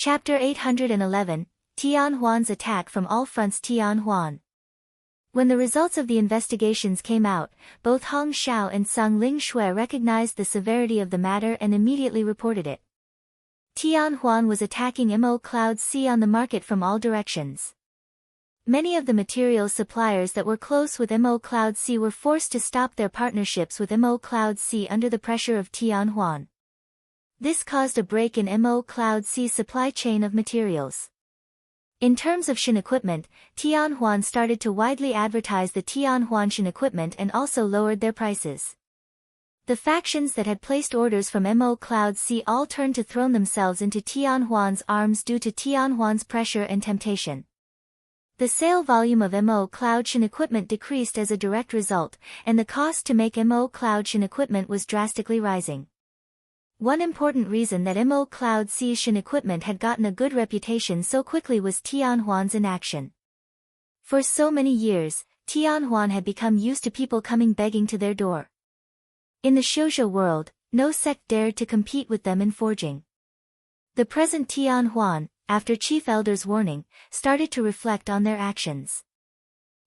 Chapter 811, Tianhuan's attack from all fronts. Tianhuan. When the results of the investigations came out, both Hong Xiao and Sung Ling Shui recognized the severity of the matter and immediately reported it. Tianhuan was attacking Mo Cloud C on the market from all directions. Many of the materials suppliers that were close with Mo Cloud C were forced to stop their partnerships with Mo Cloud C under the pressure of Tianhuan. This caused a break in Mo Cloud C's supply chain of materials. In terms of Shin equipment, Tianhuan started to widely advertise the Tianhuan Shin equipment and also lowered their prices. The factions that had placed orders from Mo Cloud C all turned to throw themselves into Tianhuan's arms due to Tianhuan's pressure and temptation. The sale volume of Mo Cloud Shin equipment decreased as a direct result, and the cost to make Mo Cloud Shin equipment was drastically rising. One important reason that Mo Cloud C's Shin equipment had gotten a good reputation so quickly was Tianhuan's inaction. For so many years, Tianhuan had become used to people coming begging to their door. In the shoujo world, no sect dared to compete with them in forging. The present Tianhuan, after Chief Elder's warning, started to reflect on their actions.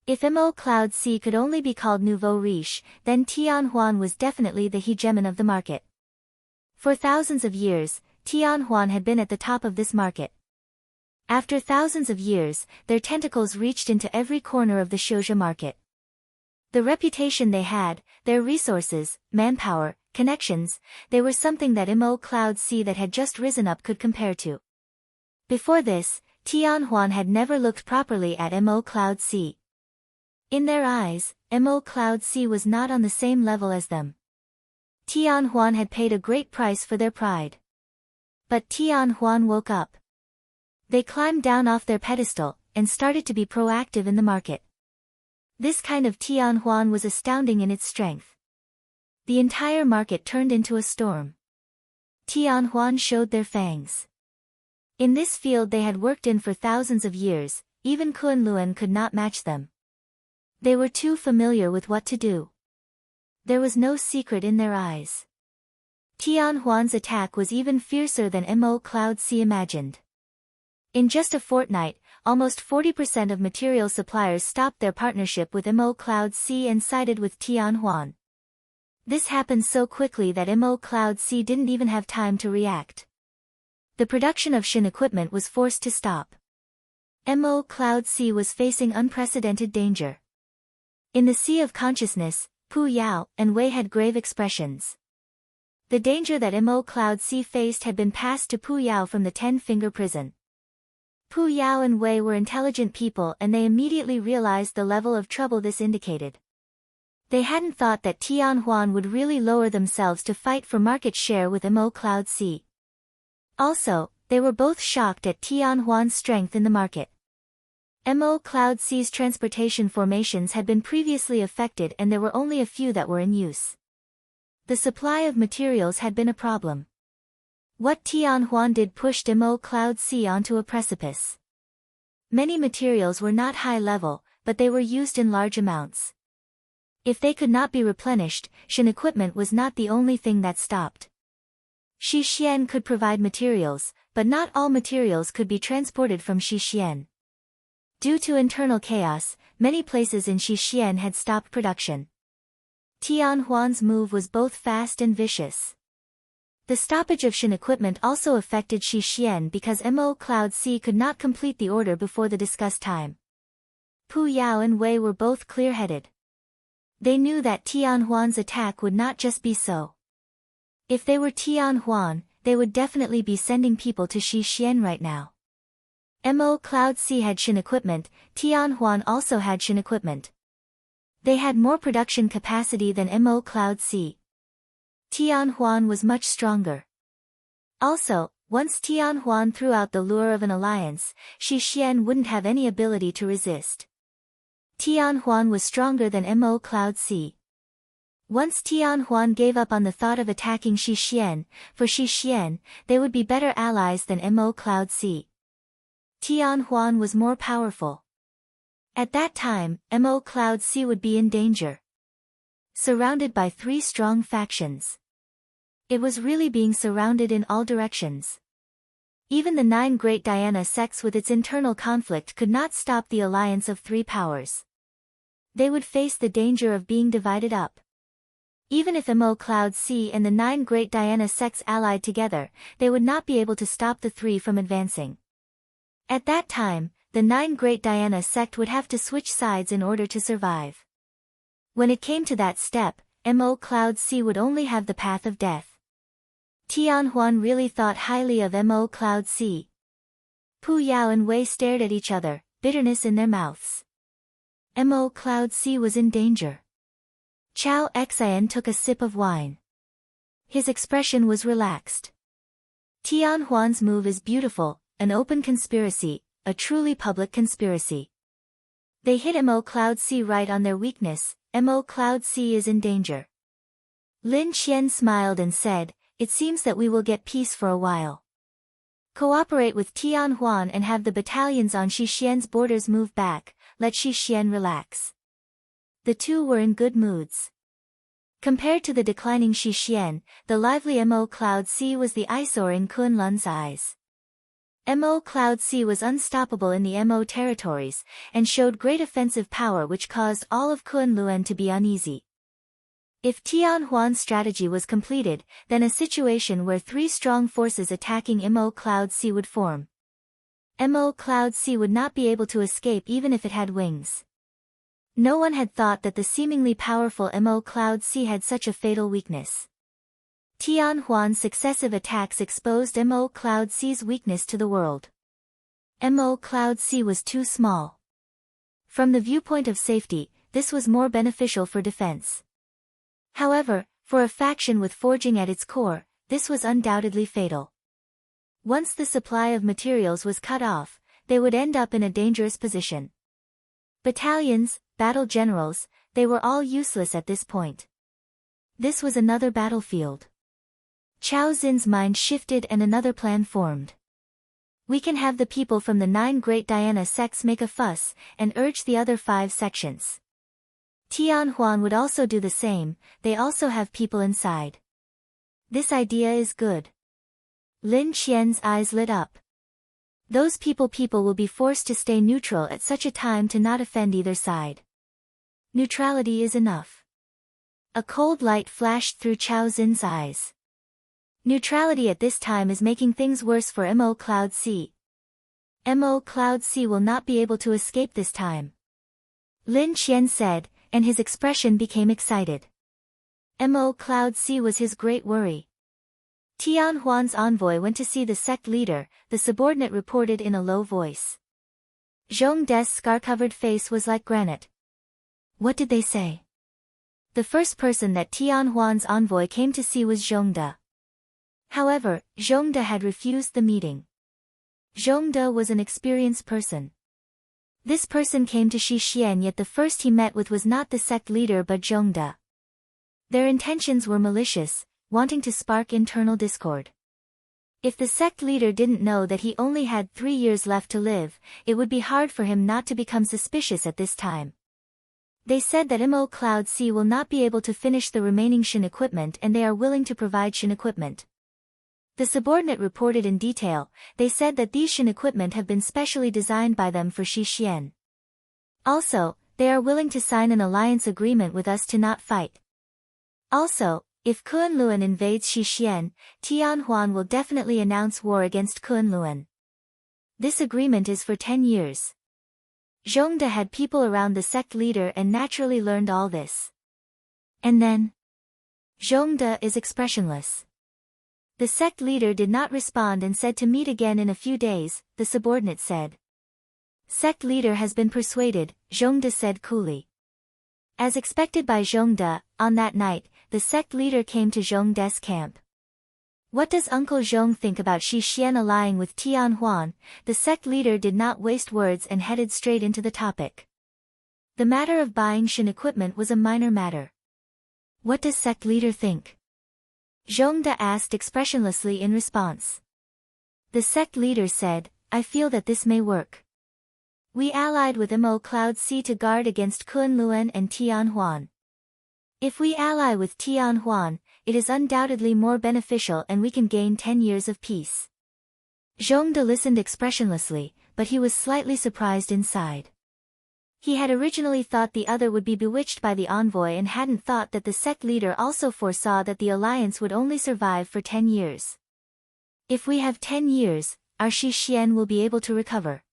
If Mo Cloud C could only be called nouveau riche, then Tianhuan was definitely the hegemon of the market. For thousands of years, Tianhuan had been at the top of this market. After thousands of years, their tentacles reached into every corner of the shoujo market. The reputation they had, their resources, manpower, connections, they were something that Mo Cloud C that had just risen up could compare to. Before this, Tianhuan had never looked properly at Mo Cloud C. In their eyes, Mo Cloud C was not on the same level as them. Tianhuan had paid a great price for their pride. But Tianhuan woke up. They climbed down off their pedestal, and started to be proactive in the market. This kind of Tianhuan was astounding in its strength. The entire market turned into a storm. Tianhuan showed their fangs. In this field they had worked in for thousands of years, even Kunlun could not match them. They were too familiar with what to do. There was no secret in their eyes. Tianhuan's attack was even fiercer than Mo Cloud C imagined. In just a fortnight, almost 40% of material suppliers stopped their partnership with Mo Cloud C and sided with Tianhuan. This happened so quickly that Mo Cloud C didn't even have time to react. The production of Shin equipment was forced to stop. Mo Cloud C was facing unprecedented danger. In the sea of consciousness, Pu Yao and Wei had grave expressions. The danger that Mo Cloud C faced had been passed to Pu Yao from the 10-finger prison. Pu Yao and Wei were intelligent people and they immediately realized the level of trouble this indicated. They hadn't thought that Tianhuan would really lower themselves to fight for market share with Mo Cloud C. Also, they were both shocked at Tianhuan's strength in the market. Mo Cloud C's transportation formations had been previously affected and there were only a few that were in use. The supply of materials had been a problem. What Tianhuan did pushed Mo Cloud C onto a precipice. Many materials were not high level, but they were used in large amounts. If they could not be replenished, Shin equipment was not the only thing that stopped. Shixian could provide materials, but not all materials could be transported from Shixian. Due to internal chaos, many places in Shixian had stopped production. Tianhuan's move was both fast and vicious. The stoppage of Shin equipment also affected Shixian because Mo Cloud C could not complete the order before the discussed time. Pu Yao and Wei were both clear-headed. They knew that Tianhuan's attack would not just be so. If they were Tianhuan, they would definitely be sending people to Shixian right now. Mo Cloud C had Shin equipment, Tianhuan also had Shin equipment. They had more production capacity than Mo Cloud C. Tianhuan was much stronger. Also, once Tianhuan threw out the lure of an alliance, Shixian wouldn't have any ability to resist. Tianhuan was stronger than Mo Cloud C. Once Tianhuan gave up on the thought of attacking Shixian, for Shixian, they would be better allies than Mo Cloud C. Tianhuan was more powerful. At that time, Mo Cloud C would be in danger. Surrounded by 3 strong factions. It was really being surrounded in all directions. Even the 9 great Diana sects with its internal conflict could not stop the alliance of 3 powers. They would face the danger of being divided up. Even if Mo Cloud C and the 9 great Diana sects allied together, they would not be able to stop the 3 from advancing. At that time, the 9 great Diana sect would have to switch sides in order to survive. When it came to that step, Mo Cloud C would only have the path of death. Tianhuan really thought highly of Mo Cloud C. Pu Yao and Wei stared at each other, bitterness in their mouths. Mo Cloud C was in danger. Chao Xian took a sip of wine. His expression was relaxed. Tianhuan's move is beautiful, an open conspiracy, a truly public conspiracy. They hit Mo Cloud C right on their weakness. Mo Cloud C is in danger. Lin Qian smiled and said, "It seems that we will get peace for a while. Cooperate with Tianhuan and have the battalions on Xixian's borders move back, let Xixian relax." The two were in good moods. Compared to the declining Xixian, the lively Mo Cloud C was the eyesore in Kunlun's eyes. Mo Cloud C was unstoppable in the Mo territories, and showed great offensive power which caused all of Kunlun to be uneasy. If Tianhuan's strategy was completed, then a situation where 3 strong forces attacking Mo Cloud C would form. Mo Cloud C would not be able to escape even if it had wings. No one had thought that the seemingly powerful Mo Cloud C had such a fatal weakness. Tianhuan's successive attacks exposed Mo Cloud C's weakness to the world. Mo Cloud C was too small. From the viewpoint of safety, this was more beneficial for defense. However, for a faction with forging at its core, this was undoubtedly fatal. Once the supply of materials was cut off, they would end up in a dangerous position. Battalions, battle generals, they were all useless at this point. This was another battlefield. Chao Xin's mind shifted and another plan formed. We can have the people from the 9 great Diana sects make a fuss, and urge the other 5 sections. Tianhuan would also do the same, they also have people inside. This idea is good. Lin Qian's eyes lit up. Those people will be forced to stay neutral at such a time to not offend either side. Neutrality is enough. A cold light flashed through Chao Xin's eyes. Neutrality at this time is making things worse for Mo Cloud C. Mo Cloud C will not be able to escape this time. Lin Qian said, and his expression became excited. Mo Cloud C was his great worry. Tianhuan's envoy went to see the sect leader, the subordinate reported in a low voice. Zhong De's scar-covered face was like granite. What did they say? The first person that Tianhuan's envoy came to see was Zhong De. However, Zhong De had refused the meeting. Zhong De was an experienced person. This person came to Xixian, yet the first he met with was not the sect leader but Zhong De. Their intentions were malicious, wanting to spark internal discord. If the sect leader didn't know that he only had 3 years left to live, it would be hard for him not to become suspicious at this time. They said that Mo Cloud C will not be able to finish the remaining Shin equipment and they are willing to provide Shin equipment. The subordinate reported in detail, they said that these Shin equipment have been specially designed by them for Xixian. Also, they are willing to sign an alliance agreement with us to not fight. Also, if Kunlun invades Xixian, Tianhuan will definitely announce war against Kunlun. This agreement is for 10 years. Zhong De had people around the sect leader and naturally learned all this. And then? Zhong De is expressionless. The sect leader did not respond and said to meet again in a few days, the subordinate said. Sect leader has been persuaded, Zhong De said coolly. As expected by Zhong De, on that night, the sect leader came to Zhong De's camp. What does Uncle Zhong think about Xixian allying with Tianhuan? The sect leader did not waste words and headed straight into the topic. The matter of buying Shin equipment was a minor matter. What does sect leader think? Zhong De asked expressionlessly in response. The sect leader said, I feel that this may work. We allied with Mo Cloud C to guard against Kunlun and Tianhuan. If we ally with Tianhuan, it is undoubtedly more beneficial and we can gain 10 years of peace. Zhongde listened expressionlessly, but he was slightly surprised inside. He had originally thought the other would be bewitched by the envoy and hadn't thought that the sect leader also foresaw that the alliance would only survive for 10 years. If we have 10 years, our Xixian will be able to recover.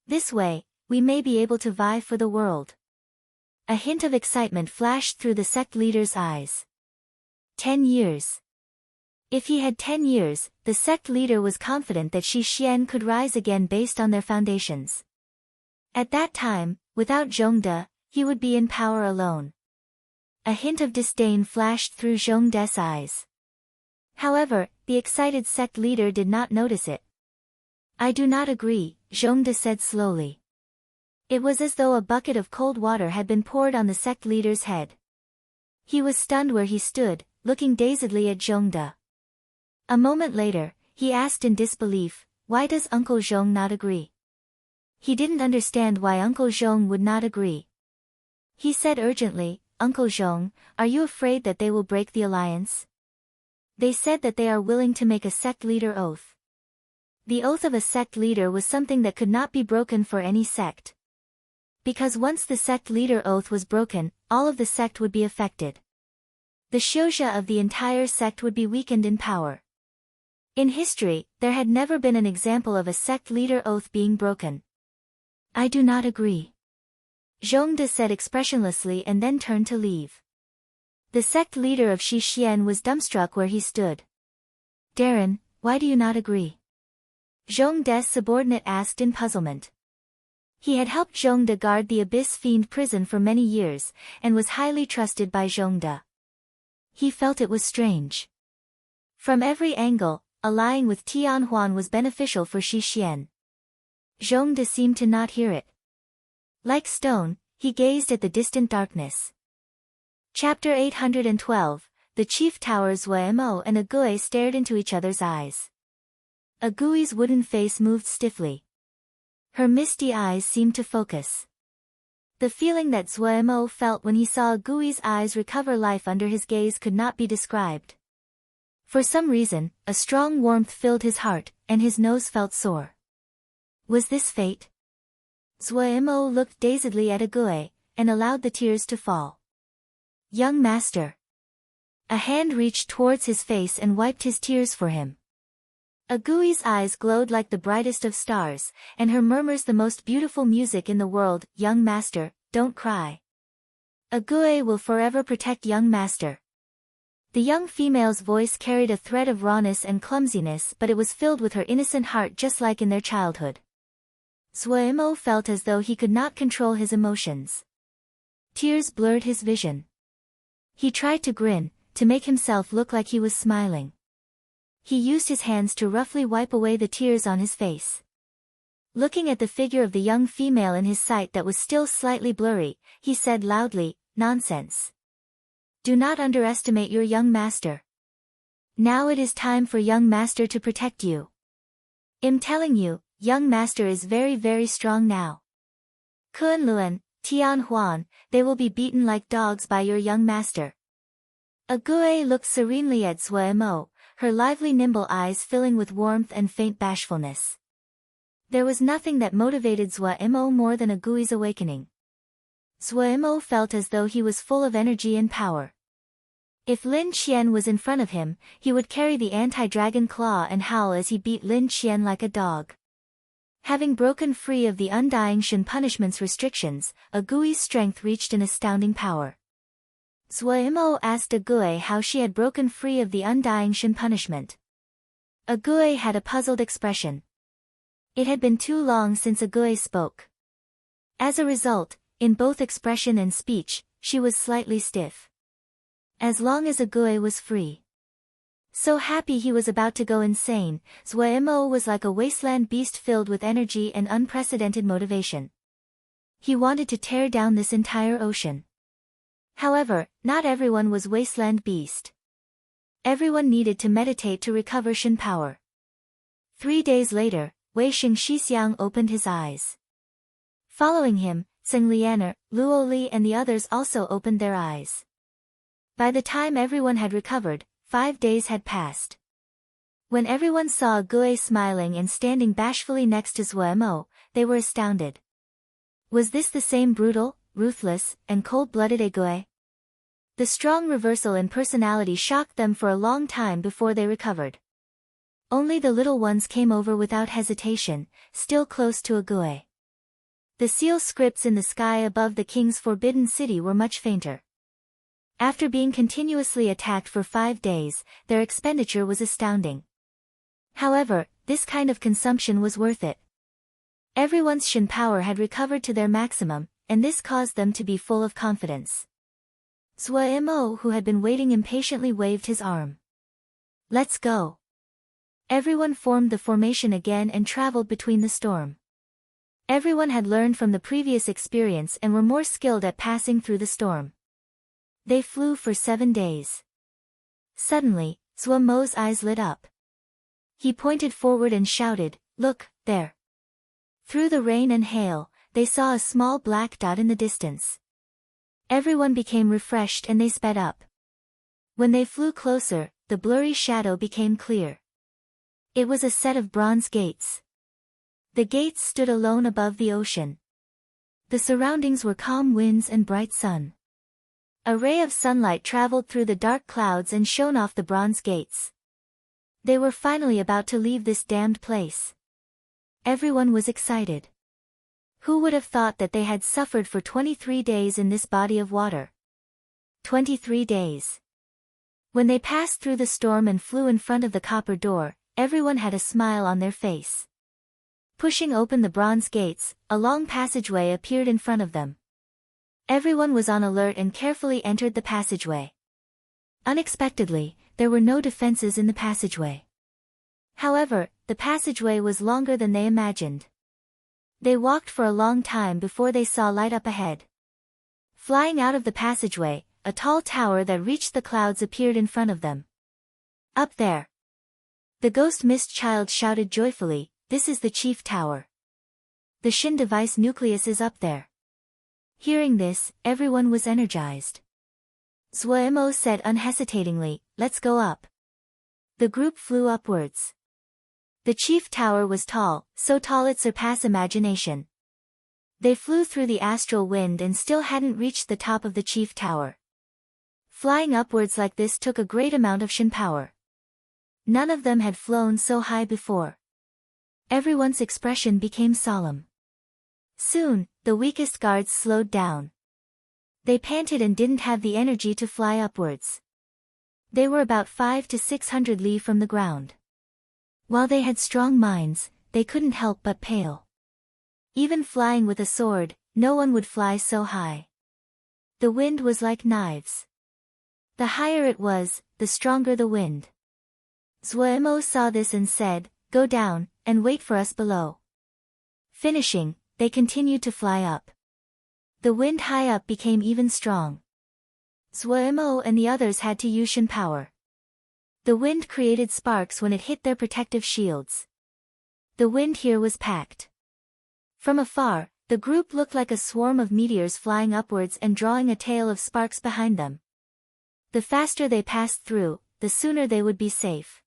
This way, we may be able to vie for the world. A hint of excitement flashed through the sect leader's eyes. 10 years. If he had 10 years, the sect leader was confident that Xixian could rise again based on their foundations. At that time, without Zhongde, he would be in power alone. A hint of disdain flashed through Zhongde's eyes. However, the excited sect leader did not notice it. I do not agree, Zhongde said slowly. It was as though a bucket of cold water had been poured on the sect leader's head. He was stunned where he stood, looking dazedly at Zhongde. A moment later, he asked in disbelief, why does Uncle Zhong not agree? He didn't understand why Uncle Zhong would not agree. He said urgently, Uncle Zhong, are you afraid that they will break the alliance? They said that they are willing to make a sect leader oath. The oath of a sect leader was something that could not be broken for any sect. Because once the sect leader oath was broken, all of the sect would be affected. The Xiuzha of the entire sect would be weakened in power. In history, there had never been an example of a sect leader oath being broken. I do not agree. Zhongde said expressionlessly and then turned to leave. The sect leader of Xixian was dumbstruck where he stood. Darren, why do you not agree? Zhongde's subordinate asked in puzzlement. He had helped Zhongde guard the Abyss Fiend prison for many years, and was highly trusted by Zhongde. He felt it was strange. From every angle, allying with Tianhuan was beneficial for Xixian. Zhongde seemed to not hear it. Like stone, he gazed at the distant darkness. Chapter 812, The Chief Tower. Zuemo and Agui stared into each other's eyes. Agui's wooden face moved stiffly. Her misty eyes seemed to focus. The feeling that Zuemo felt when he saw Agui's eyes recover life under his gaze could not be described. For some reason, a strong warmth filled his heart, and his nose felt sore. Was this fate? Zuemo looked dazedly at Agui, and allowed the tears to fall. Young master. A hand reached towards his face and wiped his tears for him. Agui's eyes glowed like the brightest of stars, and her murmurs the most beautiful music in the world. Young master, don't cry. Agui will forever protect young master. The young female's voice carried a thread of rawness and clumsiness, but it was filled with her innocent heart just like in their childhood. Zuemo felt as though he could not control his emotions. Tears blurred his vision. He tried to grin, to make himself look like he was smiling. He used his hands to roughly wipe away the tears on his face. Looking at the figure of the young female in his sight that was still slightly blurry, he said loudly, nonsense. Do not underestimate your young master. Now it is time for young master to protect you. I'm telling you, young master is very very strong now. Kunlun, Tianhuan, they will be beaten like dogs by your young master. Agui looked serenely at Zuemo, her lively nimble eyes filling with warmth and faint bashfulness. There was nothing that motivated Zuemo more than Agui's awakening. Zuemo felt as though he was full of energy and power. If Lin Qian was in front of him, he would carry the anti-dragon claw and howl as he beat Lin Qian like a dog. Having broken free of the Undying Shen punishment's restrictions, Agui's strength reached an astounding power. Zuemo asked Agui how she had broken free of the Undying Shen punishment. Agui had a puzzled expression. It had been too long since Agui spoke. As a result, in both expression and speech, she was slightly stiff. As long as Agui was free. So happy he was about to go insane, Zuemo was like a wasteland beast filled with energy and unprecedented motivation. He wanted to tear down this entire ocean. However, not everyone was wasteland beast. Everyone needed to meditate to recover Shen power. 3 days later, Wei Xing Xixiang opened his eyes. Following him, Seng Lianer, Luo Li and the others also opened their eyes. By the time everyone had recovered, 5 days had passed. When everyone saw Gue smiling and standing bashfully next to Zuemo, they were astounded. Was this the same brutal, ruthless, and cold-blooded Gue? The strong reversal in personality shocked them for a long time before they recovered. Only the little ones came over without hesitation, still close to Gue. The seal scripts in the sky above the king's forbidden city were much fainter. After being continuously attacked for 5 days, their expenditure was astounding. However, this kind of consumption was worth it. Everyone's Shin power had recovered to their maximum, and this caused them to be full of confidence. Zuemo, who had been waiting impatiently, waved his arm. Let's go. Everyone formed the formation again and traveled between the storm. Everyone had learned from the previous experience and were more skilled at passing through the storm. They flew for 7 days. Suddenly, Zuemo's eyes lit up. He pointed forward and shouted, "Look, there." Through the rain and hail, they saw a small black dot in the distance. Everyone became refreshed and they sped up. When they flew closer, the blurry shadow became clear. It was a set of bronze gates. The gates stood alone above the ocean. The surroundings were calm winds and bright sun. A ray of sunlight traveled through the dark clouds and shone off the bronze gates. They were finally about to leave this damned place. Everyone was excited. Who would have thought that they had suffered for 23 days in this body of water? 23 days. When they passed through the storm and flew in front of the copper door, everyone had a smile on their face. Pushing open the bronze gates, a long passageway appeared in front of them. Everyone was on alert and carefully entered the passageway. Unexpectedly, there were no defenses in the passageway. However, the passageway was longer than they imagined. They walked for a long time before they saw light up ahead. Flying out of the passageway, a tall tower that reached the clouds appeared in front of them. Up there! The ghost mist child shouted joyfully, "This is the chief tower. The Shin device nucleus is up there." Hearing this, everyone was energized. Zuemo said unhesitatingly, "Let's go up." The group flew upwards. The chief tower was tall, so tall it surpassed imagination. They flew through the astral wind and still hadn't reached the top of the chief tower. Flying upwards like this took a great amount of Shin power. None of them had flown so high before. Everyone's expression became solemn. Soon, the weakest guards slowed down. They panted and didn't have the energy to fly upwards. They were about 500 to 600 li from the ground. While they had strong minds, they couldn't help but pale. Even flying with a sword, no one would fly so high. The wind was like knives. The higher it was, the stronger the wind. Zuemo saw this and said, "Go down, and wait for us below." Finishing, they continued to fly up. The wind high up became even strong. Zuemo and the others had to use Shin power. The wind created sparks when it hit their protective shields. The wind here was packed. From afar, the group looked like a swarm of meteors flying upwards and drawing a tail of sparks behind them. The faster they passed through, the sooner they would be safe.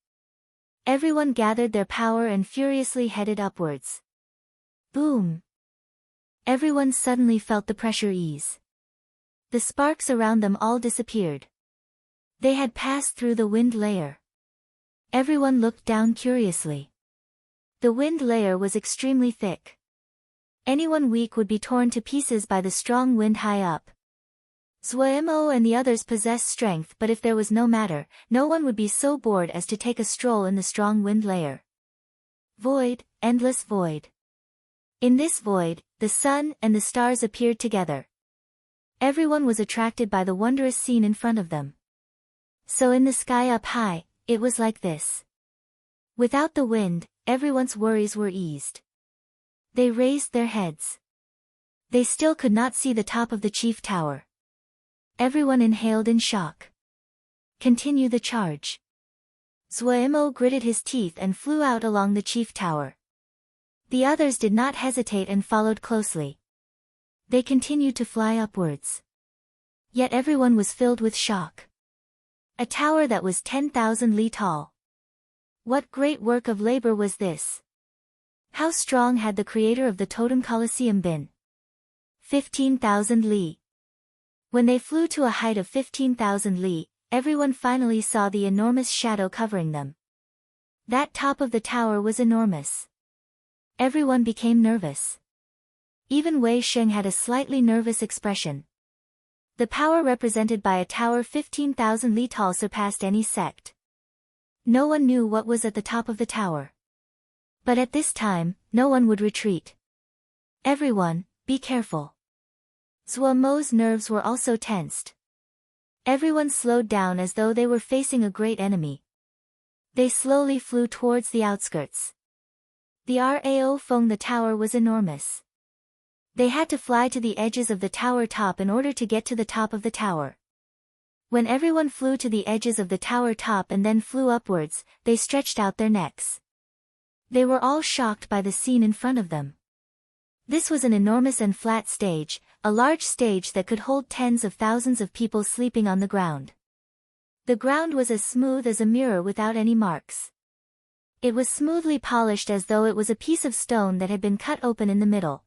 Everyone gathered their power and furiously headed upwards. Boom! Everyone suddenly felt the pressure ease. The sparks around them all disappeared. They had passed through the wind layer. Everyone looked down curiously. The wind layer was extremely thick. Anyone weak would be torn to pieces by the strong wind high up. Zuemo and the others possessed strength, but if there was no matter, no one would be so bored as to take a stroll in the strong wind layer. Void, endless void. In this void, the sun and the stars appeared together. Everyone was attracted by the wondrous scene in front of them. So in the sky up high, it was like this. Without the wind, everyone's worries were eased. They raised their heads. They still could not see the top of the chief tower. Everyone inhaled in shock. Continue the charge. Zuemo gritted his teeth and flew out along the chief tower. The others did not hesitate and followed closely. They continued to fly upwards. Yet everyone was filled with shock. A tower that was 10,000 li tall. What great work of labor was this! How strong had the creator of the Totem Colosseum been? 15,000 li. When they flew to a height of 15,000 li, everyone finally saw the enormous shadow covering them. That top of the tower was enormous. Everyone became nervous. Even Wei Sheng had a slightly nervous expression. The power represented by a tower 15,000 li tall surpassed any sect. No one knew what was at the top of the tower. But at this time, no one would retreat. Everyone, be careful. Zhuo Mo's nerves were also tensed. Everyone slowed down as though they were facing a great enemy. They slowly flew towards the outskirts. The Rao Feng the tower was enormous. They had to fly to the edges of the tower top in order to get to the top of the tower. When everyone flew to the edges of the tower top and then flew upwards, they stretched out their necks. They were all shocked by the scene in front of them. This was an enormous and flat stage, a large stage that could hold tens of thousands of people sleeping on the ground. The ground was as smooth as a mirror without any marks. It was smoothly polished as though it was a piece of stone that had been cut open in the middle.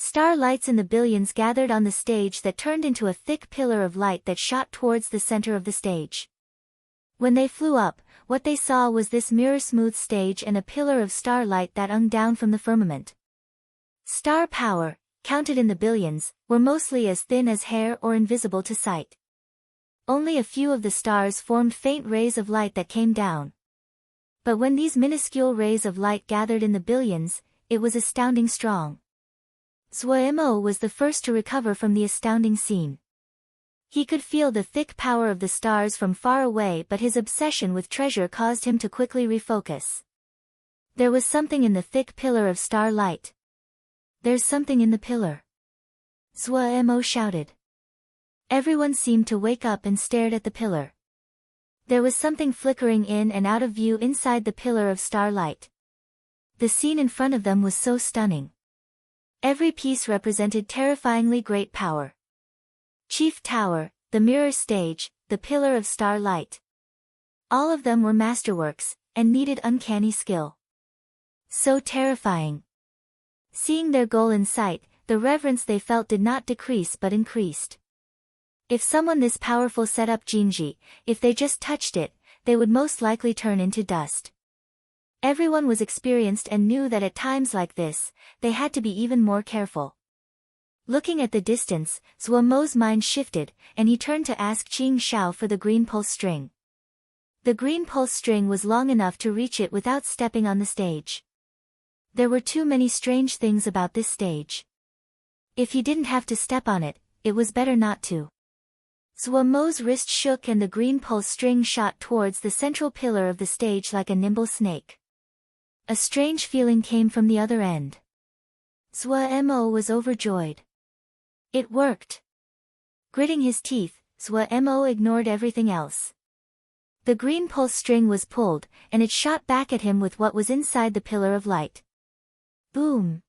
Star lights in the billions gathered on the stage that turned into a thick pillar of light that shot towards the center of the stage. When they flew up, what they saw was this mirror-smooth stage and a pillar of starlight that hung down from the firmament. Star power, counted in the billions, were mostly as thin as hair or invisible to sight. Only a few of the stars formed faint rays of light that came down. But when these minuscule rays of light gathered in the billions, it was astounding strong. Zhuo Mo was the first to recover from the astounding scene. He could feel the thick power of the stars from far away, but his obsession with treasure caused him to quickly refocus. There was something in the thick pillar of starlight. There's something in the pillar. Zhuo Mo shouted. Everyone seemed to wake up and stared at the pillar. There was something flickering in and out of view inside the pillar of starlight. The scene in front of them was so stunning. Every piece represented terrifyingly great power. Chief Tower, the mirror stage, the pillar of starlight. All of them were masterworks, and needed uncanny skill. So terrifying. Seeing their goal in sight, the reverence they felt did not decrease but increased. If someone this powerful set up Jinji, if they just touched it, they would most likely turn into dust. Everyone was experienced and knew that at times like this, they had to be even more careful. Looking at the distance, Zhuo Mo's mind shifted, and he turned to ask Qing Shao for the green pulse string. The green pulse string was long enough to reach it without stepping on the stage. There were too many strange things about this stage. If he didn't have to step on it, it was better not to. Zhuo Mo's wrist shook and the green pulse string shot towards the central pillar of the stage like a nimble snake. A strange feeling came from the other end. Zhuo Mo was overjoyed. It worked. Gritting his teeth, Zhuo Mo ignored everything else. The green pulse string was pulled, and it shot back at him with what was inside the pillar of light. Boom!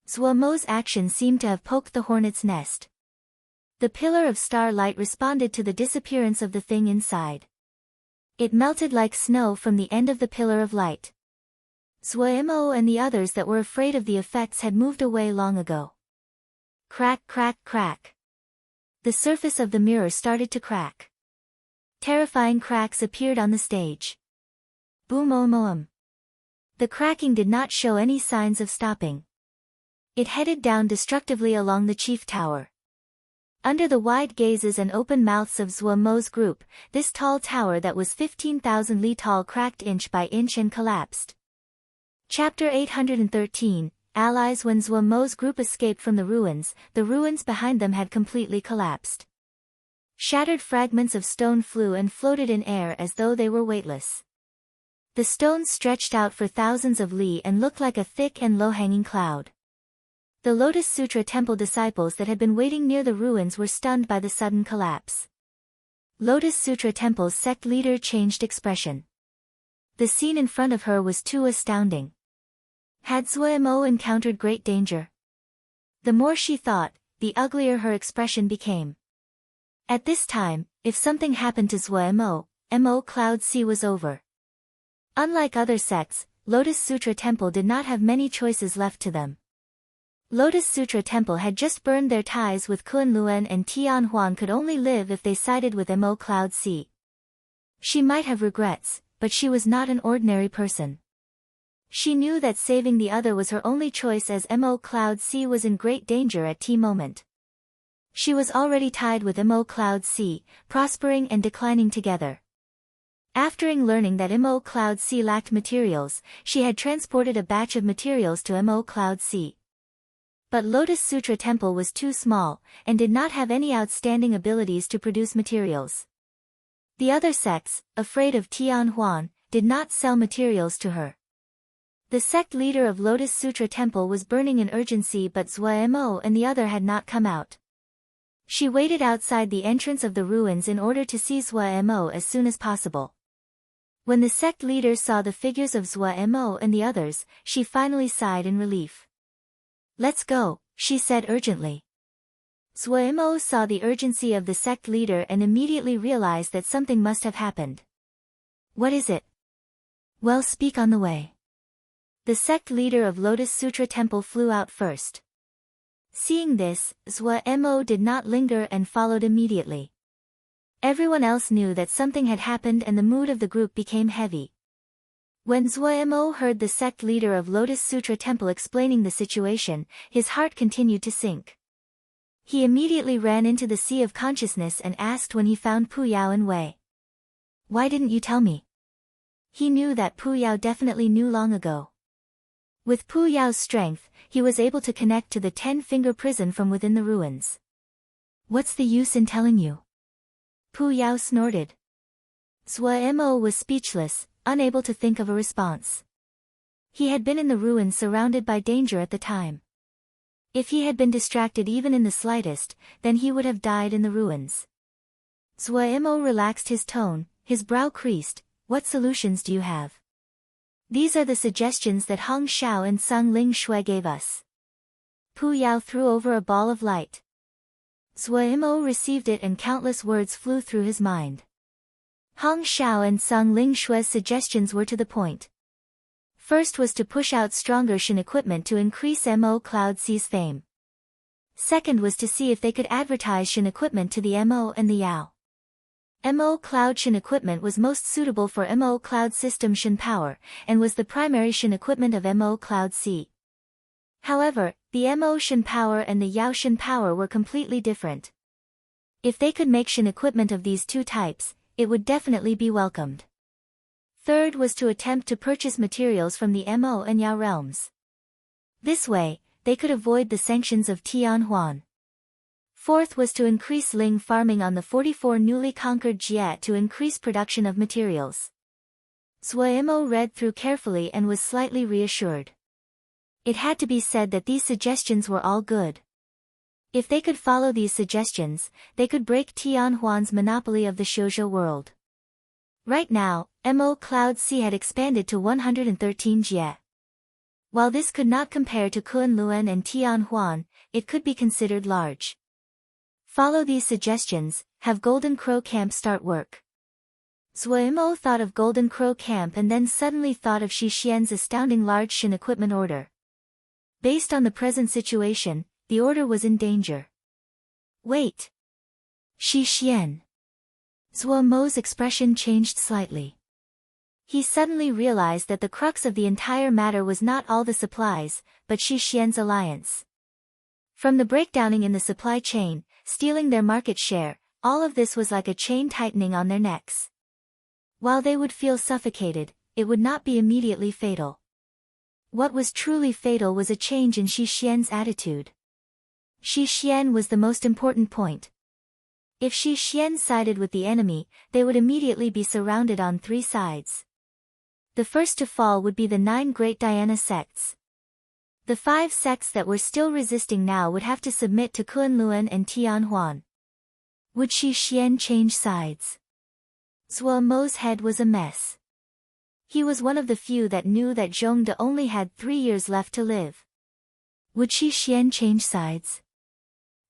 Zhuo Mo's action seemed to have poked the hornet's nest. The pillar of starlight responded to the disappearance of the thing inside. It melted like snow from the end of the pillar of light. Zhuo Mo and the others that were afraid of the effects had moved away long ago. Crack, crack, crack. The surface of the mirror started to crack. Terrifying cracks appeared on the stage. Boom, om, om. The cracking did not show any signs of stopping. It headed down destructively along the chief tower. Under the wide gazes and open mouths of Zhuo Mo's group, this tall tower that was 15,000 li tall cracked inch by inch and collapsed. Chapter 813, Allies. When Zhuo Mo's group escaped from the ruins behind them had completely collapsed. Shattered fragments of stone flew and floated in air as though they were weightless. The stones stretched out for thousands of li and looked like a thick and low-hanging cloud. The Lotus Sutra temple disciples that had been waiting near the ruins were stunned by the sudden collapse. Lotus Sutra temple's sect leader changed expression. The scene in front of her was too astounding. Had Zhuo Mo encountered great danger? The more she thought, the uglier her expression became. At this time, if something happened to Zhuo Mo, Mo Cloud Sea was over. Unlike other sects, Lotus Sutra Temple did not have many choices left to them. Lotus Sutra Temple had just burned their ties with Kunlun, and Tianhuan could only live if they sided with Mo Cloud C. She might have regrets, but she was not an ordinary person. She knew that saving the other was her only choice, as Mo Cloud C was in great danger at T moment. She was already tied with Mo Cloud C, prospering and declining together. After learning that Mo Cloud C lacked materials, she had transported a batch of materials to Mo Cloud C. But Lotus Sutra Temple was too small, and did not have any outstanding abilities to produce materials. The other sects, afraid of Tianhuan, did not sell materials to her. The sect leader of Lotus Sutra Temple was burning in urgency, but Zhua Mo and the other had not come out. She waited outside the entrance of the ruins in order to see Zhua Mo as soon as possible. When the sect leader saw the figures of Zhua Mo and the others, she finally sighed in relief. "Let's go," she said urgently. Zhua Mo saw the urgency of the sect leader and immediately realized that something must have happened. "What is it?" "Well, speak on the way." The sect leader of Lotus Sutra Temple flew out first. Seeing this, Zhua Mo did not linger and followed immediately. Everyone else knew that something had happened, and the mood of the group became heavy. When Zhua Mo heard the sect leader of Lotus Sutra Temple explaining the situation, his heart continued to sink. He immediately ran into the sea of consciousness and asked when he found Pu Yao and Wei. "Why didn't you tell me?" He knew that Pu Yao definitely knew long ago. With Pu Yao's strength, he was able to connect to the 10-finger prison from within the ruins. "What's the use in telling you?" Pu Yao snorted. Zhua Mo was speechless, unable to think of a response. He had been in the ruins surrounded by danger at the time. If he had been distracted even in the slightest, then he would have died in the ruins. Zhua Mo relaxed his tone, his brow creased. "What solutions do you have?" "These are the suggestions that Hong Xiao and Sung Ling Shui gave us." Pu Yao threw over a ball of light. Zhua Mo received it and countless words flew through his mind. Hong Xiao and Sung Ling Shui's suggestions were to the point. First was to push out stronger Shin equipment to increase Mo Cloud C's fame. Second was to see if they could advertise Shin equipment to the Mo and the Yao. Mo Cloud Shin equipment was most suitable for Mo Cloud System Shin power, and was the primary Shin equipment of Mo Cloud C. However, the Mo Shin power and the Yao Shin power were completely different. If they could make Shin equipment of these two types, it would definitely be welcomed. Third was to attempt to purchase materials from the Mo and Yao realms. This way, they could avoid the sanctions of Tianhuan. Fourth was to increase Ling farming on the 44 newly conquered Jie to increase production of materials. Zhua Mo read through carefully and was slightly reassured. It had to be said that these suggestions were all good. If they could follow these suggestions, they could break Tianhuan's monopoly of the shoujo world. Right now, Mo Cloud C had expanded to 113 Jie. While this could not compare to Kunlun and Tianhuan, it could be considered large. Follow these suggestions, have Golden Crow Camp start work. Zhua Mo thought of Golden Crow Camp and then suddenly thought of Shi Xian's astounding large Shin equipment order. Based on the present situation, the order was in danger. Wait. Shi Xian. Zhua Mo's expression changed slightly. He suddenly realized that the crux of the entire matter was not all the supplies, but Shi Xian's alliance. From the breakdowning in the supply chain, stealing their market share, all of this was like a chain tightening on their necks. While they would feel suffocated, it would not be immediately fatal. What was truly fatal was a change in Shi Xian's attitude. Shi Xian was the most important point. If Shi Xian sided with the enemy, they would immediately be surrounded on three sides. The first to fall would be the 9 great Dhyana sects. The 5 sects that were still resisting now would have to submit to Kunlun and Tianhuan. Would Shi Xian change sides? Zhua Mo's head was a mess. He was one of the few that knew that Zhongde only had 3 years left to live. Would Shi Xian change sides?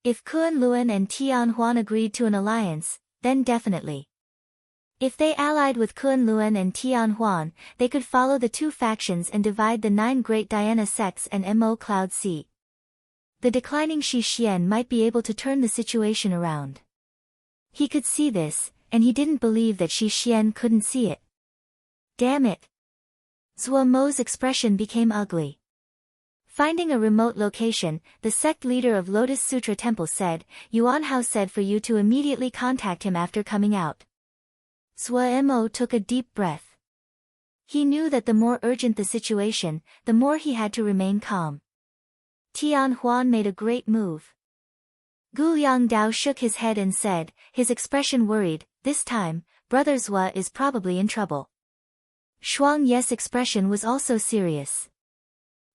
If Kunlun and Tianhuan agreed to an alliance, then definitely. If they allied with Kunlun and Tianhuan, they could follow the two factions and divide the 9 great Diana sects and Mo Cloud Sea. The declining Shi Xian might be able to turn the situation around. He could see this, and he didn't believe that Shi Xian couldn't see it. Damn it! Zhuo Mo's expression became ugly. Finding a remote location, the sect leader of Lotus Sutra Temple said, Yuan Hao said for you to immediately contact him after coming out. Zhuo Mo took a deep breath. He knew that the more urgent the situation, the more he had to remain calm. Tianhuan made a great move. Gu Yangdao shook his head and said, his expression worried, this time, Brother Zhuo is probably in trouble. Shuang Ye's expression was also serious.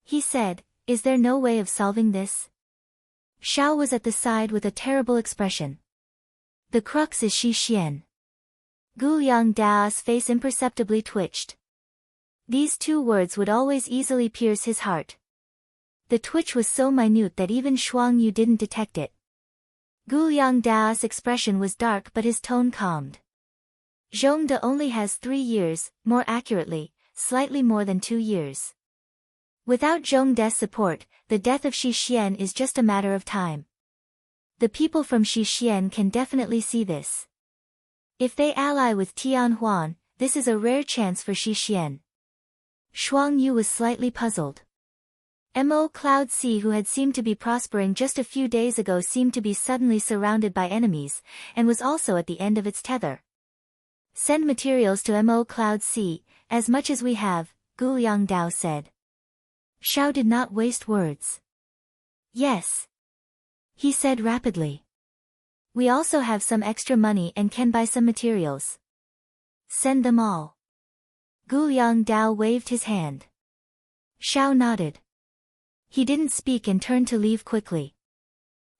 He said, is there no way of solving this? Xiao was at the side with a terrible expression. The crux is Shi Xian. Gu Yangdao's face imperceptibly twitched. These 2 words would always easily pierce his heart. The twitch was so minute that even Shuang Yu didn't detect it. Gu Yangdao's expression was dark but his tone calmed. Zhongde only has 3 years, more accurately, slightly more than 2 years. Without Zhongde's support, the death of Shi Xian is just a matter of time. The people from Shi Xian can definitely see this. If they ally with Tianhuan, this is a rare chance for Shi Xian. Shuang Yu was slightly puzzled. Mo Cloud Sea, who had seemed to be prospering just a few days ago, seemed to be suddenly surrounded by enemies, and was also at the end of its tether. Send materials to Mo Cloud Sea, as much as we have, Gu Yangdao said. Xiao did not waste words. Yes. He said rapidly. We also have some extra money and can buy some materials. Send them all. Gu Yangdao waved his hand. Xiao nodded. He didn't speak and turned to leave quickly.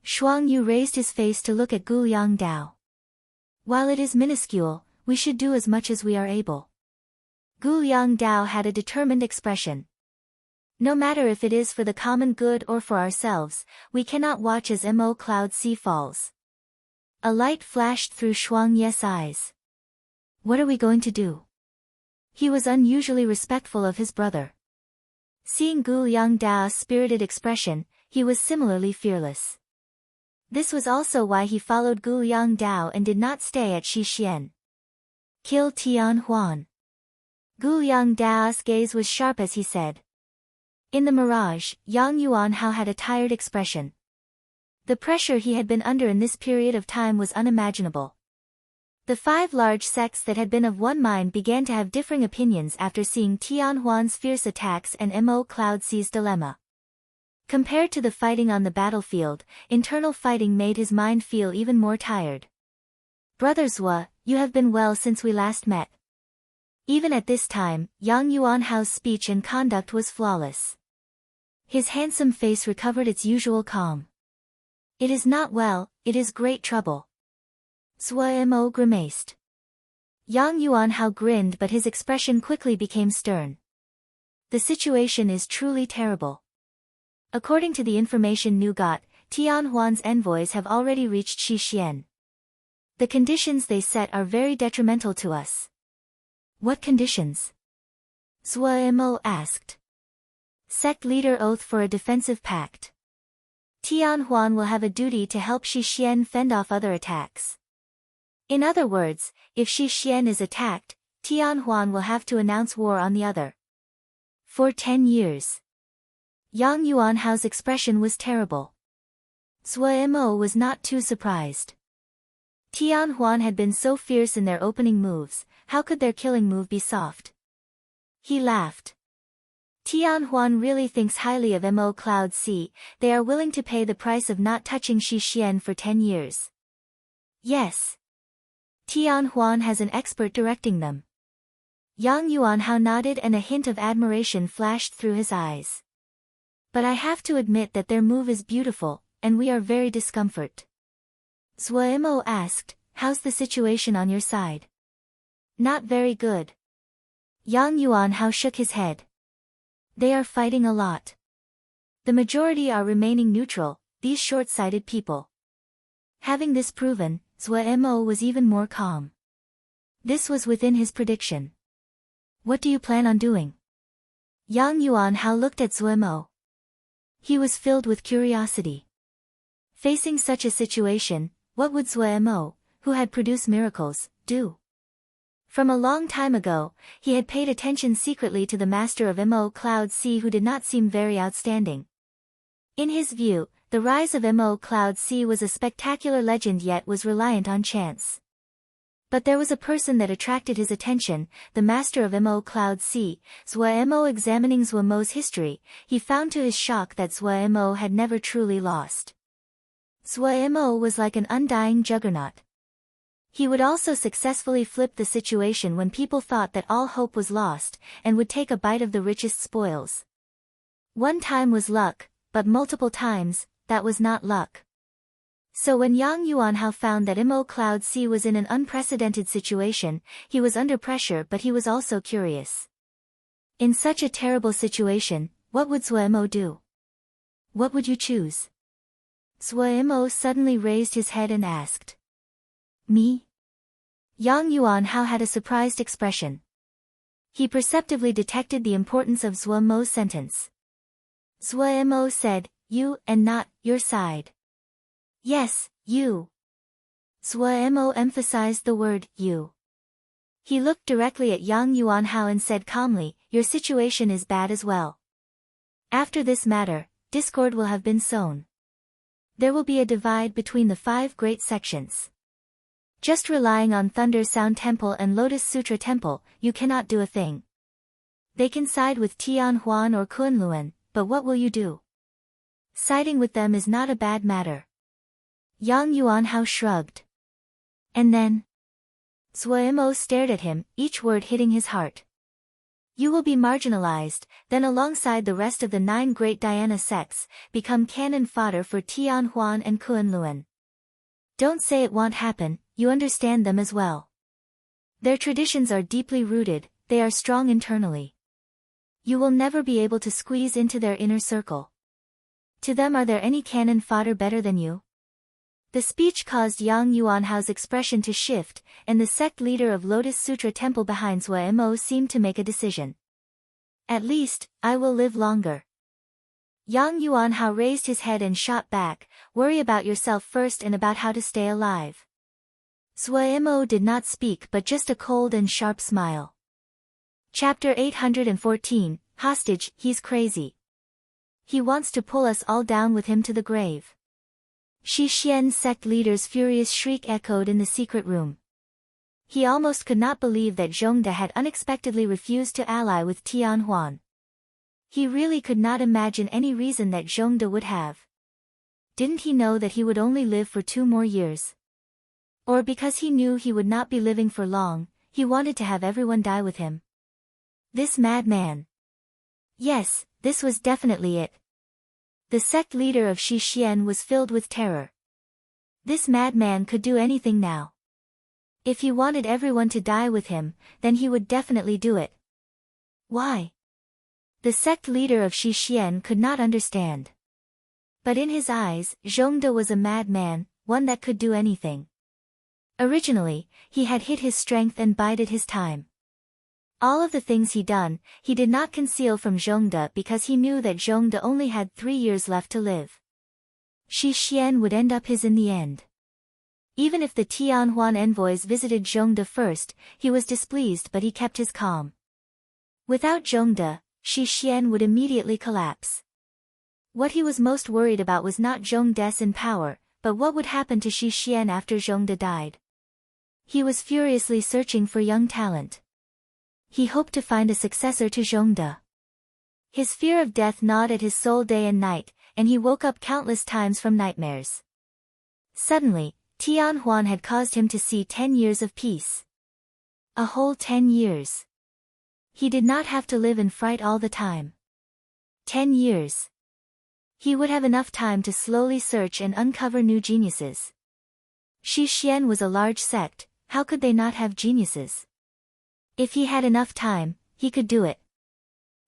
Shuang Yu raised his face to look at Gu Yangdao. While it is minuscule, we should do as much as we are able. Gu Yangdao had a determined expression. No matter if it is for the common good or for ourselves, we cannot watch as Mo Cloud Sea falls. A light flashed through Shuang Ye's eyes. What are we going to do? He was unusually respectful of his brother. Seeing Gu Yangdao's spirited expression, he was similarly fearless. This was also why he followed Gu Yangdao and did not stay at Shi Xian. Kill Tianhuan. Gu Yangdao's gaze was sharp as he said. In the mirage, Yang Yuanhao had a tired expression. The pressure he had been under in this period of time was unimaginable. The 5 large sects that had been of one mind began to have differing opinions after seeing Tianhuan's fierce attacks and Mo Cloud Sea's dilemma. Compared to the fighting on the battlefield, internal fighting made his mind feel even more tired. Brother Zhuo, you have been well since we last met. Even at this time, Yang Yuanhao's speech and conduct was flawless. His handsome face recovered its usual calm. It is not well, it is great trouble. Zhuo Mo grimaced. Yang Yuanhao grinned, but his expression quickly became stern. The situation is truly terrible. According to the information Nu got, Tianhuan's envoys have already reached Shi Xian. The conditions they set are very detrimental to us. What conditions? Zhuo Mo asked. Sect leader oath for a defensive pact. Tianhuan will have a duty to help Shi Xian fend off other attacks. In other words, if Shi Xian is attacked, Tianhuan will have to announce war on the other. For 10 years. Yang Yuanhao's expression was terrible. Zhuo Mo was not too surprised. Tianhuan had been so fierce in their opening moves, how could their killing move be soft? He laughed. Tianhuan really thinks highly of Mo Cloud Sea, they are willing to pay the price of not touching Shi Xian for 10 years. Yes. Tianhuan has an expert directing them. Yang Yuanhao nodded and a hint of admiration flashed through his eyes. But I have to admit that their move is beautiful, and we are very discomfort. Zhuo Mo asked, how's the situation on your side? Not very good. Yang Yuanhao shook his head. They are fighting a lot. The majority are remaining neutral, these short-sighted people. Having this proven, Zhuo Mo was even more calm. This was within his prediction. What do you plan on doing? Yang Yuanhao looked at Zuemo. He was filled with curiosity. Facing such a situation, what would Zuemo, who had produced miracles, do? From a long time ago, he had paid attention secretly to the master of Mo Cloud C, who did not seem very outstanding. In his view, the rise of Mo Cloud C was a spectacular legend, yet was reliant on chance. But there was a person that attracted his attention, the master of Mo Cloud C, Zuemo. Examining Zuemo's history, he found to his shock that Zuemo had never truly lost. Zuemo was like an undying juggernaut. He would also successfully flip the situation when people thought that all hope was lost, and would take a bite of the richest spoils. One time was luck, but multiple times, that was not luck. So when Yang Yuanhao found that Mo Cloud C was in an unprecedented situation, he was under pressure, but he was also curious. In such a terrible situation, what would Zuemo do? What would you choose? Zuemo suddenly raised his head and asked. Me? Yang Yuanhao had a surprised expression. He perceptively detected the importance of Zuemo's sentence. Zuemo said, you, and not, your side. Yes, you. Zuemo emphasized the word, you. He looked directly at Yang Yuanhao and said calmly, your situation is bad as well. After this matter, discord will have been sown. There will be a divide between the 5 great sections. Just relying on Thunder Sound Temple and Lotus Sutra Temple, you cannot do a thing. They can side with Tianhuan or Kunlun, but what will you do? Siding with them is not a bad matter. Yang Yuanhao shrugged. And then? Zuemo stared at him, each word hitting his heart. You will be marginalized, then alongside the rest of the 9 great Dhyana sects, become cannon fodder for Tianhuan and Kunlun. Don't say it won't happen, you understand them as well. Their traditions are deeply rooted, they are strong internally. You will never be able to squeeze into their inner circle. To them, are there any cannon fodder better than you? The speech caused Yang Yuanhao's expression to shift, and the sect leader of Lotus Sutra Temple behind Zuemo seemed to make a decision. At least, I will live longer. Yang Yuanhao raised his head and shot back, worry about yourself first and about how to stay alive. Zuemo did not speak, but just a cold and sharp smile. Chapter 814, Hostage, he's crazy. He wants to pull us all down with him to the grave. Shixian sect leader's furious shriek echoed in the secret room. He almost could not believe that Zhongde had unexpectedly refused to ally with Tianhuan. He really could not imagine any reason that Zhongde would have. Didn't he know that he would only live for 2 more years? Or because he knew he would not be living for long, he wanted to have everyone die with him? This madman. Yes, this was definitely it. The sect leader of Shixian was filled with terror. This madman could do anything now. If he wanted everyone to die with him, then he would definitely do it. Why? The sect leader of Shixian could not understand. But in his eyes, Zhongde was a madman, one that could do anything. Originally, he had hid his strength and bided his time. All of the things he done, he did not conceal from Zhongde because he knew that Zhongde only had 3 years left to live. Shixian would end up his in the end. Even if the Tianhuan envoys visited Zhongde first, he was displeased, but he kept his calm. Without Zhongde, Shixian would immediately collapse. What he was most worried about was not Zhongde's in power, but what would happen to Shixian after Zhongde died. He was furiously searching for young talent. He hoped to find a successor to Zhongde. His fear of death gnawed at his soul day and night, and he woke up countless times from nightmares. Suddenly, Tianhuan had caused him to see 10 years of peace. A whole 10 years. He did not have to live in fright all the time. 10 years. He would have enough time to slowly search and uncover new geniuses. Shixian was a large sect, how could they not have geniuses? If he had enough time, he could do it.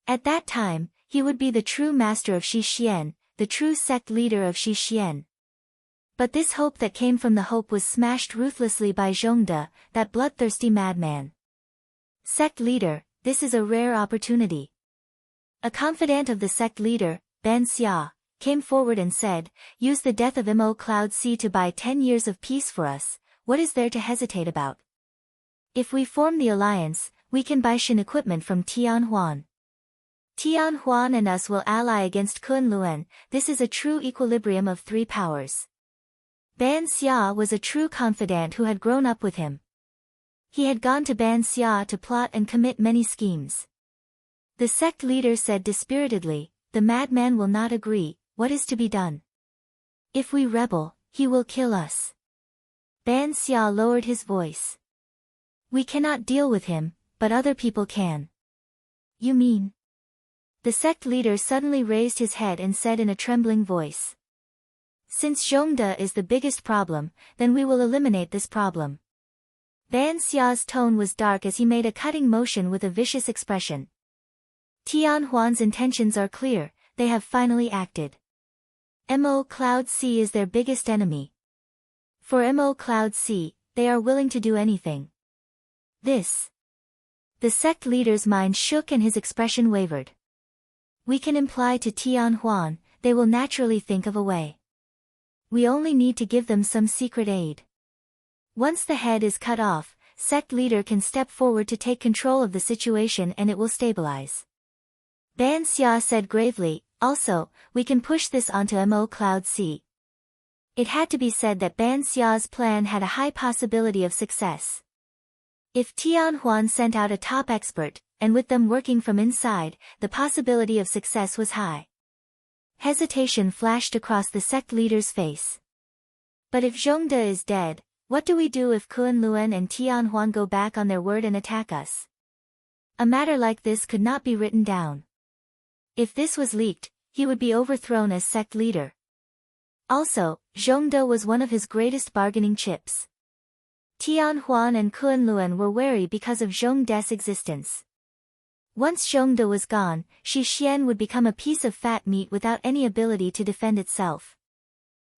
At that time, he would be the true master of Shixian, the true sect leader of Shixian. But this hope that came from the hope was smashed ruthlessly by Zhongde, that bloodthirsty madman. Sect leader, this is a rare opportunity. A confidant of the sect leader, Ban Xia, came forward and said, use the death of Mo Cloud C to buy 10 years of peace for us, what is there to hesitate about? If we form the alliance, we can buy Shin equipment from Tianhuan. Tianhuan and us will ally against Kunlun, this is a true equilibrium of 3 powers. Ban Xia was a true confidant who had grown up with him. He had gone to Ban Xia to plot and commit many schemes. The sect leader said dispiritedly, the madman will not agree, what is to be done? If we rebel, he will kill us. Ban Xia lowered his voice. We cannot deal with him, but other people can. You mean? The sect leader suddenly raised his head and said in a trembling voice. Since Zhongde is the biggest problem, then we will eliminate this problem. Ban Xia's tone was dark as he made a cutting motion with a vicious expression. Tianhuan's intentions are clear, they have finally acted. Mo Cloud C is their biggest enemy. For Mo Cloud C, they are willing to do anything. This. The sect leader's mind shook and his expression wavered. We can imply to Tianhuan, they will naturally think of a way. We only need to give them some secret aid. Once the head is cut off, sect leader can step forward to take control of the situation and it will stabilize. Ban Xia said gravely, also, we can push this onto Mo Cloud C. It had to be said that Ban Xia's plan had a high possibility of success. If Tianhuan sent out a top expert, and with them working from inside, the possibility of success was high. Hesitation flashed across the sect leader's face. But if Zhongde is dead, what do we do if Kunlun and Tianhuan go back on their word and attack us? A matter like this could not be written down. If this was leaked, he would be overthrown as sect leader. Also, Zhongde was one of his greatest bargaining chips. Tianhuan and Kunlun were wary because of Zhongde's existence. Once Zhongde was gone, Xixian would become a piece of fat meat without any ability to defend itself.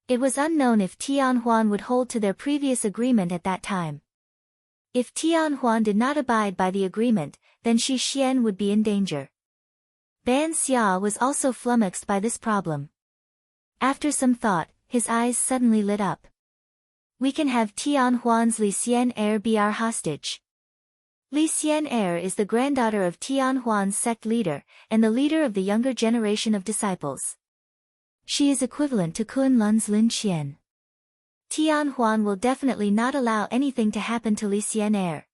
It was unknown if Tianhuan would hold to their previous agreement at that time. If Tianhuan did not abide by the agreement, then Xixian would be in danger. Ban Xia was also flummoxed by this problem. After some thought, his eyes suddenly lit up. We can have Tianhuan's Li Xian'er be our hostage. Li Xian'er is the granddaughter of Tianhuan's sect leader, and the leader of the younger generation of disciples. She is equivalent to Kunlun's Lin Qian. Tianhuan will definitely not allow anything to happen to Li Xian'er.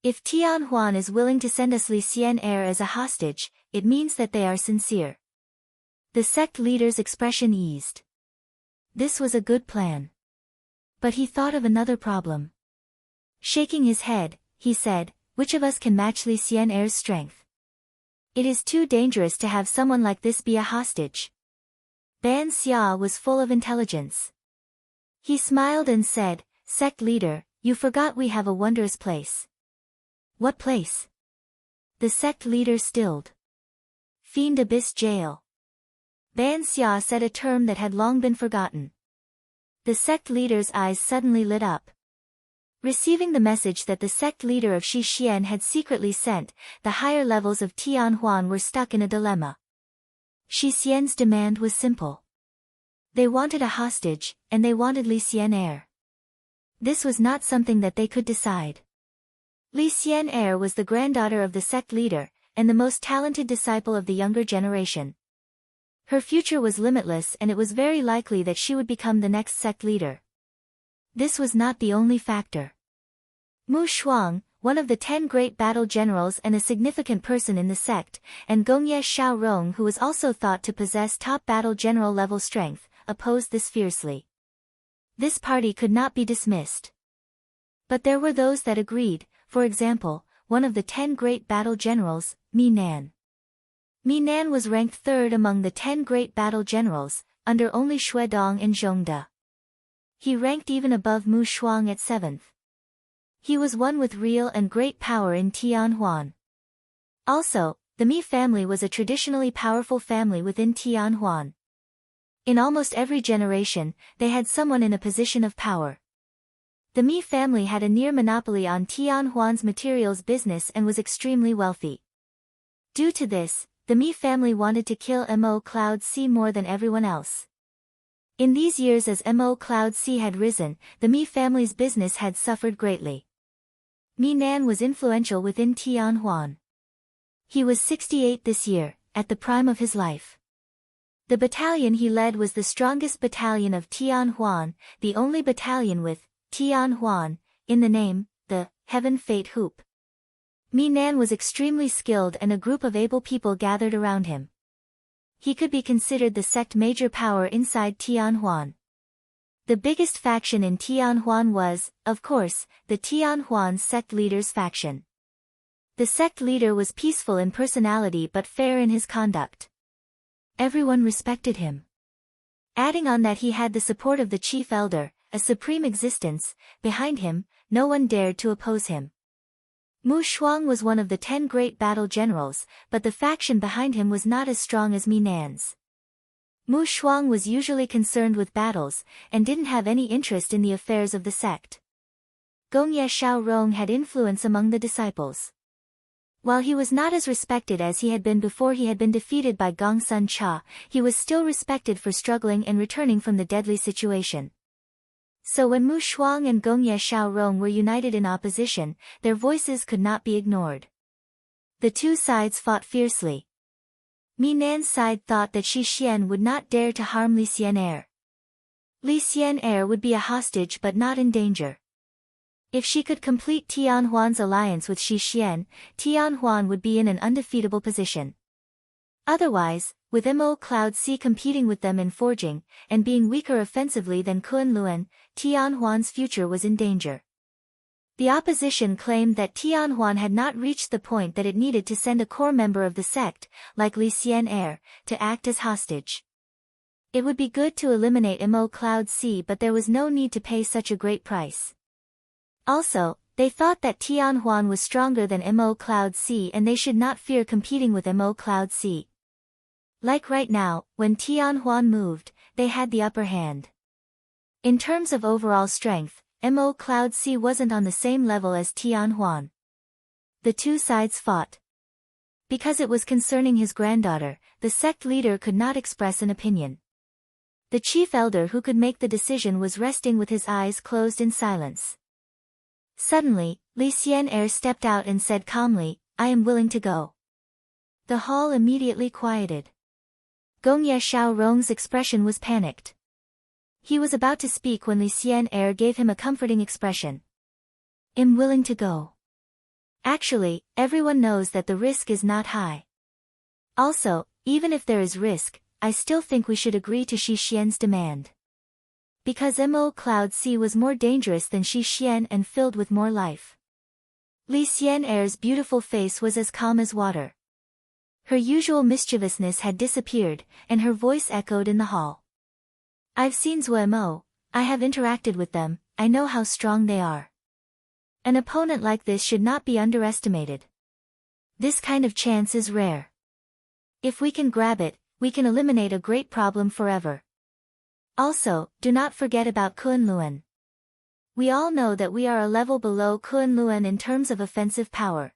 If Tianhuan is willing to send us Li Xian'er as a hostage, it means that they are sincere. The sect leader's expression eased. This was a good plan. But he thought of another problem. Shaking his head, he said, which of us can match Li Xian'er's strength? It is too dangerous to have someone like this be a hostage. Ban Xia was full of intelligence. He smiled and said, Sect leader, you forgot we have a wondrous place. What place? The sect leader stilled. Fiend Abyss Jail. Ban Xia said a term that had long been forgotten. The sect leader's eyes suddenly lit up. Receiving the message that the sect leader of Xixian had secretly sent, the higher levels of Tianhuan were stuck in a dilemma. Xixian's demand was simple. They wanted a hostage, and they wanted Li Xian'er. This was not something that they could decide. Li Xian'er was the granddaughter of the sect leader, and the most talented disciple of the younger generation. Her future was limitless and it was very likely that she would become the next sect leader. This was not the only factor. Mu Shuang, one of the 10 great battle generals and a significant person in the sect, and Gongye Xiaorong, who was also thought to possess top battle general level strength, opposed this fiercely. This party could not be dismissed. But there were those that agreed, for example, one of the 10 great battle generals, Mi Nan. Mi Nan was ranked 3rd among the 10 great battle generals, under only Xue Dong and Zhongde. He ranked even above Mu Shuang at 7th. He was one with real and great power in Tianhuan. Also, the Mi family was a traditionally powerful family within Tianhuan. In almost every generation, they had someone in a position of power. The Mi family had a near monopoly on Tian Huan's materials business and was extremely wealthy. Due to this, the Mi family wanted to kill Mo Cloud C more than everyone else. In these years as Mo Cloud C had risen, the Mi family's business had suffered greatly. Mi Nan was influential within Tian Huan. He was 68 this year, at the prime of his life. The battalion he led was the strongest battalion of Tian Huan, the only battalion with Tian Huan in the name, the Heaven Fate Hoop. Mi Nan was extremely skilled and a group of able people gathered around him. He could be considered the sect major power inside Tian Huan. The biggest faction in Tian Huan was, of course, the Tian Huan sect leader's faction. The sect leader was peaceful in personality but fair in his conduct. Everyone respected him. Adding on that he had the support of the chief elder, a supreme existence, behind him, no one dared to oppose him. Mu Shuang was one of the 10 great battle generals, but the faction behind him was not as strong as Mi Nan's. Mu Shuang was usually concerned with battles, and didn't have any interest in the affairs of the sect. Gongye Xiaorong had influence among the disciples. While he was not as respected as he had been before he had been defeated by Gongsun Cha, he was still respected for struggling and returning from the deadly situation. So when Mu Shuang and Gongye Xiaorong were united in opposition, their voices could not be ignored. The two sides fought fiercely. Mi Nan's side thought that Shi Xian would not dare to harm Li Xian'er. Li Xian'er would be a hostage but not in danger. If she could complete Tian Huan's alliance with Shi Xian, Tian Huan would be in an undefeatable position. Otherwise, with Mo Cloud C competing with them in forging, and being weaker offensively than Kunlun, Tian Huan's future was in danger. The opposition claimed that Tian Huan had not reached the point that it needed to send a core member of the sect, like Li Xian'er, to act as hostage. It would be good to eliminate Mo Cloud C, but there was no need to pay such a great price. Also, they thought that Tian Huan was stronger than Mo Cloud C and they should not fear competing with Mo Cloud C. Like right now, when Tian Huan moved, they had the upper hand. In terms of overall strength, Mo Cloud C wasn't on the same level as Tian Huan. The two sides fought. Because it was concerning his granddaughter, the sect leader could not express an opinion. The chief elder who could make the decision was resting with his eyes closed in silence. Suddenly, Li Xian'er stepped out and said calmly, "I am willing to go." The hall immediately quieted. Gongye Xiaorong's expression was panicked. He was about to speak when Li Xian'er gave him a comforting expression. "I'm willing to go. Actually, everyone knows that the risk is not high. Also, even if there is risk, I still think we should agree to Shi Xian's demand. Because Mo Cloud C was more dangerous than Shi Xian and filled with more life." Li Xian'er's beautiful face was as calm as water. Her usual mischievousness had disappeared, and her voice echoed in the hall. "I've seen Zhuo Mo, I have interacted with them, I know how strong they are. An opponent like this should not be underestimated. This kind of chance is rare. If we can grab it, we can eliminate a great problem forever. Also, do not forget about Kunlun. We all know that we are a level below Kunlun in terms of offensive power.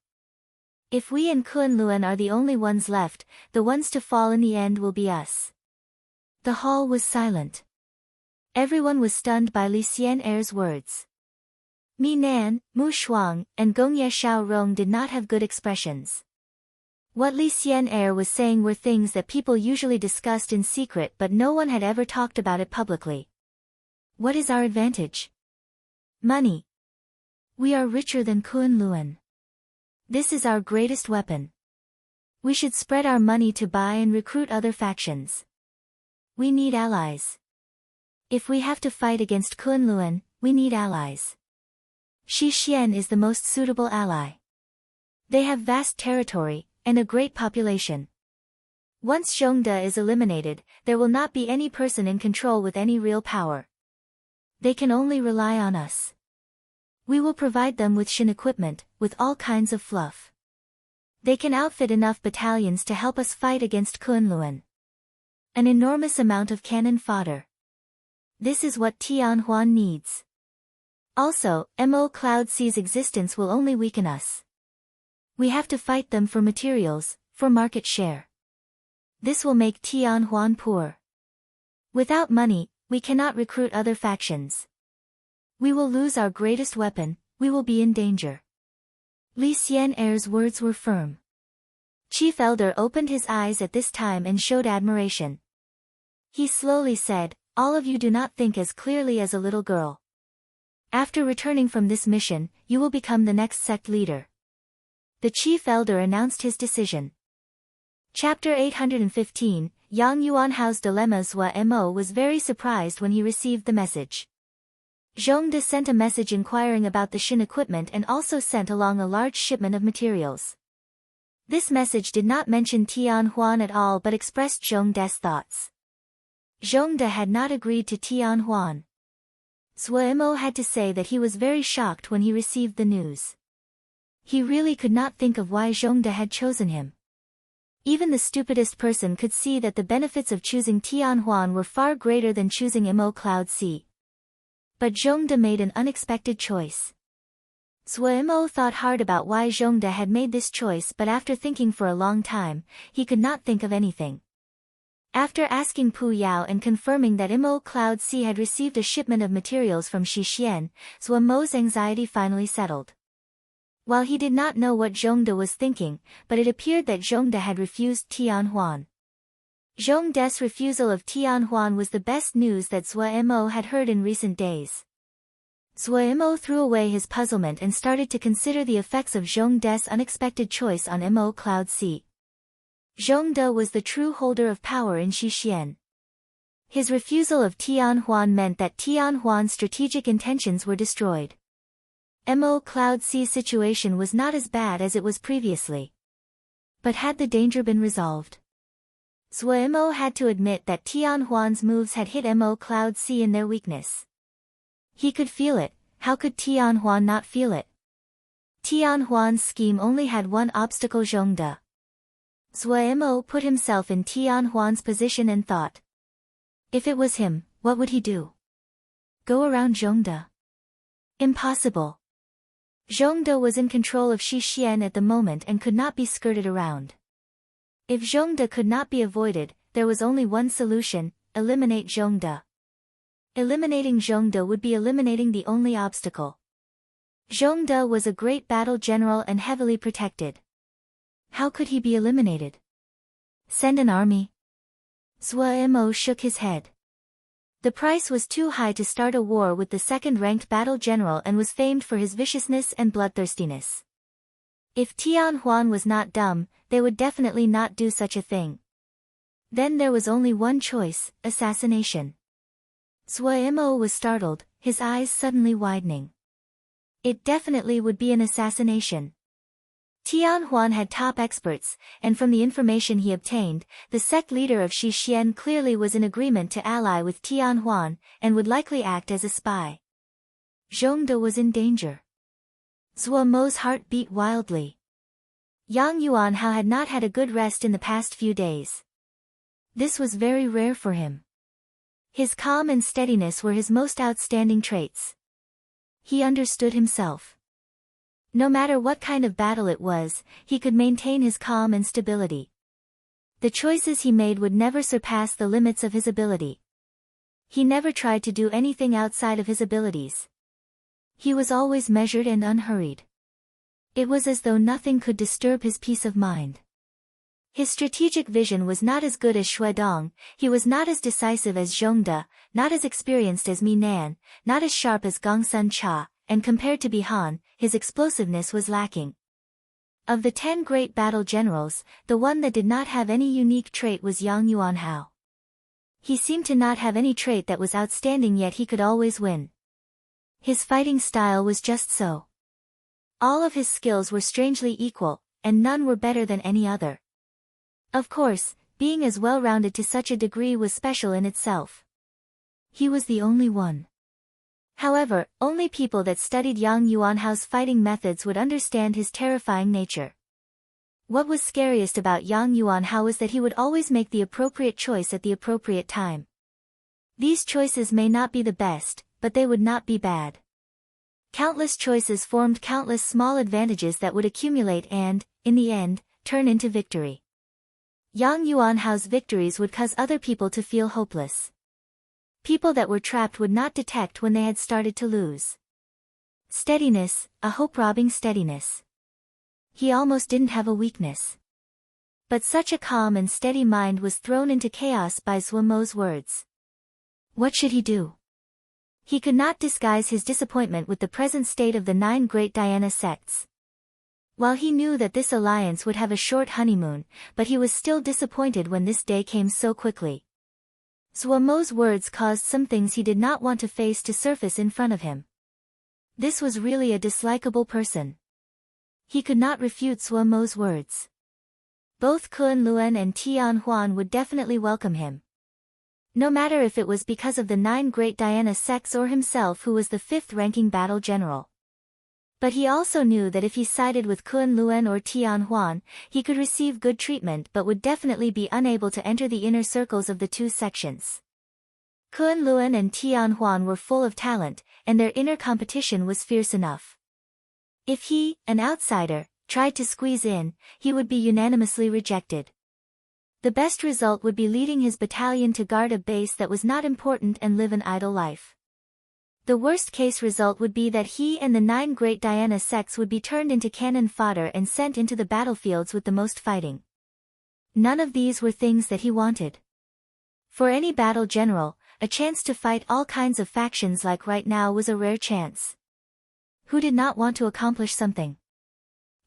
If we and Kunlun are the only ones left, the ones to fall in the end will be us." The hall was silent. Everyone was stunned by Li Xian'er's words. Mi Nan, Mu Shuang, and Gongye Xiaorong did not have good expressions. What Li Xian'er was saying were things that people usually discussed in secret but no one had ever talked about it publicly. What is our advantage? Money. We are richer than Kunlun. This is our greatest weapon. We should spread our money to buy and recruit other factions. We need allies. If we have to fight against Kunlun, we need allies. Shi Xian is the most suitable ally. They have vast territory, and a great population. Once Zhongde is eliminated, there will not be any person in control with any real power. They can only rely on us. We will provide them with Shin equipment, with all kinds of fluff. They can outfit enough battalions to help us fight against Kunlun. An enormous amount of cannon fodder. This is what Tian Huan needs. Also, Mo Cloud C's existence will only weaken us. We have to fight them for materials, for market share. This will make Tian Huan poor. Without money, we cannot recruit other factions. We will lose our greatest weapon, we will be in danger. Li Xian'er's words were firm. Chief Elder opened his eyes at this time and showed admiration. He slowly said, "All of you do not think as clearly as a little girl. After returning from this mission, you will become the next sect leader." The Chief Elder announced his decision. Chapter 815, Yang Yuanhao's Dilemma. Zhua Mo was very surprised when he received the message. Zhongde sent a message inquiring about the Shin equipment and also sent along a large shipment of materials. This message did not mention Tian Huan at all but expressed Zhongde's thoughts. Zhongde had not agreed to Tian Huan. Zhua Mo had to say that he was very shocked when he received the news. He really could not think of why Zhongde had chosen him. Even the stupidest person could see that the benefits of choosing Tian Huan were far greater than choosing Mo Cloud C. But Zhongde made an unexpected choice. Zhua Mo thought hard about why Zhongde had made this choice, but after thinking for a long time, he could not think of anything. After asking Pu Yao and confirming that Mo Cloud C had received a shipment of materials from Xixian, Zhua Mo's anxiety finally settled. While he did not know what Zhongde was thinking, but it appeared that Zhongde had refused Tian Huan. Zhongde's refusal of Tian Huan was the best news that Zhua Mo had heard in recent days. Zhua Mo threw away his puzzlement and started to consider the effects of Zhongde's unexpected choice on Mo Cloud C. Zhongde was the true holder of power in Xixian. His refusal of Tian Huan meant that Tian Huan's strategic intentions were destroyed. Mo Cloud C's situation was not as bad as it was previously. But had the danger been resolved? Zhua Mo had to admit that Tian Huan's moves had hit Mo Cloud C in their weakness. He could feel it, how could Tian Huan not feel it? Tian Huan's scheme only had one obstacle: Zhongde. Zhua Mo put himself in Tian Huan's position and thought. If it was him, what would he do? Go around Zhongde? Impossible. Zhongde was in control of Xixian at the moment and could not be skirted around. If Zhongde could not be avoided, there was only one solution: eliminate Zhongde. Eliminating Zhongde would be eliminating the only obstacle. Zhongde was a great battle general and heavily protected. How could he be eliminated? Send an army? Zhua Mo shook his head. The price was too high to start a war with the second-ranked battle general and was famed for his viciousness and bloodthirstiness. If Tian Huan was not dumb, they would definitely not do such a thing. Then there was only one choice: assassination. Zhua Mo was startled, his eyes suddenly widening. It definitely would be an assassination. Tian Huan had top experts, and from the information he obtained, the sect leader of Xixian clearly was in agreement to ally with Tian Huan, and would likely act as a spy. Zhongde was in danger. Zhua Mo's heart beat wildly. Yang Yuanhao had not had a good rest in the past few days. This was very rare for him. His calm and steadiness were his most outstanding traits. He understood himself. No matter what kind of battle it was, he could maintain his calm and stability. The choices he made would never surpass the limits of his ability. He never tried to do anything outside of his abilities. He was always measured and unhurried. It was as though nothing could disturb his peace of mind. His strategic vision was not as good as Xue Dong, he was not as decisive as Zhongde, not as experienced as Mi Nan, not as sharp as Gongsun Cha, and compared to Bihan, his explosiveness was lacking. Of the 10 great battle generals, the one that did not have any unique trait was Yang Yuanhao. He seemed to not have any trait that was outstanding, yet he could always win. His fighting style was just so. All of his skills were strangely equal, and none were better than any other. Of course, being as well-rounded to such a degree was special in itself. He was the only one. However, only people that studied Yang Yuanhao's fighting methods would understand his terrifying nature. What was scariest about Yang Yuanhao was that he would always make the appropriate choice at the appropriate time. These choices may not be the best, but they would not be bad. Countless choices formed countless small advantages that would accumulate and, in the end, turn into victory. Yang Yuanhao's victories would cause other people to feel hopeless. People that were trapped would not detect when they had started to lose. Steadiness, a hope-robbing steadiness. He almost didn't have a weakness. But such a calm and steady mind was thrown into chaos by Zhuo Mo's words. What should he do? He could not disguise his disappointment with the present state of the 9 great Dhyana sects. While he knew that this alliance would have a short honeymoon, but he was still disappointed when this day came so quickly. Zhuo Mo's words caused some things he did not want to face to surface in front of him. This was really a dislikable person. He could not refute Zhuo Mo's words. Both Kun Luan and Tian Huan would definitely welcome him. No matter if it was because of the 9 great Dhyana sects or himself who was the 5th-ranking battle general. But he also knew that if he sided with Kun Luan or Tian Huan, he could receive good treatment but would definitely be unable to enter the inner circles of the 2 sections. Kun Luan and Tian Huan were full of talent, and their inner competition was fierce enough. If he, an outsider, tried to squeeze in, he would be unanimously rejected. The best result would be leading his battalion to guard a base that was not important and live an idle life. The worst-case result would be that he and the 9 great Dhyana sects would be turned into cannon fodder and sent into the battlefields with the most fighting. None of these were things that he wanted. For any battle general, a chance to fight all kinds of factions like right now was a rare chance. Who did not want to accomplish something?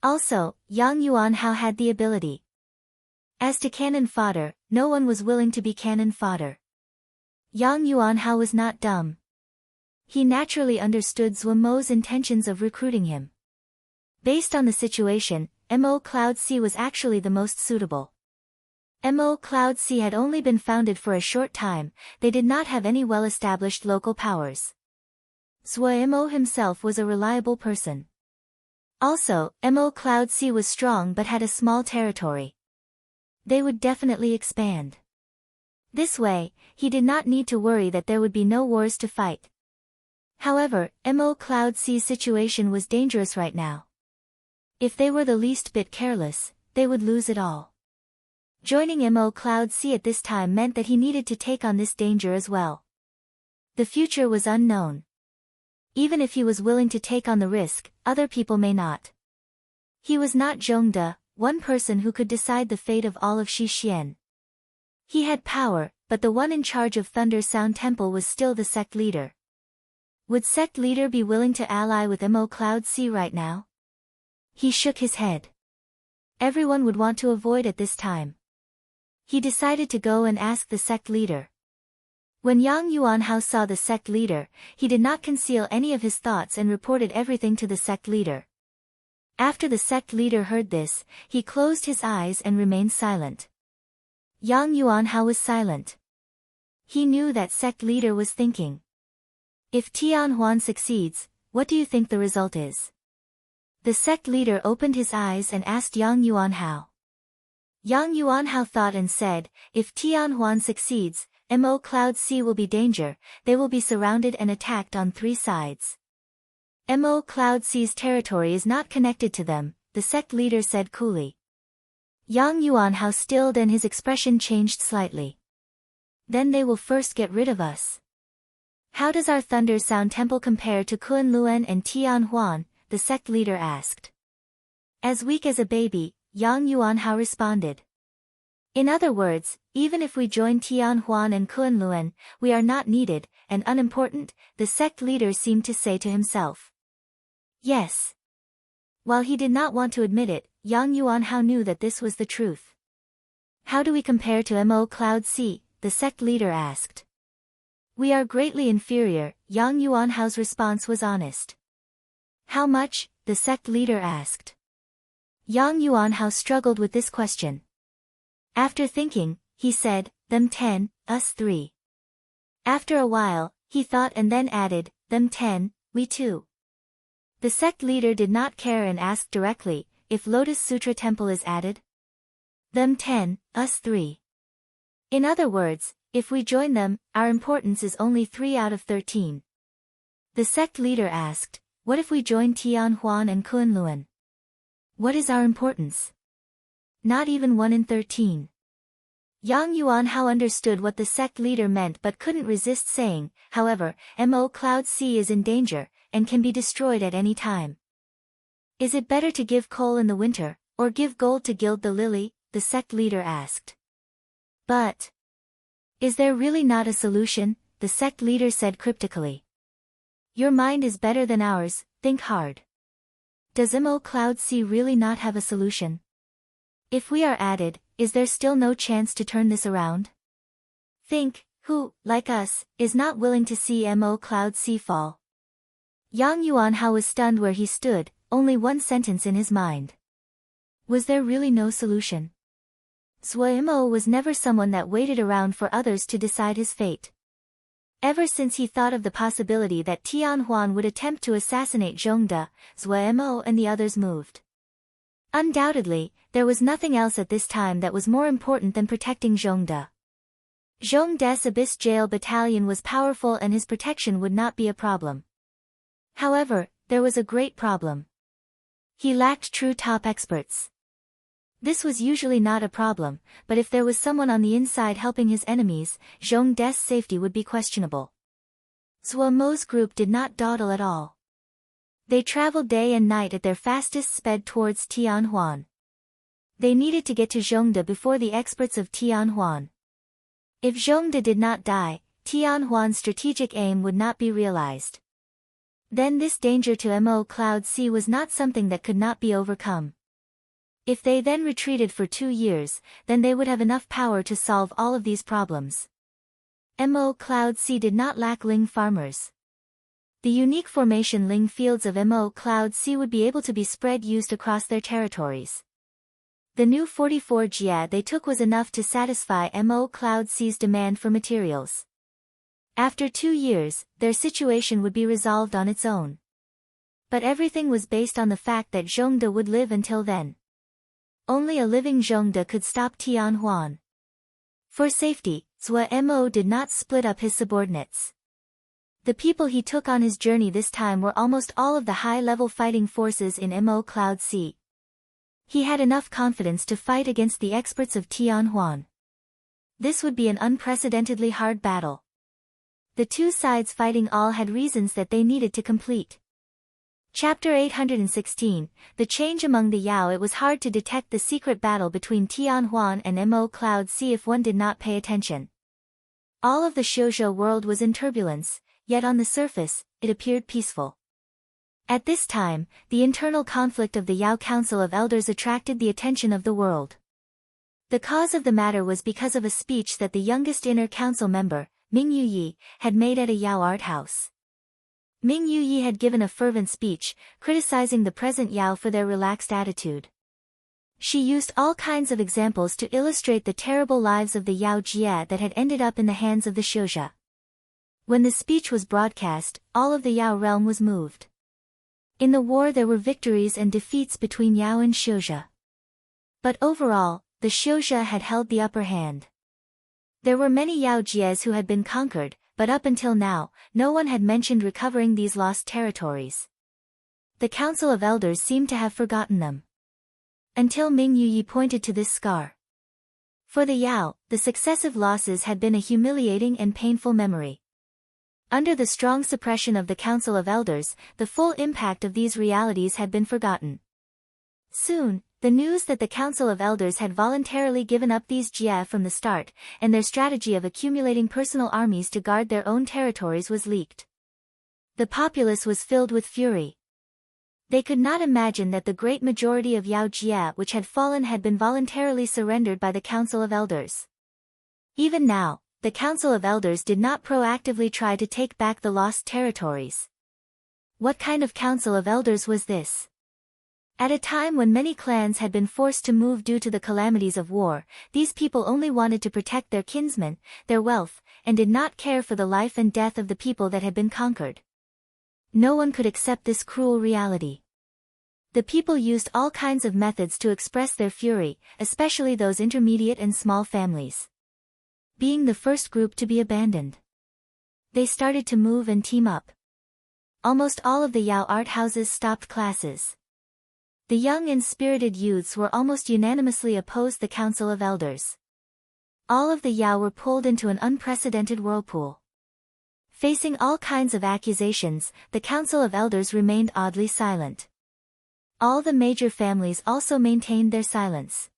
Also, Yang Yuanhao had the ability. As to cannon fodder, no one was willing to be cannon fodder. Yang Yuanhao was not dumb. He naturally understood Zhuo Mo's intentions of recruiting him. Based on the situation, Mo Cloud C was actually the most suitable. Mo Cloud C had only been founded for a short time, they did not have any well-established local powers. Zhuo Mo himself was a reliable person. Also, Mo Cloud C was strong but had a small territory. They would definitely expand. This way, he did not need to worry that there would be no wars to fight. However, Mo Cloud C's situation was dangerous right now. If they were the least bit careless, they would lose it all. Joining Mo Cloud C at this time meant that he needed to take on this danger as well. The future was unknown. Even if he was willing to take on the risk, other people may not. He was not Zhongde, one person who could decide the fate of all of Xixian. He had power, but the one in charge of Thunder Sound Temple was still the sect leader. Would sect leader be willing to ally with Mo Cloud C right now? He shook his head. Everyone would want to avoid at this time. He decided to go and ask the sect leader. When Yang Yuanhao saw the sect leader, he did not conceal any of his thoughts and reported everything to the sect leader. After the sect leader heard this, he closed his eyes and remained silent. Yang Yuanhao was silent. He knew that sect leader was thinking. If Tian Huan succeeds, what do you think the result is? The sect leader opened his eyes and asked Yang Yuanhao. Yang Yuanhao thought and said, if Tian Huan succeeds, Mo Cloud C will be danger, they will be surrounded and attacked on 3 sides. Mo Cloud C's territory is not connected to them, the sect leader said coolly. Yang Yuanhao stilled and his expression changed slightly. Then they will first get rid of us. How does our Thunder Sound Temple compare to Kun Luan and Tian Huan? The sect leader asked. As weak as a baby, Yang Yuanhao responded. In other words, even if we join Tian Huan and Kun Luan, we are not needed, and unimportant, the sect leader seemed to say to himself. Yes. While he did not want to admit it, Yang Yuanhao knew that this was the truth. How do we compare to Mo Cloud C? The sect leader asked. We are greatly inferior, Yang Yuanhao's response was honest. How much? The sect leader asked. Yang Yuanhao struggled with this question. After thinking, he said, them 10, us 3. After a while, he thought and then added, them 10, we 2. The sect leader did not care and asked directly, if Lotus Sutra Temple is added? Them 10, us 3. In other words, if we join them, our importance is only 3 out of 13. The sect leader asked, what if we join Tian Huan and Kunlun? What is our importance? Not even 1 in 13. Yang Yuanhao understood what the sect leader meant but couldn't resist saying, however, Mo Cloud Sea is in danger, and can be destroyed at any time. Is it better to give coal in the winter, or give gold to gild the lily? The sect leader asked. But is there really not a solution? The sect leader said cryptically. Your mind is better than ours, think hard. Does Mo Cloud Sea really not have a solution? If we are added, is there still no chance to turn this around? Think, who, like us, is not willing to see Mo Cloud Sea fall? Yang Yuanhao was stunned where he stood, only one sentence in his mind. Was there really no solution? Zhuo Mo was never someone that waited around for others to decide his fate. Ever since he thought of the possibility that Tian Huan would attempt to assassinate Zhongde, Zhuo Mo and the others moved. Undoubtedly, there was nothing else at this time that was more important than protecting Zhongde. Zhongde's Abyss Jail Battalion was powerful and his protection would not be a problem. However, there was a great problem. He lacked true top experts. This was usually not a problem, but if there was someone on the inside helping his enemies, Zhongde's safety would be questionable. Zhuo Mo's group did not dawdle at all. They traveled day and night at their fastest sped towards Tian Huan. They needed to get to Zhongde before the experts of Tian Huan. If Zhongde did not die, Tian Huan's strategic aim would not be realized. Then this danger to Mo Cloud Sea was not something that could not be overcome. If they then retreated for 2 years, then they would have enough power to solve all of these problems. Mo Cloud Sea did not lack Ling farmers. The unique formation Ling fields of Mo Cloud Sea would be able to be spread used across their territories. The new 44 jia they took was enough to satisfy Mo Cloud Sea's demand for materials. After 2 years, their situation would be resolved on its own. But everything was based on the fact that Zhongde would live until then. Only a living Zhongde could stop Tian Huan. For safety, Zhuo Mo did not split up his subordinates. The people he took on his journey this time were almost all of the high-level fighting forces in Mo Cloud Sea. He had enough confidence to fight against the experts of Tian Huan. This would be an unprecedentedly hard battle. The two sides fighting all had reasons that they needed to complete. Chapter 816, The Change Among the Yao. It was hard to detect the secret battle between Tian Huan and Mo Cloud Sea if one did not pay attention. All of the Shoujo world was in turbulence, yet on the surface, it appeared peaceful. At this time, the internal conflict of the Yao Council of Elders attracted the attention of the world. The cause of the matter was because of a speech that the youngest inner council member, Ming Yuyi, had made at a Yao art house. Ming Yuyi had given a fervent speech, criticizing the present Yao for their relaxed attitude. She used all kinds of examples to illustrate the terrible lives of the Yao Jia that had ended up in the hands of the Shoujo. When the speech was broadcast, all of the Yao realm was moved. In the war there were victories and defeats between Yao and Shoujo. But overall, the Shoujo had held the upper hand. There were many Yao Jias who had been conquered, but up until now, no one had mentioned recovering these lost territories. The Council of Elders seemed to have forgotten them. Until Ming Yuyi pointed to this scar. For the Yao, the successive losses had been a humiliating and painful memory. Under the strong suppression of the Council of Elders, the full impact of these realities had been forgotten. Soon, the news that the Council of Elders had voluntarily given up these jia from the start, and their strategy of accumulating personal armies to guard their own territories was leaked. The populace was filled with fury. They could not imagine that the great majority of Yao jia which had fallen had been voluntarily surrendered by the Council of Elders. Even now, the Council of Elders did not proactively try to take back the lost territories. What kind of Council of Elders was this? At a time when many clans had been forced to move due to the calamities of war, these people only wanted to protect their kinsmen, their wealth, and did not care for the life and death of the people that had been conquered. No one could accept this cruel reality. The people used all kinds of methods to express their fury, especially those intermediate and small families. Being the first group to be abandoned, they started to move and team up. Almost all of the Yao art houses stopped classes. The young and spirited youths were almost unanimously opposed the Council of Elders. All of the Yao were pulled into an unprecedented whirlpool. Facing all kinds of accusations, the Council of Elders remained oddly silent. All the major families also maintained their silence.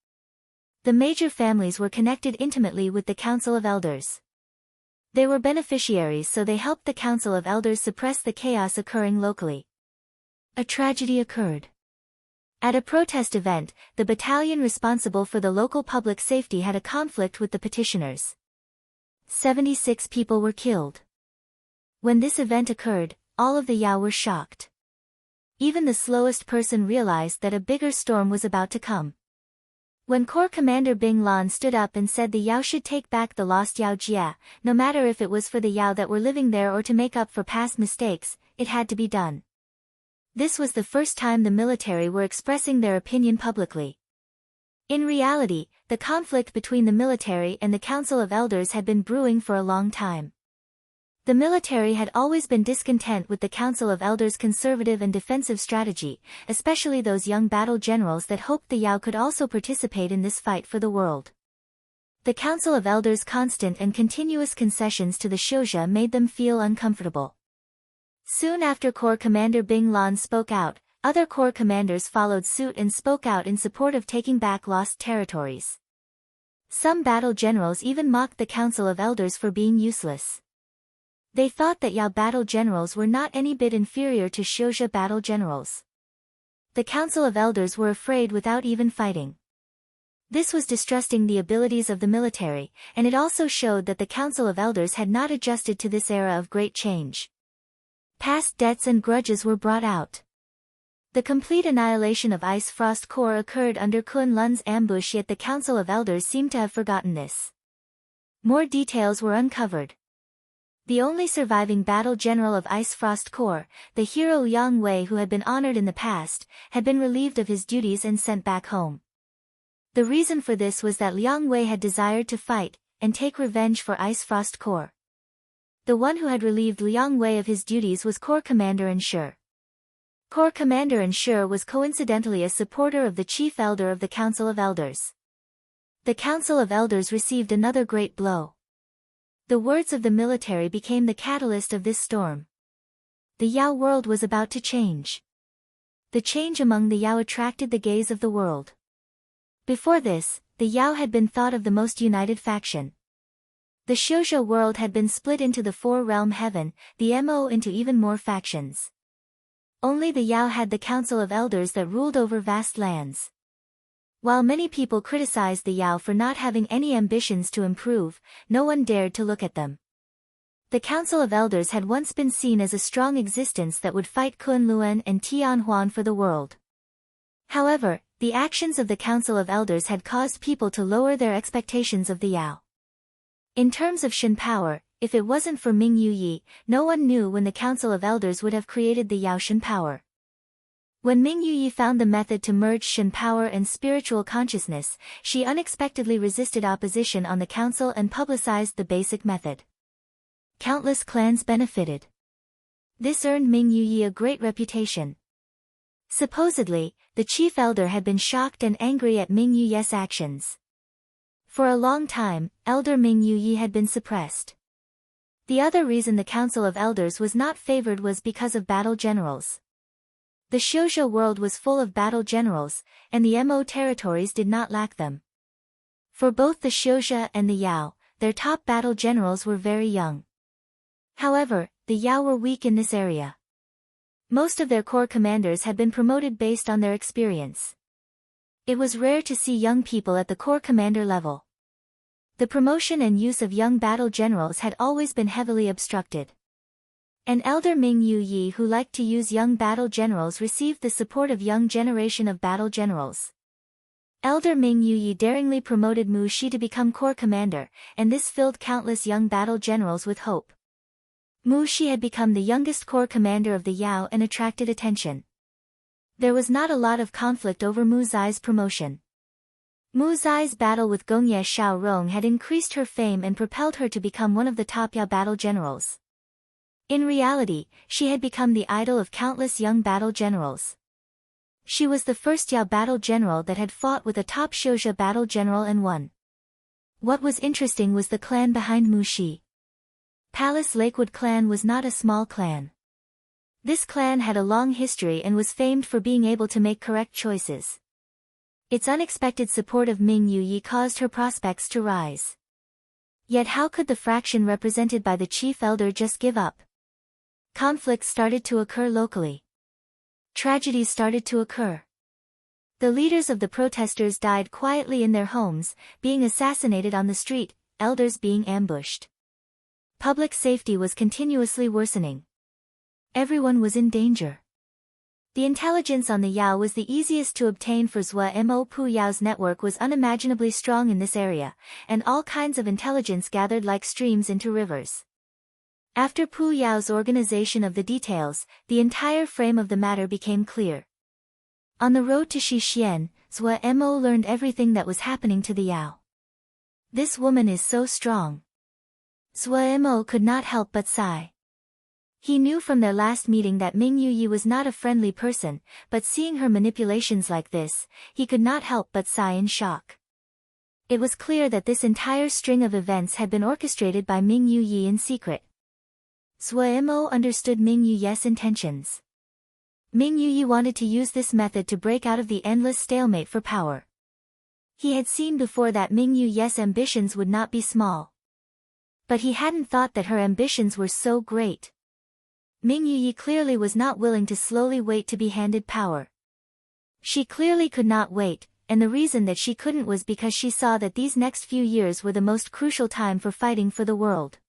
The major families were connected intimately with the Council of Elders. They were beneficiaries, so they helped the Council of Elders suppress the chaos occurring locally. A tragedy occurred. At a protest event, the battalion responsible for the local public safety had a conflict with the petitioners. 76 people were killed. When this event occurred, all of the Yao were shocked. Even the slowest person realized that a bigger storm was about to come. When Corps Commander Bing Lan stood up and said the Yao should take back the lost Yao Jia, no matter if it was for the Yao that were living there or to make up for past mistakes, it had to be done. This was the first time the military were expressing their opinion publicly. In reality, the conflict between the military and the Council of Elders had been brewing for a long time. The military had always been discontent with the Council of Elders' conservative and defensive strategy, especially those young battle generals that hoped the Yao could also participate in this fight for the world. The Council of Elders' constant and continuous concessions to the Xiuzhe made them feel uncomfortable. Soon after Corps Commander Bing Lan spoke out, other corps commanders followed suit and spoke out in support of taking back lost territories. Some battle generals even mocked the Council of Elders for being useless. They thought that Yao battle generals were not any bit inferior to Xiuzhe battle generals. The Council of Elders were afraid without even fighting. This was distrusting the abilities of the military, and it also showed that the Council of Elders had not adjusted to this era of great change. Past debts and grudges were brought out. The complete annihilation of Ice Frost Corps occurred under Kun Lun's ambush, yet the Council of Elders seemed to have forgotten this. More details were uncovered. The only surviving battle general of Ice Frost Corps, the hero Liang Wei, who had been honored in the past, had been relieved of his duties and sent back home. The reason for this was that Liang Wei had desired to fight and take revenge for Ice Frost Corps. The one who had relieved Liang Wei of his duties was Corps Commander Ensure. Corps Commander Ensure was coincidentally a supporter of the chief elder of the Council of Elders. The Council of Elders received another great blow. The words of the military became the catalyst of this storm. The Yao world was about to change. The change among the Yao attracted the gaze of the world. Before this, the Yao had been thought of the most united faction. The Xiuzhe world had been split into the four-realm heaven, the Mo into even more factions. Only the Yao had the Council of Elders that ruled over vast lands. While many people criticized the Yao for not having any ambitions to improve, no one dared to look at them. The Council of Elders had once been seen as a strong existence that would fight Kun Luan and Tian Huan for the world. However, the actions of the Council of Elders had caused people to lower their expectations of the Yao. In terms of Shen power, if it wasn't for Ming Yuyi, no one knew when the Council of Elders would have created the Yao Shen power. When Ming Yuyi found the method to merge Shen power and spiritual consciousness, she unexpectedly resisted opposition on the council and publicized the basic method. Countless clans benefited. This earned Ming Yuyi a great reputation. Supposedly, the chief elder had been shocked and angry at Ming Yuyi's actions. For a long time, Elder Ming Yuyi had been suppressed. The other reason the Council of Elders was not favored was because of battle generals. The Xiuzhe world was full of battle generals, and the Mo territories did not lack them. For both the Xiuzhe and the Yao, their top battle generals were very young. However, the Yao were weak in this area. Most of their corps commanders had been promoted based on their experience. It was rare to see young people at the corps commander level. The promotion and use of young battle generals had always been heavily obstructed. An elder Ming Yuyi who liked to use young battle generals received the support of young generation of battle generals. Elder Ming Yuyi daringly promoted Mu Shi to become corps commander, and this filled countless young battle generals with hope. Mu Shi had become the youngest corps commander of the Yao and attracted attention. There was not a lot of conflict over Mu Zai's promotion. Mu Zai's battle with Gongye Xiaorong had increased her fame and propelled her to become one of the top Yao battle generals. In reality, she had become the idol of countless young battle generals. She was the first Yao battle general that had fought with a top Xiuzhe battle general and won. What was interesting was the clan behind Mu Shi. Palace Lakewood clan was not a small clan. This clan had a long history and was famed for being able to make correct choices. Its unexpected support of Ming Yuyi caused her prospects to rise. Yet how could the fraction represented by the chief elder just give up? Conflicts started to occur locally. Tragedies started to occur. The leaders of the protesters died quietly in their homes, being assassinated on the street, elders being ambushed. Public safety was continuously worsening. Everyone was in danger. The intelligence on the Yao was the easiest to obtain for Zhou Mo Pu Yao's network was unimaginably strong in this area, and all kinds of intelligence gathered like streams into rivers. After Pu Yao's organization of the details, the entire frame of the matter became clear. On the road to Shixian, Zhou Mo learned everything that was happening to the Yao. This woman is so strong. Zhou Mo could not help but sigh. He knew from their last meeting that Ming Yuyi was not a friendly person, but seeing her manipulations like this, he could not help but sigh in shock. It was clear that this entire string of events had been orchestrated by Ming Yuyi in secret. Zhou Mo understood Ming Yuyi's intentions. Ming Yuyi wanted to use this method to break out of the endless stalemate for power. He had seen before that Ming Yuyi's ambitions would not be small. But he hadn't thought that her ambitions were so great. Ming Yuyi clearly was not willing to slowly wait to be handed power. She clearly could not wait, and the reason that she couldn't was because she saw that these next few years were the most crucial time for fighting for the world.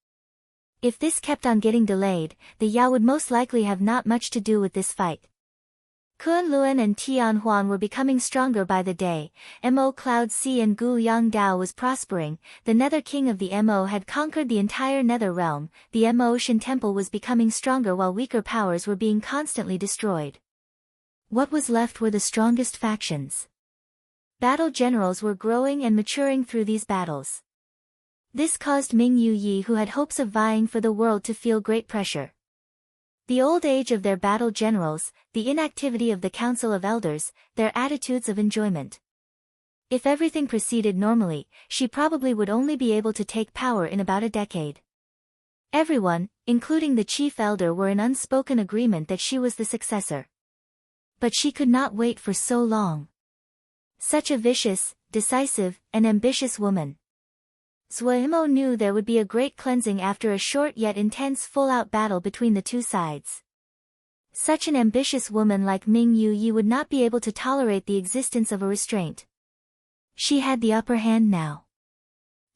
If this kept on getting delayed, the Yao would most likely have not much to do with this fight. Kunlun and Tianhuan were becoming stronger by the day, Mo Cloud Sea and Gu Yangdao was prospering, the Nether King of the Mo had conquered the entire Nether realm, the Mo Shin Temple was becoming stronger while weaker powers were being constantly destroyed. What was left were the strongest factions. Battle generals were growing and maturing through these battles. This caused Ming Yuyi, who had hopes of vying for the world, to feel great pressure. The old age of their battle generals, the inactivity of the Council of Elders, their attitudes of enjoyment. If everything proceeded normally, she probably would only be able to take power in about a decade. Everyone, including the chief elder, were in unspoken agreement that she was the successor. But she could not wait for so long. Such a vicious, decisive, and ambitious woman. Zhou Mo knew there would be a great cleansing after a short yet intense full-out battle between the two sides. Such an ambitious woman like Ming Yuyi would not be able to tolerate the existence of a restraint. She had the upper hand now.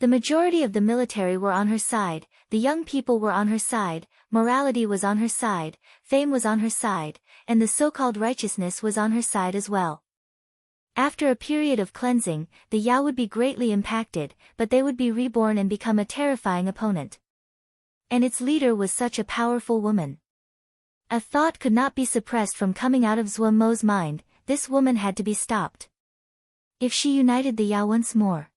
The majority of the military were on her side, the young people were on her side, morality was on her side, fame was on her side, and the so-called righteousness was on her side as well. After a period of cleansing, the Yao would be greatly impacted, but they would be reborn and become a terrifying opponent. And its leader was such a powerful woman. A thought could not be suppressed from coming out of Zhou Mo's mind: this woman had to be stopped. If she united the Yao once more.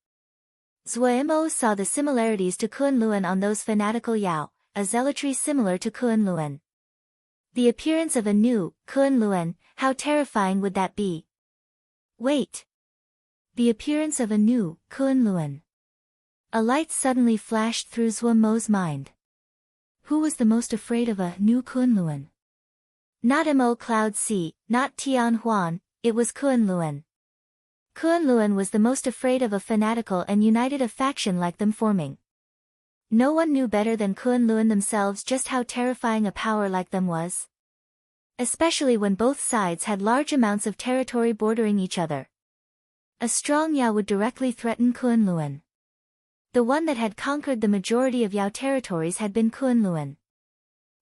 Zhou Mo saw the similarities to Kunlun on those fanatical Yao, a zealotry similar to Kunlun. The appearance of a new Kunlun, how terrifying would that be? Wait. The appearance of a new Kunlun. A light suddenly flashed through Zhou Mo's mind. Who was the most afraid of a new Kunlun? Not Mo Cloud Sea, not Tianhuan, it was Kunlun. Kunlun was the most afraid of a fanatical and united a faction like them forming. No one knew better than Kunlun themselves just how terrifying a power like them was. Especially when both sides had large amounts of territory bordering each other. A strong Yao would directly threaten Kunlun. The one that had conquered the majority of Yao territories had been Kunlun.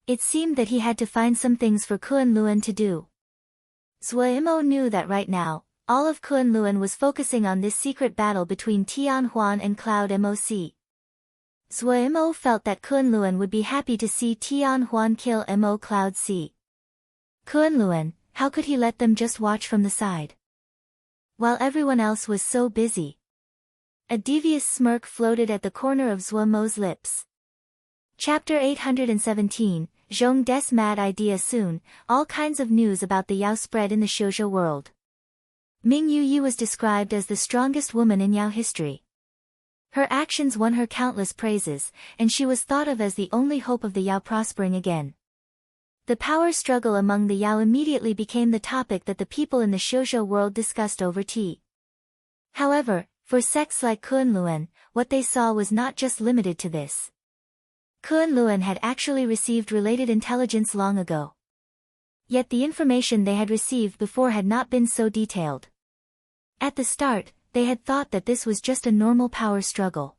It seemed that he had to find some things for Kunlun to do. Zhou Mo knew that right now, all of Kunlun was focusing on this secret battle between Tianhuan and Cloud Moc. Zhou Mo felt that Kunlun would be happy to see Tianhuan kill Mo Cloud Sea. Kunlun, How could he let them just watch from the side? While everyone else was so busy. A devious smirk floated at the corner of Zhuo Mo's lips. Chapter 817, Zhong Des mad idea. Soon, all kinds of news about the Yao spread in the shoujo world. Ming Yuyi was described as the strongest woman in Yao history. Her actions won her countless praises, and she was thought of as the only hope of the Yao prospering again. The power struggle among the Yao immediately became the topic that the people in the shoujo world discussed over tea. However, for sects like Kunlun, what they saw was not just limited to this. Kunlun had actually received related intelligence long ago. Yet the information they had received before had not been so detailed. At the start, they had thought that this was just a normal power struggle.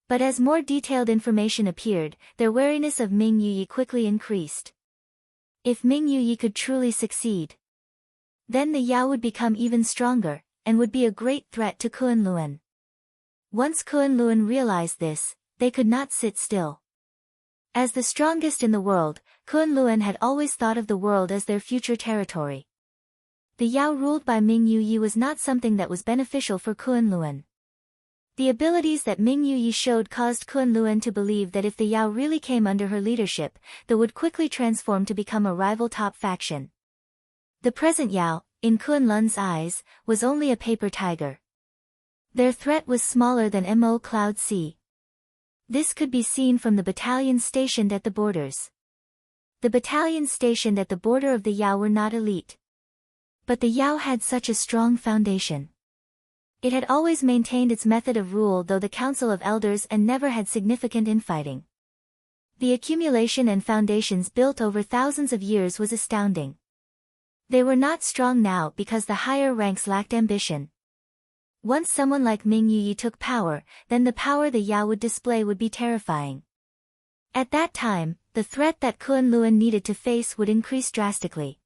But as more detailed information appeared, their wariness of Ming Yuyi quickly increased. If Ming Yuyi could truly succeed, then the Yao would become even stronger, and would be a great threat to Kunlun. Once Kunlun realized this, they could not sit still. As the strongest in the world, Kunlun had always thought of the world as their future territory. The Yao ruled by Ming Yuyi was not something that was beneficial for Kunlun. The abilities that Ming Yuyi showed caused Kunlun to believe that if the Yao really came under her leadership, they would quickly transform to become a rival top faction. The present Yao, in Kunlun's eyes, was only a paper tiger. Their threat was smaller than Mo Cloud Sea. This could be seen from the battalions stationed at the borders. The battalions stationed at the border of the Yao were not elite. But the Yao had such a strong foundation. It had always maintained its method of rule, though the Council of Elders, and never had significant infighting. The accumulation and foundations built over thousands of years was astounding. They were not strong now because the higher ranks lacked ambition. Once someone like Ming Yuyi took power, then the power the Yao would display would be terrifying. At that time, the threat that Kunlun needed to face would increase drastically.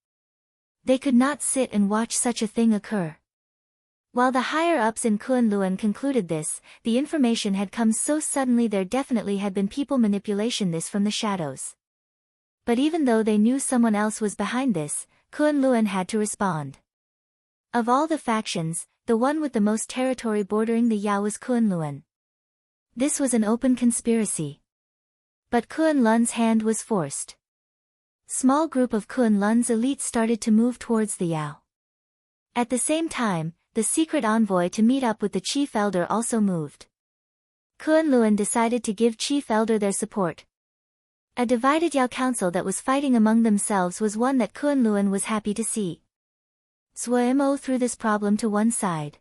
They could not sit and watch such a thing occur. While the higher-ups in Kunlun concluded this, the information had come so suddenly there definitely had been people manipulation this from the shadows. But even though they knew someone else was behind this, Kunlun had to respond. Of all the factions, the one with the most territory bordering the Yao was Kunlun. This was an open conspiracy. But Kunlun's hand was forced. Small group of Kunlun's elite started to move towards the Yao. At the same time, the secret envoy to meet up with the chief elder also moved. Kunlun decided to give chief elder their support. A divided Yao council that was fighting among themselves was one that Kunlun was happy to see. Zhuo threw this problem to one side.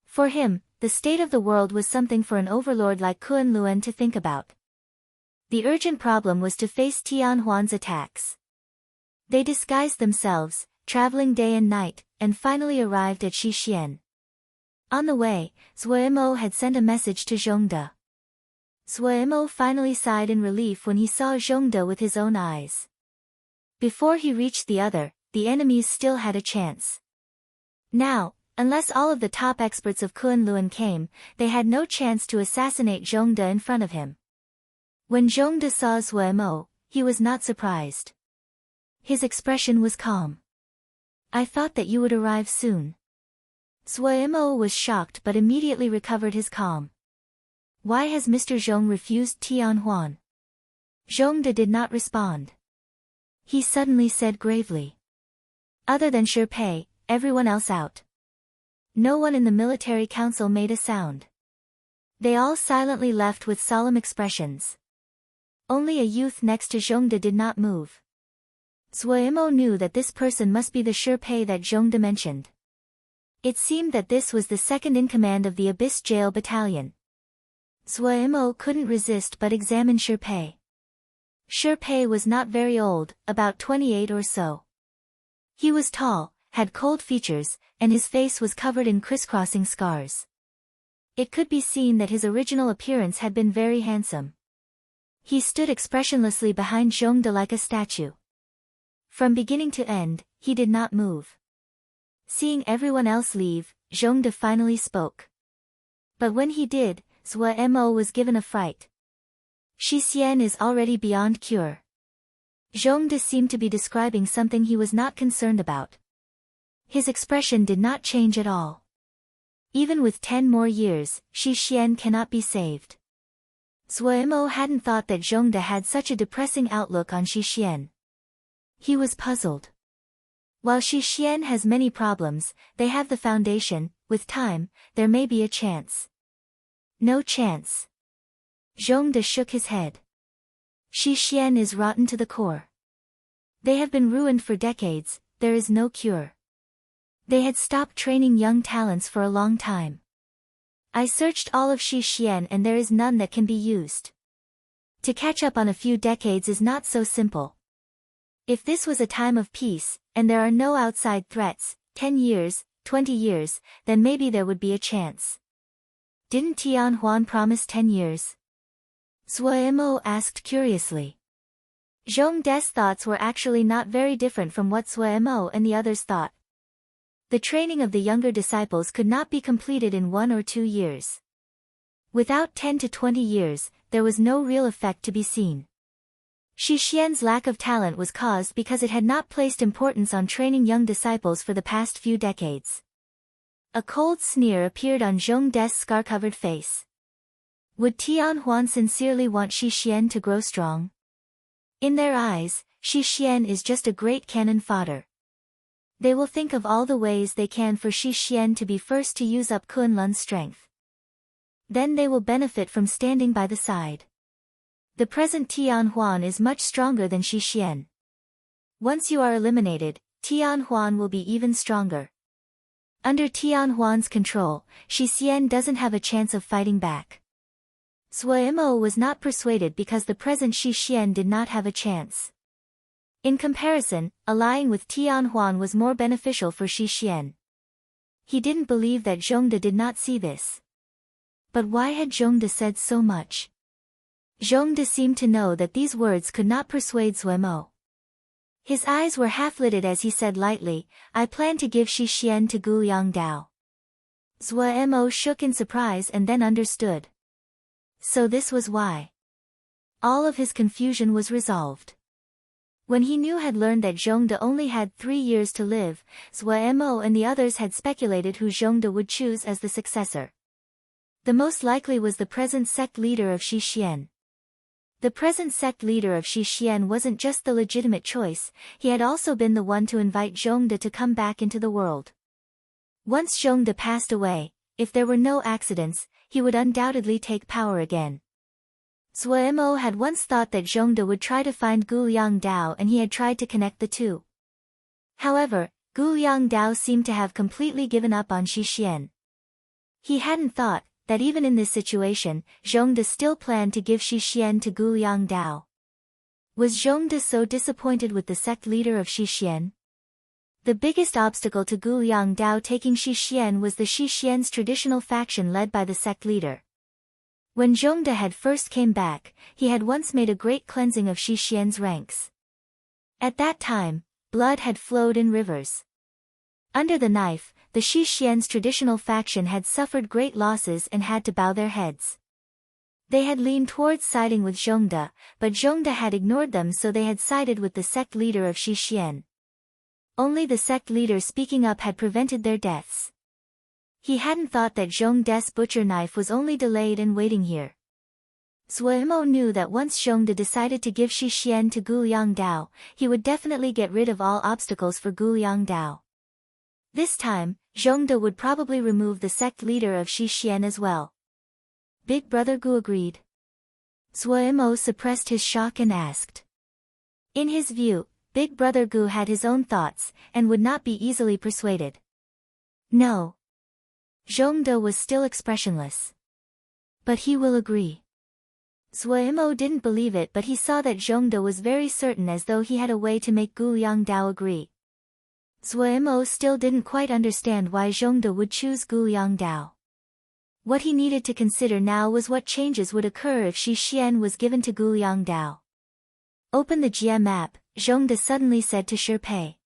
For him, the state of the world was something for an overlord like Kunlun to think about. The urgent problem was to face Tianhuan's attacks. They disguised themselves, traveling day and night, and finally arrived at Xixian. On the way, Zhuo had sent a message to Zhongde. Zhuo finally sighed in relief when he saw Zhongde with his own eyes. Before he reached the other, the enemies still had a chance. Now, unless all of the top experts of Kunlun came, they had no chance to assassinate Zhongde in front of him. When Zhongde saw Zhuo, he was not surprised. His expression was calm. I thought that you would arrive soon. Zhuo was shocked but immediately recovered his calm. Why has Mr. Zhong refused Tianhuan? Zhongde did not respond. He suddenly said gravely. Other than Shi Pei, everyone else out. No one in the military council made a sound. They all silently left with solemn expressions. Only a youth next to Zhongde did not move. Zhuo knew that this person must be the Shi Pei that Zhongde mentioned. It seemed that this was the second in command of the Abyss Jail Battalion. Zhuo couldn't resist but examine Shi Pei. Shi Pei was not very old, about 28 or so. He was tall, had cold features, and his face was covered in crisscrossing scars. It could be seen that his original appearance had been very handsome. He stood expressionlessly behind Zhongde like a statue. From beginning to end, he did not move. Seeing everyone else leave, Zhongde finally spoke. But when he did, Zhuo was given a fright. Xixian is already beyond cure. Zhongde seemed to be describing something he was not concerned about. His expression did not change at all. Even with 10 more years, Shi Xian cannot be saved. Zuo hadn't thought that Zhongde had such a depressing outlook on Shi Xian. He was puzzled. While Shi Xian has many problems, they have the foundation. With time, there may be a chance. No chance. Zhongde shook his head. Shi Xian is rotten to the core. They have been ruined for decades, there is no cure. They had stopped training young talents for a long time. I searched all of Shi Xian and there is none that can be used. To catch up on a few decades is not so simple. If this was a time of peace, and there are no outside threats, 10 years, 20 years, then maybe there would be a chance. Didn't Tian Huan promise 10 years? Zuo asked curiously. Zhongde's thoughts were actually not very different from what Zuo and the others thought. The training of the younger disciples could not be completed in 1 or 2 years. Without 10 to 20 years, there was no real effect to be seen. Shi Xian's lack of talent was caused because it had not placed importance on training young disciples for the past few decades. A cold sneer appeared on Zhongde's scar-covered face. Would Tian Huan sincerely want Shi Xian to grow strong? In their eyes, Shi Xian is just a great cannon fodder. They will think of all the ways they can for Shi Xian to be first to use up Kunlun's strength. Then they will benefit from standing by the side. The present Tian Huan is much stronger than Shi Xian. Once you are eliminated, Tian Huan will be even stronger. Under Tian Huan's control, Shi Xian doesn't have a chance of fighting back. Zuo was not persuaded because the present Shi Xian did not have a chance. In comparison, allying with Tian Huan was more beneficial for Shi Xian. He didn't believe that Zhongde did not see this. But why had Zhongde said so much? Zhongde seemed to know that these words could not persuade Zuo. His eyes were half-lidded as he said lightly, I plan to give Shi Xian to Guliang Dao. Zuo shook in surprise and then understood. So this was why. All of his confusion was resolved. When he had learned that Zhongde only had 3 years to live, Zuo and the others had speculated who Zhongde would choose as the successor. The most likely was the present sect leader of Shi Xian. The present sect leader of Shi Xian wasn't just the legitimate choice, he had also been the one to invite Zhongde to come back into the world. Once Zhongde passed away, if there were no accidents, he would undoubtedly take power again. Zuo had once thought that Zhongde would try to find Guliang Dao and he had tried to connect the two. However, Guliang Dao seemed to have completely given up on Shi Xian. He hadn't thought that even in this situation, Zhongde still planned to give Shi Xian to Guliang Dao. Was Zhongde so disappointed with the sect leader of Shi Xian? The biggest obstacle to Guliang Dao taking Shi Xian was the Shi Xian's traditional faction led by the sect leader. When Zhongde had first came back, he had once made a great cleansing of Shi Xian's ranks. At that time, blood had flowed in rivers. Under the knife, the Shi Xian's traditional faction had suffered great losses and had to bow their heads. They had leaned towards siding with Zhongde, but Zhongde had ignored them, so they had sided with the sect leader of Shi Xian. Only the sect leader speaking up had prevented their deaths. He hadn't thought that Zhongde's butcher knife was only delayed and waiting here. Zuo knew that once Zhongde decided to give Shi Xian to Guliang Dao, he would definitely get rid of all obstacles for Guliang Dao. This time, Zhongde would probably remove the sect leader of Shi Xian as well. Big Brother Gu agreed. Zuo suppressed his shock and asked. In his view, Big Brother Gu had his own thoughts, and would not be easily persuaded. No. Zhongde was still expressionless. But he will agree. Zuo didn't believe it, but he saw that Zhongde was very certain, as though he had a way to make Guliang Dao agree. Zuo still didn't quite understand why Zhongde would choose Guliang Dao. What he needed to consider now was what changes would occur if Shi Xian was given to Guliang Dao. Open the Jia map, Zhongde suddenly said to Shi Pei.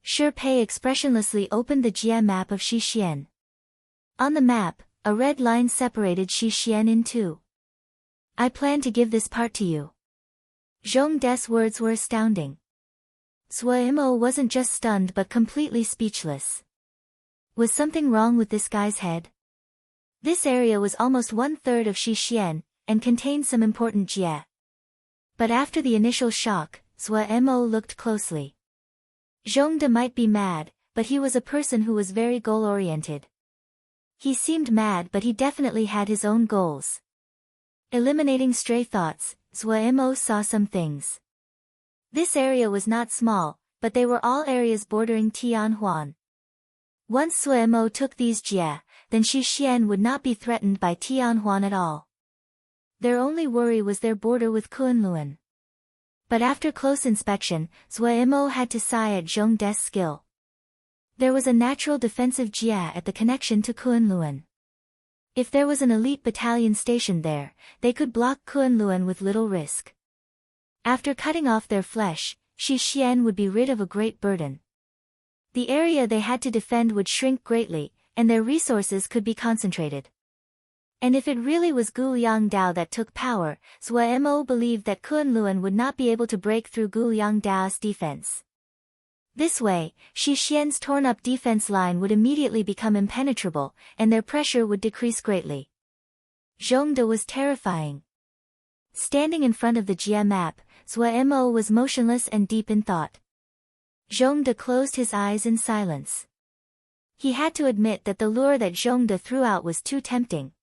Shi Pei expressionlessly opened the Jia map of Shi Xian. On the map, a red line separated Shi Xian in two. I plan to give this part to you. Zhongde's words were astounding. Zhuo wasn't just stunned but completely speechless. Was something wrong with this guy's head? This area was almost 1/3 of Xixian, and contained some important jie. But after the initial shock, Zhuo looked closely. Zhongde might be mad, but he was a person who was very goal-oriented. He seemed mad but he definitely had his own goals. Eliminating stray thoughts, Zhuo saw some things. This area was not small, but they were all areas bordering Tianhuan. Once Zhuo took these jie, then Xixian would not be threatened by Tianhuan at all. Their only worry was their border with Kunlun. But after close inspection, Zhuo had to sigh at Zhongde's skill. There was a natural defensive jie at the connection to Kunlun. If there was an elite battalion stationed there, they could block Kunlun with little risk. After cutting off their flesh, Xixian would be rid of a great burden. The area they had to defend would shrink greatly, and their resources could be concentrated. And if it really was Guliang Dao that took power, Zhuo believed that Kunlun would not be able to break through Guliang Dao's defense. This way, Xixian's torn-up defense line would immediately become impenetrable, and their pressure would decrease greatly. Zhongde was terrifying. Standing in front of the jie map, Zhuo was motionless and deep in thought. Zhongde closed his eyes in silence. He had to admit that the lure that Zhongde threw out was too tempting.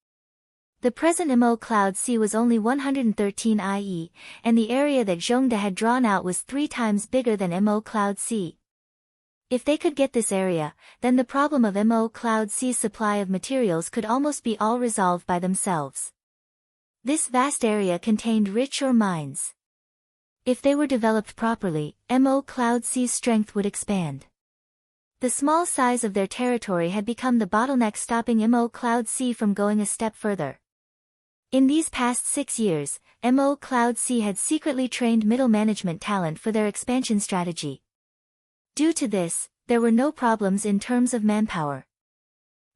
The present Mo Cloud Sea was only 113 IE, and the area that Zhongde had drawn out was 3 times bigger than Mo Cloud Sea. If they could get this area, then the problem of Mo Cloud Sea's supply of materials could almost be all resolved by themselves. This vast area contained rich ore mines. If they were developed properly, Mo Cloud Sea's strength would expand. The small size of their territory had become the bottleneck stopping Mo Cloud Sea from going a step further. In these past 6 years, Mo Cloud Sea had secretly trained middle management talent for their expansion strategy. Due to this, there were no problems in terms of manpower.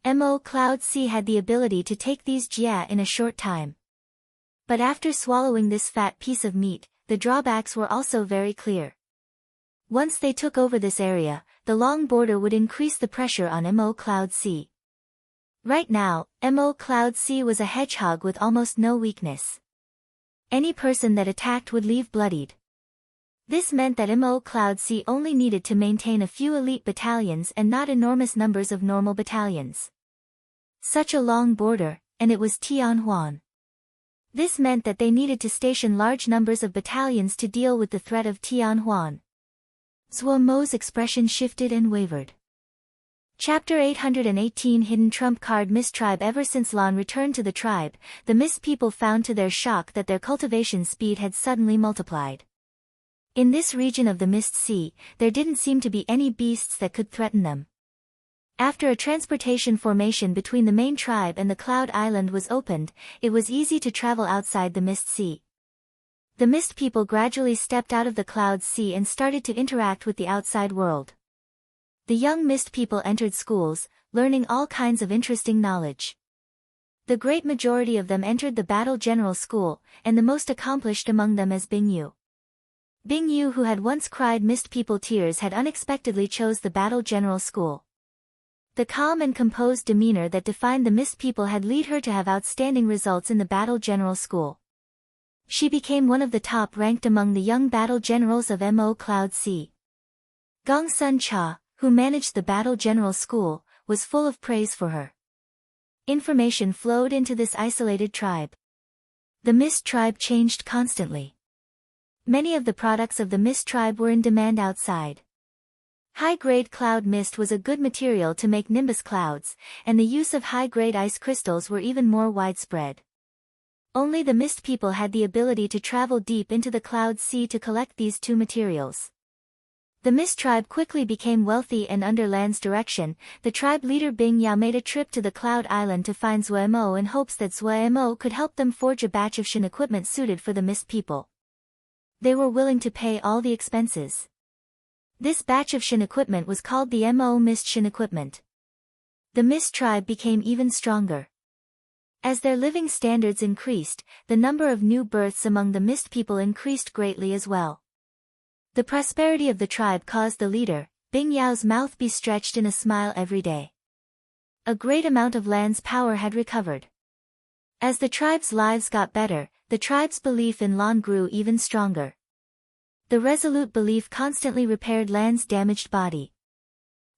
Mo Cloud Sea had the ability to take these jie in a short time. But after swallowing this fat piece of meat, the drawbacks were also very clear. Once they took over this area, the long border would increase the pressure on Mo Cloud Sea. Right now, Mo Cloud Sea was a hedgehog with almost no weakness. Any person that attacked would leave bloodied. This meant that Mo Cloud Sea only needed to maintain a few elite battalions and not enormous numbers of normal battalions. Such a long border, and it was Tianhuan. This meant that they needed to station large numbers of battalions to deal with the threat of Tianhuan. Zhuo's expression shifted and wavered. Chapter 818 Hidden Trump Card Mist Tribe. Ever since Lan returned to the tribe, the Mist people found to their shock that their cultivation speed had suddenly multiplied. In this region of the Mist Sea, there didn't seem to be any beasts that could threaten them. After a transportation formation between the main tribe and the Cloud Island was opened, it was easy to travel outside the Mist Sea. The Mist people gradually stepped out of the Cloud Sea and started to interact with the outside world. The young Mist people entered schools, learning all kinds of interesting knowledge. The great majority of them entered the Battle General School, and the most accomplished among them as Bingyu. Bingyu, who had once cried Mist people tears, had unexpectedly chose the Battle General School. The calm and composed demeanor that defined the Mist people had led her to have outstanding results in the Battle General School. She became one of the top ranked among the young battle generals of Mo Cloud Sea. Gong Sun Cha, who managed the Battle General School, was full of praise for her. Information flowed into this isolated tribe. The Mist tribe changed constantly. Many of the products of the Mist tribe were in demand outside. High-grade cloud mist was a good material to make nimbus clouds, and the use of high-grade ice crystals were even more widespread. Only the Mist people had the ability to travel deep into the Cloud Sea to collect these two materials. The Mist tribe quickly became wealthy, and under Lan's direction, the tribe leader Bing Yao made a trip to the Cloud Island to find Zhuo in hopes that Zhuo could help them forge a batch of Shin equipment suited for the Mist people. They were willing to pay all the expenses. This batch of Shin equipment was called the Mo Mist Shin equipment. The Mist tribe became even stronger. As their living standards increased, the number of new births among the mist people increased greatly as well. The prosperity of the tribe caused the leader, Bing Yao's mouth be stretched in a smile every day. A great amount of land's power had recovered. As the tribe's lives got better, the tribe's belief in Lan grew even stronger. The resolute belief constantly repaired Lan's damaged body.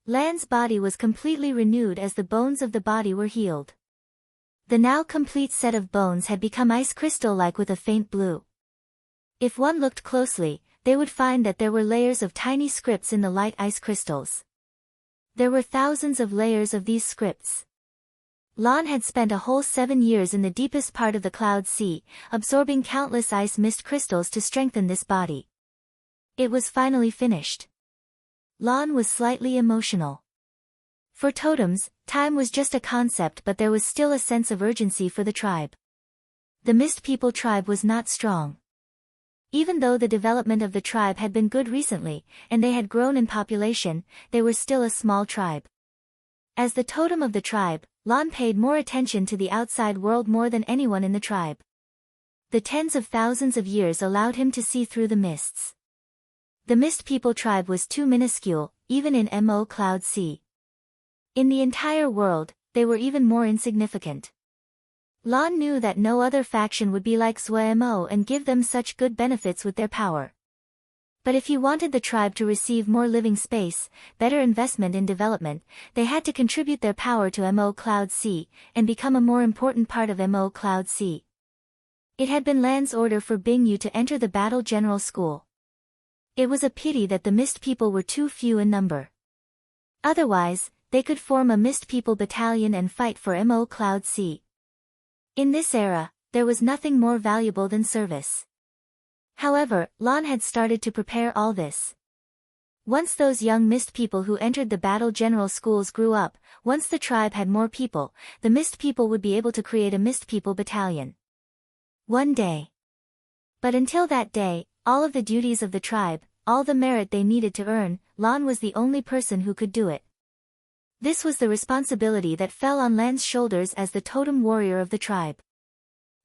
Lan's body was completely renewed as the bones of the body were healed. The now complete set of bones had become ice crystal-like with a faint blue. If one looked closely, they would find that there were layers of tiny scripts in the light ice crystals. There were thousands of layers of these scripts. Lan had spent a whole 7 years in the deepest part of the Cloud Sea, absorbing countless ice mist crystals to strengthen this body. It was finally finished. Lan was slightly emotional. For totems, time was just a concept, but there was still a sense of urgency for the tribe. The Mist People tribe was not strong. Even though the development of the tribe had been good recently, and they had grown in population, they were still a small tribe. As the totem of the tribe, Lan paid more attention to the outside world more than anyone in the tribe. The tens of thousands of years allowed him to see through the mists. The Mist People tribe was too minuscule, even in Mo Cloud Sea. In the entire world, they were even more insignificant. Lan knew that no other faction would be like Mo and give them such good benefits with their power. But if he wanted the tribe to receive more living space, better investment in development, they had to contribute their power to Mo Cloud Sea, and become a more important part of Mo Cloud Sea. It had been Lan's order for Bing Yu to enter the Battle General School. It was a pity that the Mist People were too few in number. Otherwise, they could form a Mist People battalion and fight for Mo Cloud Sea. In this era, there was nothing more valuable than service. However, Lan had started to prepare all this. Once those young Mist People who entered the Battle General Schools grew up, once the tribe had more people, the Mist People would be able to create a Mist People battalion. One day. But until that day, all of the duties of the tribe, all the merit they needed to earn, Lan was the only person who could do it. This was the responsibility that fell on Lan's shoulders as the totem warrior of the tribe.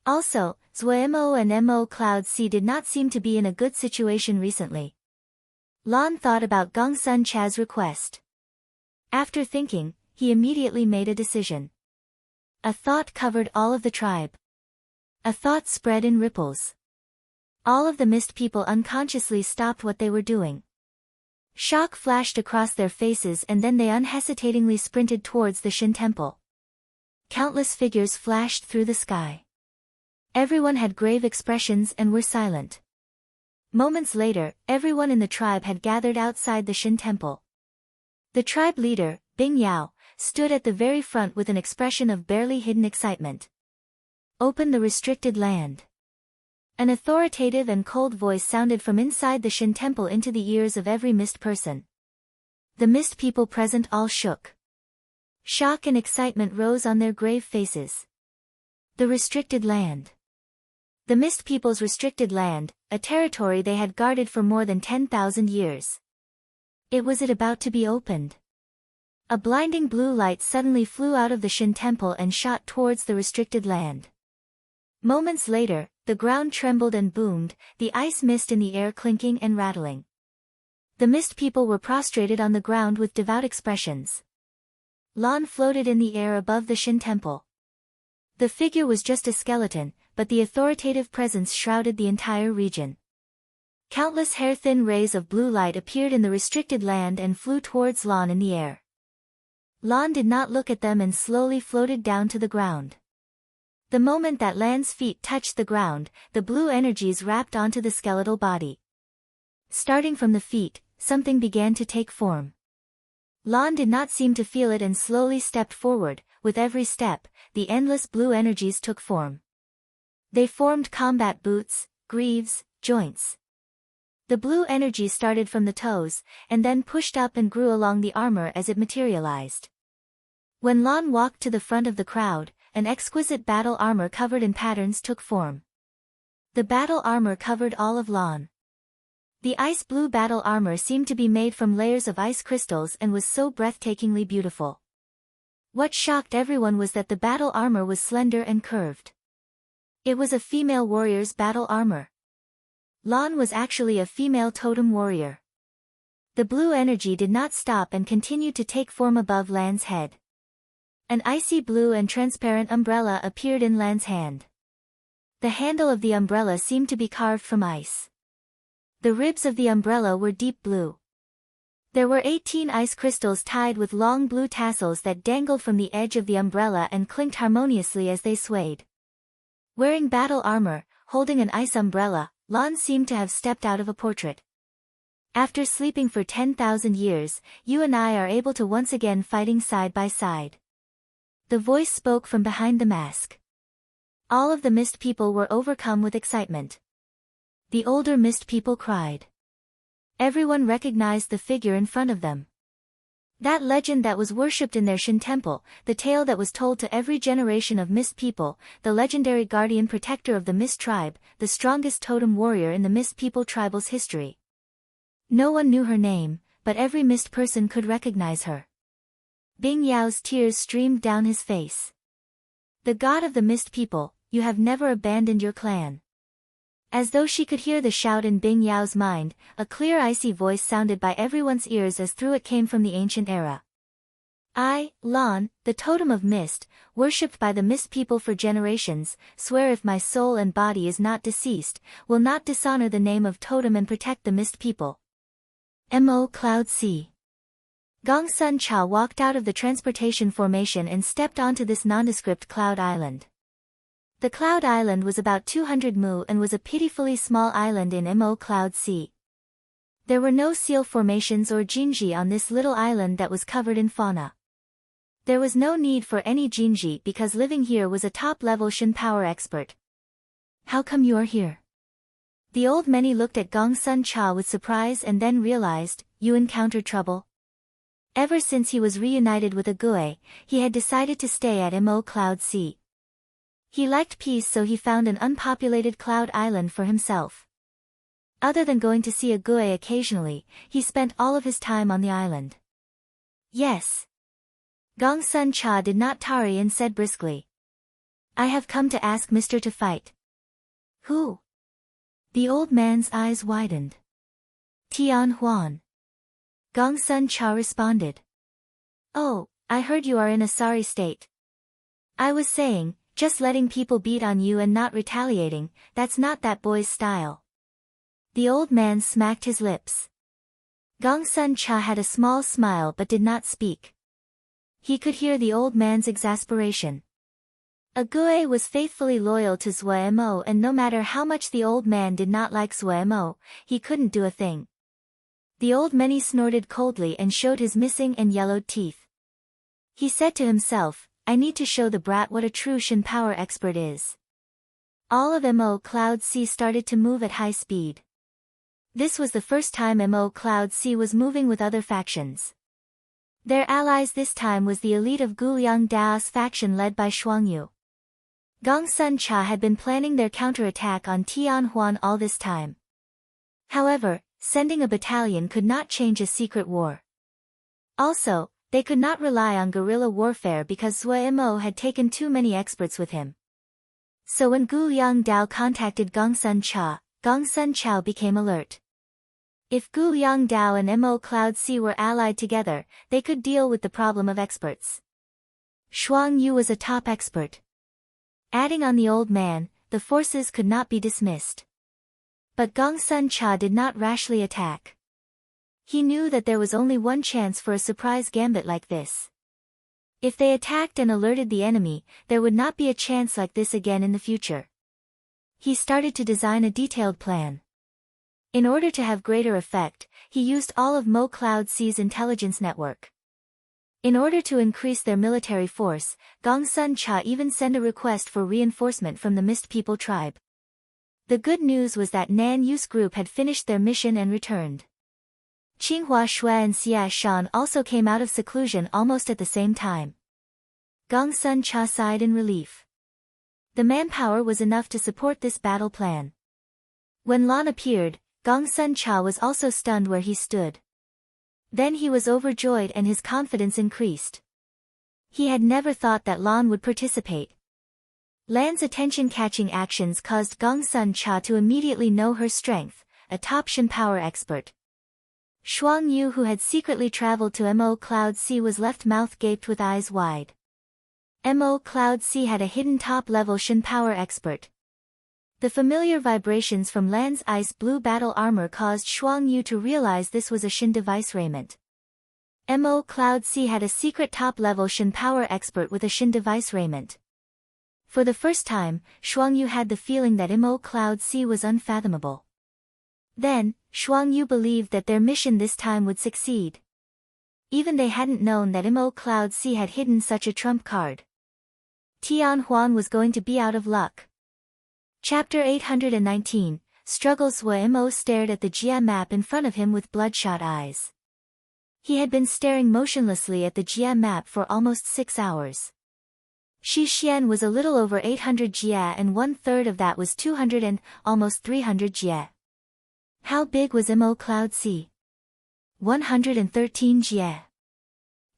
Also, Mo and Mo Cloud Sea did not seem to be in a good situation recently. Lan thought about Gong Sun Cha's request. After thinking, he immediately made a decision. A thought covered all of the tribe. A thought spread in ripples. All of the Mist People unconsciously stopped what they were doing. Shock flashed across their faces and then they unhesitatingly sprinted towards the Shin Temple. Countless figures flashed through the sky. Everyone had grave expressions and were silent. Moments later, everyone in the tribe had gathered outside the Shin Temple. The tribe leader, Bing Yao, stood at the very front with an expression of barely hidden excitement. Open the restricted land. An authoritative and cold voice sounded from inside the Shin Temple into the ears of every Mist person. The Mist People present all shook. Shock and excitement rose on their grave faces. The restricted land. The Mist People's restricted land, a territory they had guarded for more than 10,000 years. It was about to be opened. A blinding blue light suddenly flew out of the Shin Temple and shot towards the restricted land. Moments later, the ground trembled and boomed, the ice mist in the air clinking and rattling. The Mist People were prostrated on the ground with devout expressions. Lan floated in the air above the Shin Temple. The figure was just a skeleton, but the authoritative presence shrouded the entire region. Countless hair-thin rays of blue light appeared in the restricted land and flew towards Lan in the air. Lan did not look at them and slowly floated down to the ground. The moment that Lan's feet touched the ground, the blue energies wrapped onto the skeletal body. Starting from the feet, something began to take form. Lan did not seem to feel it and slowly stepped forward. With every step, the endless blue energies took form. They formed combat boots, greaves, joints. The blue energy started from the toes, and then pushed up and grew along the armor as it materialized. When Lan walked to the front of the crowd, an exquisite battle armor covered in patterns took form. The battle armor covered all of Lan. The ice blue battle armor seemed to be made from layers of ice crystals and was so breathtakingly beautiful. What shocked everyone was that the battle armor was slender and curved. It was a female warrior's battle armor. Lan was actually a female totem warrior. The blue energy did not stop and continued to take form above Lan's head. An icy blue and transparent umbrella appeared in Lan's hand. The handle of the umbrella seemed to be carved from ice. The ribs of the umbrella were deep blue. There were 18 ice crystals tied with long blue tassels that dangled from the edge of the umbrella and clinked harmoniously as they swayed. Wearing battle armor, holding an ice umbrella, Lan seemed to have stepped out of a portrait. After sleeping for 10,000 years, you and I are able to once again fighting side by side. The voice spoke from behind the mask. All of the mist people were overcome with excitement. The older mist people cried. Everyone recognized the figure in front of them. That legend that was worshipped in their Shin temple, the tale that was told to every generation of mist people, the legendary guardian protector of the mist tribe, the strongest totem warrior in the mist people tribal's history. No one knew her name, but every mist person could recognize her. Bing Yao's tears streamed down his face. The god of the mist people, you have never abandoned your clan. As though she could hear the shout in Bing Yao's mind, a clear icy voice sounded by everyone's ears as through it came from the ancient era. I, Lan, the totem of mist, worshipped by the mist people for generations, swear if my soul and body is not deceased, will not dishonor the name of totem and protect the mist people. Mo Cloud Sea. Gong Sun Cha walked out of the transportation formation and stepped onto this nondescript cloud island. The Cloud Island was about 200 mu and was a pitifully small island in Mo Cloud Sea. There were no seal formations or jinji on this little island that was covered in fauna. There was no need for any jinji because living here was a top-level Shin power expert. How come you are here? The old many looked at Gong Sun Cha with surprise and then realized, you encountered trouble? Ever since he was reunited with Ague, he had decided to stay at Mo Cloud Sea. He liked peace, so he found an unpopulated cloud island for himself. Other than going to see Ague occasionally, he spent all of his time on the island. Yes. Gong Sun Cha did not tarry and said briskly. I have come to ask Mr. to fight. Who? The old man's eyes widened. Tian Huan. Gong Sun Cha responded. Oh, I heard you are in a sorry state. I was saying, just letting people beat on you and not retaliating, that's not that boy's style. The old man smacked his lips. Gong Sun Cha had a small smile but did not speak. He could hear the old man's exasperation. Ague was faithfully loyal to Zue Mo, and no matter how much the old man did not like Zue Mo, he couldn't do a thing. The old many snorted coldly and showed his missing and yellowed teeth. He said to himself, I need to show the brat what a true Shin power expert is. All of Mo Cloud Sea started to move at high speed. This was the first time Mo Cloud Sea was moving with other factions. Their allies this time was the elite of Guliang Dao's faction led by Shuangyu. Gong Sun Cha had been planning their counterattack on Tian Huan all this time. However, sending a battalion could not change a secret war. Also, they could not rely on guerrilla warfare because Zue Mo had taken too many experts with him. So when Gu Yang Dao contacted Gong Sun Chao became alert. If Gu Yang Dao and Mo Cloud Sea were allied together, they could deal with the problem of experts. Shuang Yu was a top expert. Adding on the old man, the forces could not be dismissed. But Gong Sun Cha did not rashly attack. He knew that there was only one chance for a surprise gambit like this. If they attacked and alerted the enemy, there would not be a chance like this again in the future. He started to design a detailed plan. In order to have greater effect, he used all of Mo Cloud Sea's intelligence network. In order to increase their military force, Gong Sun Cha even sent a request for reinforcement from the Mist People tribe. The good news was that Nan Yu's group had finished their mission and returned. Qinghua Shui and Xia Shan also came out of seclusion almost at the same time. Gong Sun Cha sighed in relief. The manpower was enough to support this battle plan. When Lan appeared, Gong Sun Cha was also stunned where he stood. Then he was overjoyed and his confidence increased. He had never thought that Lan would participate. Lan's attention-catching actions caused Gongsun Cha to immediately know her strength, a top Shen power expert. Shuang Yu, who had secretly traveled to Mo Cloud Sea, was left mouth-gaped with eyes wide. Mo Cloud Sea had a hidden top-level Shen power expert. The familiar vibrations from Lan's ice blue battle armor caused Shuang Yu to realize this was a Shen device raiment. Mo Cloud Sea had a secret top-level Shen power expert with a Shen device raiment. For the first time, Shuang Yu had the feeling that Mo Cloud Sea was unfathomable. Then, Shuang Yu believed that their mission this time would succeed. Even they hadn't known that Mo Cloud Sea had hidden such a trump card. Tian Huan was going to be out of luck. Chapter 819, Struggles. Mo stared at the Jia map in front of him with bloodshot eyes. He had been staring motionlessly at the Jia map for almost 6 hours. Xixian was a little over 800 Jia, and 1/3 of that was 200 and almost 300 Jia. How big was Mo Cloud Sea? 113 Jia.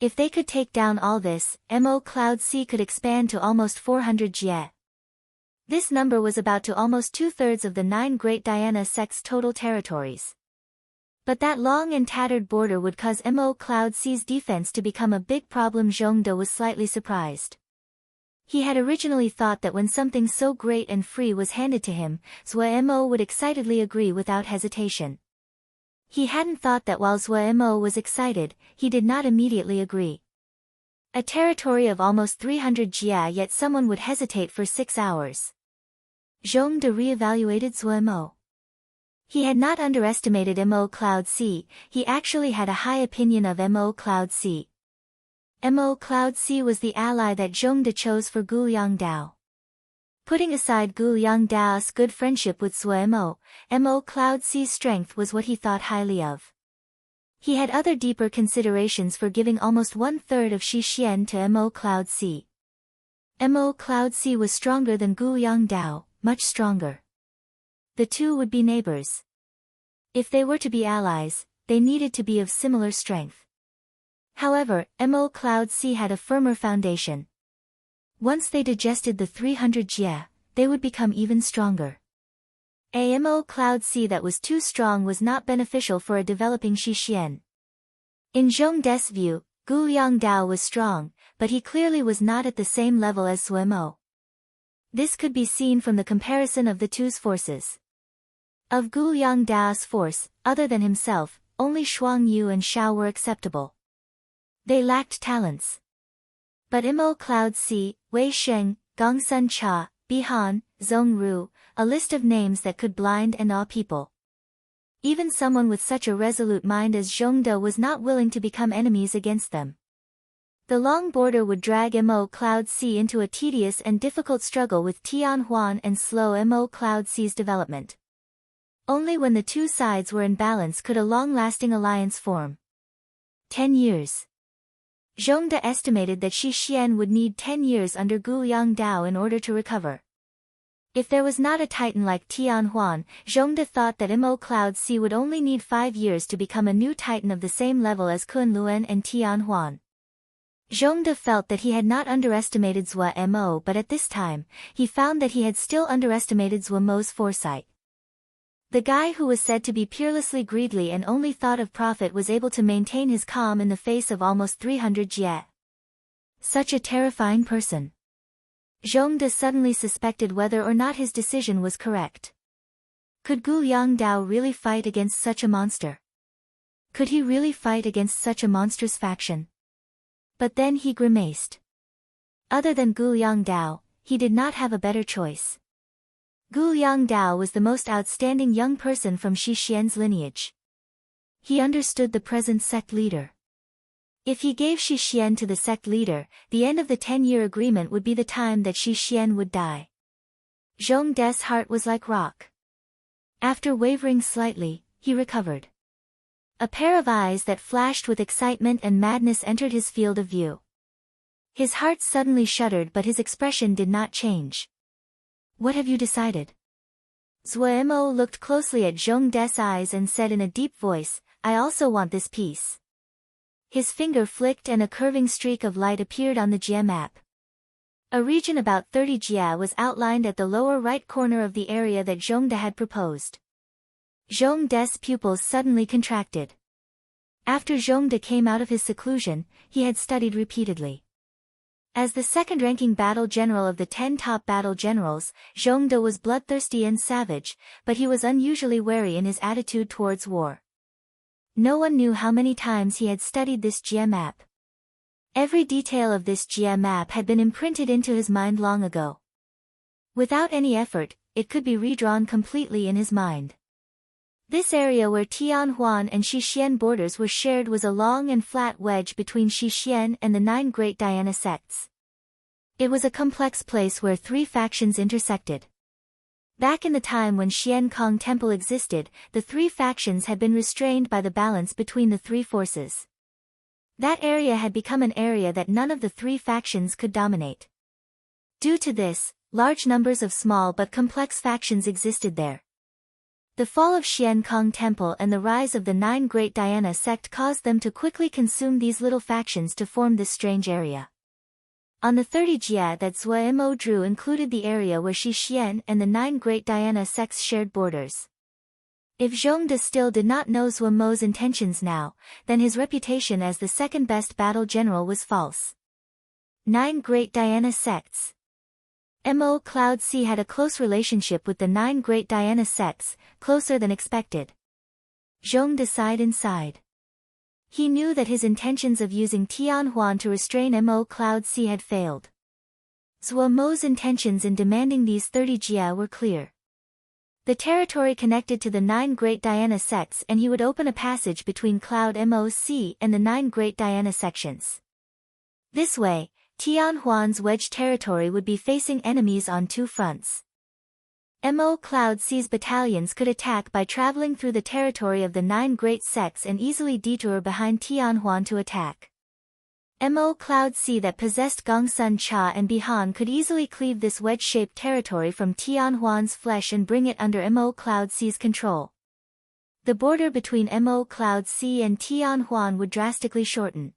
If they could take down all this, Mo Cloud Sea could expand to almost 400 Jia. This number was about to almost 2/3 of the 9 Great Diana sect's total territories. But that long and tattered border would cause Mo Cloud Sea's defense to become a big problem. Zhong De was slightly surprised. He had originally thought that when something so great and free was handed to him, Zhou Mo would excitedly agree without hesitation. He hadn't thought that while Zhou Mo was excited, he did not immediately agree. A territory of almost 300 Jia, yet someone would hesitate for 6 hours. Zhong De re-evaluated Zhou Mo. He had not underestimated Mo Cloud Sea, he actually had a high opinion of Mo Cloud Sea. Mo Cloud Sea was the ally that Zhong De chose for Guliang Dao. Putting aside Guliang Dao's good friendship with Zhou Mo Cloud Sea's strength was what he thought highly of. He had other deeper considerations for giving almost 1/3 of Xixian to Mo Cloud Sea. Mo Cloud Sea was stronger than Guliang Dao, much stronger. The two would be neighbors. If they were to be allies, they needed to be of similar strength. However, Mo Cloud Sea had a firmer foundation. Once they digested the 300 Jia, they would become even stronger. A Mo Cloud Sea that was too strong was not beneficial for a developing Xixian. In Zhong De's view, Guliang Dao was strong, but he clearly was not at the same level as Zhou Mo. This could be seen from the comparison of the two's forces. Of Guliang Dao's force, other than himself, only Shuang Yu and Xiao were acceptable. They lacked talents. But Mo Cloud Sea, Wei Sheng, Gongsun Cha, Bihan, Zhong Ru, a list of names that could blind and awe people. Even someone with such a resolute mind as Zhong De was not willing to become enemies against them. The long border would drag Mo Cloud Sea into a tedious and difficult struggle with Tian Huan and slow Mo Cloud Sea's development. Only when the two sides were in balance could a long-lasting alliance form. 10 years. Zhong De estimated that Xixian would need 10 years under Guliang Dao in order to recover. If there was not a titan like Tian Huan, Zhong De thought that Mo Cloud Sea would only need 5 years to become a new titan of the same level as Kun Luen and Tian Huan. Zhong De felt that he had not underestimated Zhou Mo, but at this time, he found that he had still underestimated Zhou Mo's foresight. The guy who was said to be peerlessly greedy and only thought of profit was able to maintain his calm in the face of almost 300 Jie. Such a terrifying person. Zhong De suddenly suspected whether or not his decision was correct. Could Guliang Dao really fight against such a monster? Could he really fight against such a monstrous faction? But then he grimaced. Other than Guliang Dao, he did not have a better choice. Guliang Dao was the most outstanding young person from Xixian's lineage. He understood the present sect leader. If he gave Xixian to the sect leader, the end of the 10-year agreement would be the time that Xixian would die. Zhong De's heart was like rock. After wavering slightly, he recovered. A pair of eyes that flashed with excitement and madness entered his field of view. His heart suddenly shuddered, but his expression did not change. What have you decided? Zhou Mo looked closely at Zhong De's eyes and said in a deep voice, I also want this piece. His finger flicked and a curving streak of light appeared on the Jia map. A region about 30 Jia was outlined at the lower right corner of the area that Zhongde had proposed. Zhongde's pupils suddenly contracted. After Zhongde came out of his seclusion, he had studied repeatedly. As the second-ranking battle general of the 10 top battle generals, Zhongde was bloodthirsty and savage, but he was unusually wary in his attitude towards war. No one knew how many times he had studied this Jia map. Every detail of this Jia map had been imprinted into his mind long ago. Without any effort, it could be redrawn completely in his mind. This area where Tianhuan and Shixian borders were shared was a long and flat wedge between Shixian and the 9 great Dhyana sects. It was a complex place where 3 factions intersected. Back in the time when Xian Kong Temple existed, the 3 factions had been restrained by the balance between the 3 forces. That area had become an area that none of the 3 factions could dominate. Due to this, large numbers of small but complex factions existed there. The fall of Xian Kong Temple and the rise of the 9 great Dhyana sect caused them to quickly consume these little factions to form this strange area. On the 30 Jia that Zhou Mo drew included the area where Shixian and the 9 great Dhyana sects shared borders. If Zhongde still did not know Zhou Mo's intentions now, then his reputation as the second-best battle general was false. 9 great Dhyana sects. Mo Cloud Sea had a close relationship with the 9 great Dhyana sects, closer than expected. Zhongde sighed inside. He knew that his intentions of using Tianhuan to restrain Mo Cloud Sea had failed. Zhou Mo's intentions in demanding these 30 Jia were clear. The territory connected to the 9 great Dhyana sects and he would open a passage between Cloud Mo Sea and the 9 great Dhyana sections. This way, Tianhuan's wedge territory would be facing enemies on 2 fronts. Mo Cloud Sea's battalions could attack by traveling through the territory of the 9 great sects and easily detour behind Tianhuan to attack. Mo Cloud Sea that possessed Gongsun Cha and Bihan could easily cleave this wedge-shaped territory from Tianhuan's flesh and bring it under Mo Cloud Sea's control. The border between Mo Cloud Sea and Tianhuan would drastically shorten.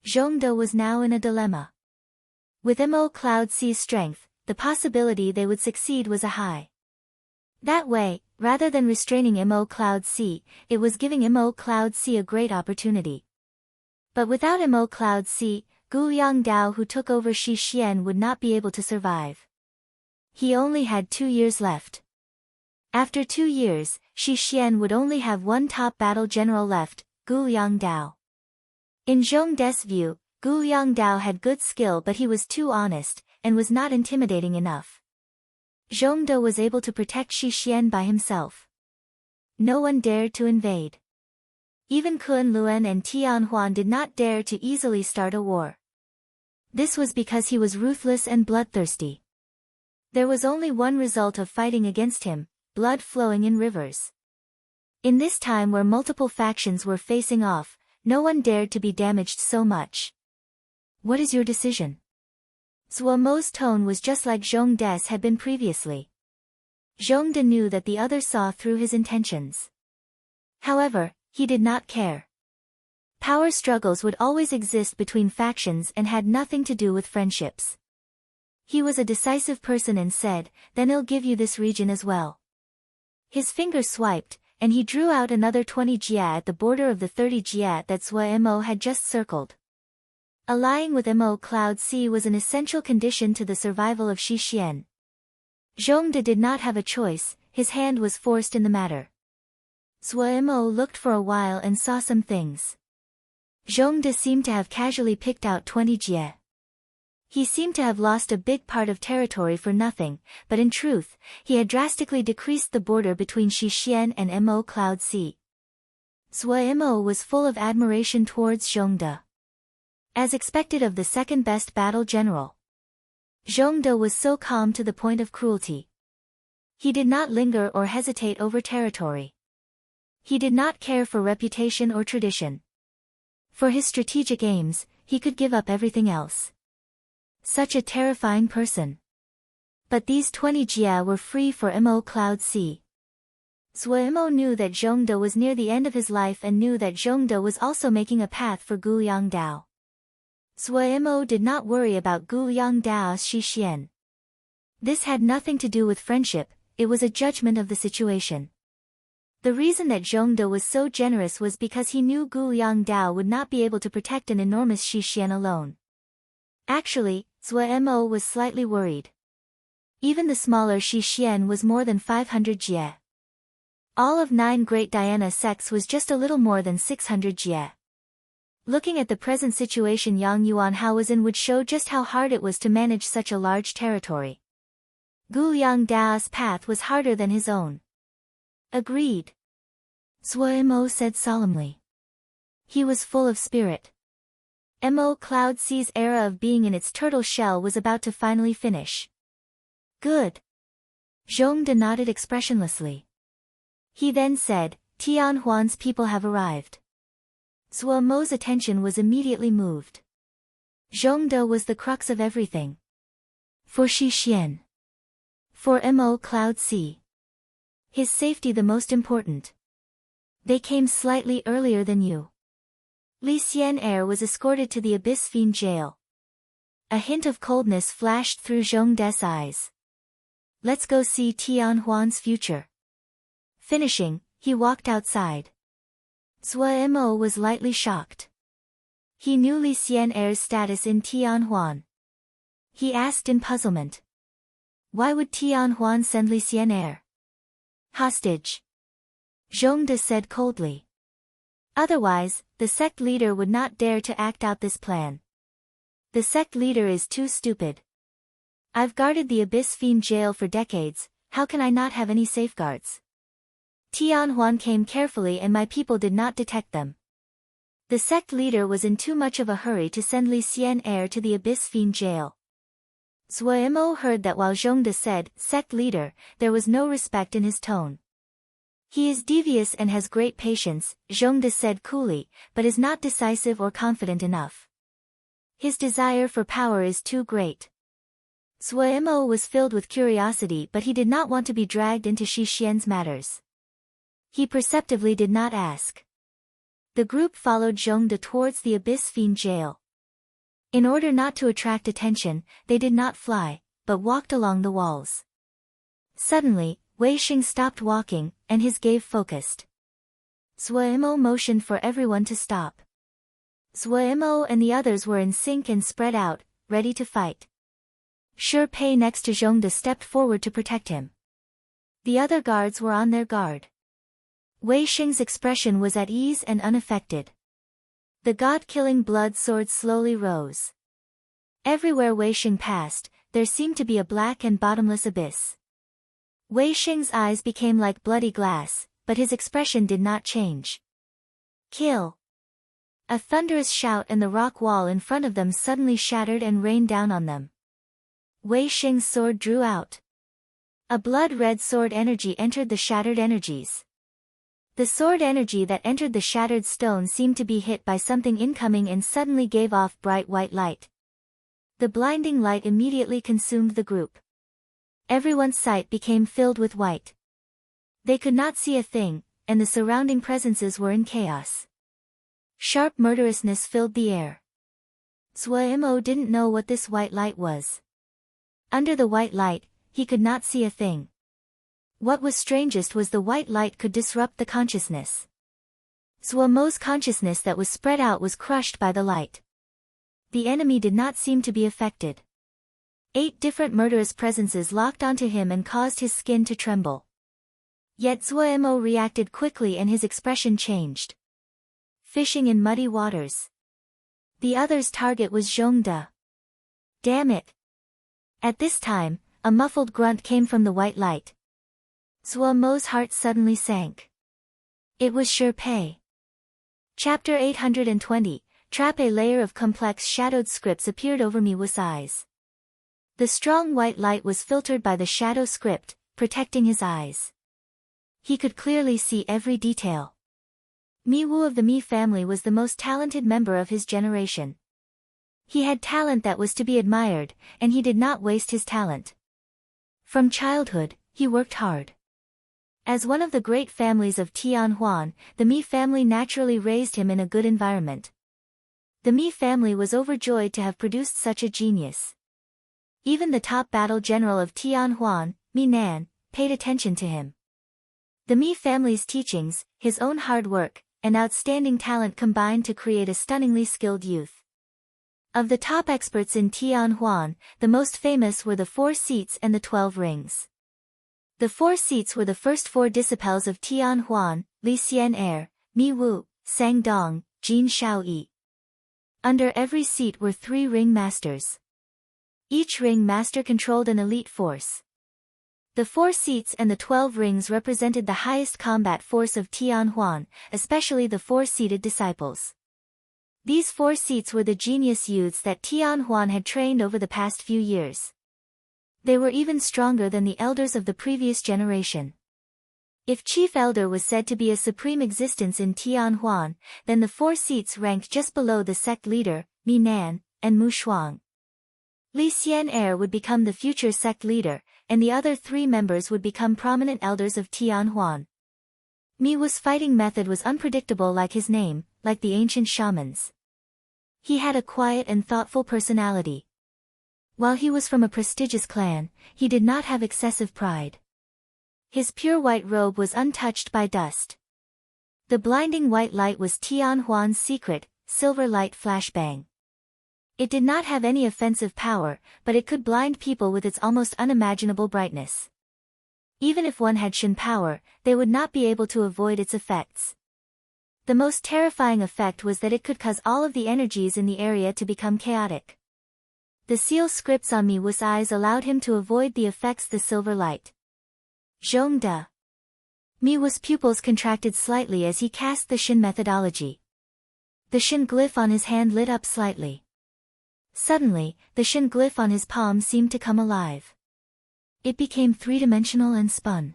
Zhongde was now in a dilemma. With Mo Cloud Sea's strength, the possibility they would succeed was a high. That way, rather than restraining Mo Cloud Sea, it was giving Mo Cloud Sea a great opportunity. But without Mo Cloud Sea, Guliang Dao who took over Shixian would not be able to survive. He only had 2 years left. After 2 years, Shixian would only have 1 top battle general left, Guliang Dao. In Zhongde's view, Guliang Dao had good skill but he was too honest, and was not intimidating enough. Zhongde was able to protect Shixian by himself. No one dared to invade. Even Kunlun and Tianhuan did not dare to easily start a war. This was because he was ruthless and bloodthirsty. There was only one result of fighting against him, blood flowing in rivers. In this time where multiple factions were facing off, no one dared to be damaged so much. What is your decision? Zhou Mo's tone was just like Zhongde's had been previously. Zhongde knew that the other saw through his intentions. However, he did not care. Power struggles would always exist between factions and had nothing to do with friendships. He was a decisive person and said, "Then I'll give you this region as well." His finger swiped, and he drew out another 20 Jia at the border of the 30 Jia that Zhou Mo had just circled. Allying with Mo Cloud Sea was an essential condition to the survival of Shixian. Zhongde did not have a choice, his hand was forced in the matter. Zhou Mo looked for a while and saw some things. Zhongde seemed to have casually picked out 20 Jie. He seemed to have lost a big part of territory for nothing, but in truth, he had drastically decreased the border between Shixian and Mo Cloud Sea. Zhou Mo was full of admiration towards Zhongde. As expected of the second-best battle general, Zhongde was so calm to the point of cruelty. He did not linger or hesitate over territory. He did not care for reputation or tradition. For his strategic aims, he could give up everything else. Such a terrifying person. But these 20 Jia were free for Mo Cloud Sea. Zuo knew that Zhongde was near the end of his life and knew that Zhongde was also making a path for Gu Yongdao. Zuo did not worry about Gu Yongdao's Xixian. This had nothing to do with friendship, it was a judgment of the situation. The reason that Zhongde was so generous was because he knew Gu Yongdao would not be able to protect an enormous Xixian alone. Actually, Zuo was slightly worried. Even the smaller Xixian was more than 500 jie. All of 9 Great Diana sects was just a little more than 600 jie. Looking at the present situation Yang Yuanhao was in would show just how hard it was to manage such a large territory. Gu Yongdao's path was harder than his own. Agreed. Zuo said solemnly. He was full of spirit. Cloud Sea's era of being in its turtle shell was about to finally finish. Good. Zhongde nodded expressionlessly. He then said, Tianhuan's people have arrived. Zuo's attention was immediately moved. Zhongde was the crux of everything. For Xixian. For Cloud Sea. His safety the most important. They came slightly earlier than you. Li Xian'er was escorted to the Abyss Fiend jail. A hint of coldness flashed through Zhongde's eyes. Let's go see Tianhuan's future. Finishing, he walked outside. Zuo was lightly shocked. He knew Li Xian'er's status in Tianhuan. He asked in puzzlement. Why would Tianhuan send Li Xian'er? Hostage. Zhongde said coldly. Otherwise, the sect leader would not dare to act out this plan. The sect leader is too stupid. I've guarded the Abyss Fiend jail for decades, how can I not have any safeguards? Tianhuan came carefully and my people did not detect them. The sect leader was in too much of a hurry to send Li Xian'er to the Abyss Fiend jail. Zuo heard that while Zhongde said, sect leader, there was no respect in his tone. He is devious and has great patience, Zhongde said coolly, but is not decisive or confident enough. His desire for power is too great. Zuo was filled with curiosity but he did not want to be dragged into Xixian's matters. He perceptively did not ask. The group followed Zhongde towards the Abyss Fiend jail. In order not to attract attention, they did not fly, but walked along the walls. Suddenly, Wei Xing stopped walking, and his gaze focused. Zuo motioned for everyone to stop. Zuo and the others were in sync and spread out, ready to fight. Shi Pei next to Zhongde stepped forward to protect him. The other guards were on their guard. Wei Xing's expression was at ease and unaffected. The god-killing blood sword slowly rose. Everywhere Wei Xing passed, there seemed to be a black and bottomless abyss. Wei Xing's eyes became like bloody glass, but his expression did not change. Kill! A thunderous shout and the rock wall in front of them suddenly shattered and rained down on them. Wei Xing's sword drew out. A blood-red sword energy entered the shattered energies. The sword energy that entered the shattered stone seemed to be hit by something incoming and suddenly gave off bright white light. The blinding light immediately consumed the group. Everyone's sight became filled with white. They could not see a thing, and the surrounding presences were in chaos. Sharp murderousness filled the air. Zuo didn't know what this white light was. Under the white light, he could not see a thing. What was strangest was the white light could disrupt the consciousness. Zuo's consciousness that was spread out was crushed by the light. The enemy did not seem to be affected. 8 different murderous presences locked onto him and caused his skin to tremble. Yet Zuo reacted quickly and his expression changed. Fishing in muddy waters. The other's target was Zhongde. Damn it! At this time, a muffled grunt came from the white light. Zuo's heart suddenly sank. It was Shi Pei. Chapter 820, Trap. A layer of complex shadowed scripts appeared over Miwu's eyes. The strong white light was filtered by the shadow script, protecting his eyes. He could clearly see every detail. Miwu of the Mi family was the most talented member of his generation. He had talent that was to be admired, and he did not waste his talent. From childhood, he worked hard. As one of the great families of Tianhuan, the Mi family naturally raised him in a good environment. The Mi family was overjoyed to have produced such a genius. Even the top battle general of Tianhuan, Mi Nan, paid attention to him. The Mi family's teachings, his own hard work, and outstanding talent combined to create a stunningly skilled youth. Of the top experts in Tianhuan, the most famous were the 4 seats and the 12 rings. The 4 seats were the first 4 disciples of Tianhuan: Li Xian'er, Mi Wu, Sang Dong, Jin Shaoyi. Under every seat were 3 ring masters. Each ring master controlled an elite force. The 4 seats and the 12 rings represented the highest combat force of Tianhuan, especially the 4-seated disciples. These 4 seats were the genius youths that Tianhuan had trained over the past few years. They were even stronger than the elders of the previous generation. If Chief Elder was said to be a supreme existence in Tianhuan, then the 4 seats ranked just below the sect leader, Mi Nan, and Mu Shuang. Li Xian'er would become the future sect leader, and the other 3 members would become prominent elders of Tianhuan. Mi Wu's fighting method was unpredictable like his name, like the ancient shamans. He had a quiet and thoughtful personality. While he was from a prestigious clan, he did not have excessive pride. His pure white robe was untouched by dust. The blinding white light was Tianhuan's secret, silver light flashbang. It did not have any offensive power, but it could blind people with its almost unimaginable brightness. Even if one had Shen power, they would not be able to avoid its effects. The most terrifying effect was that it could cause all of the energies in the area to become chaotic. The seal scripts on Mi Wu's eyes allowed him to avoid the effects the silver light. Zhongde. Mi Wu's pupils contracted slightly as he cast the Shen methodology. The Shen glyph on his hand lit up slightly. Suddenly, the Shen glyph on his palm seemed to come alive. It became 3-dimensional and spun.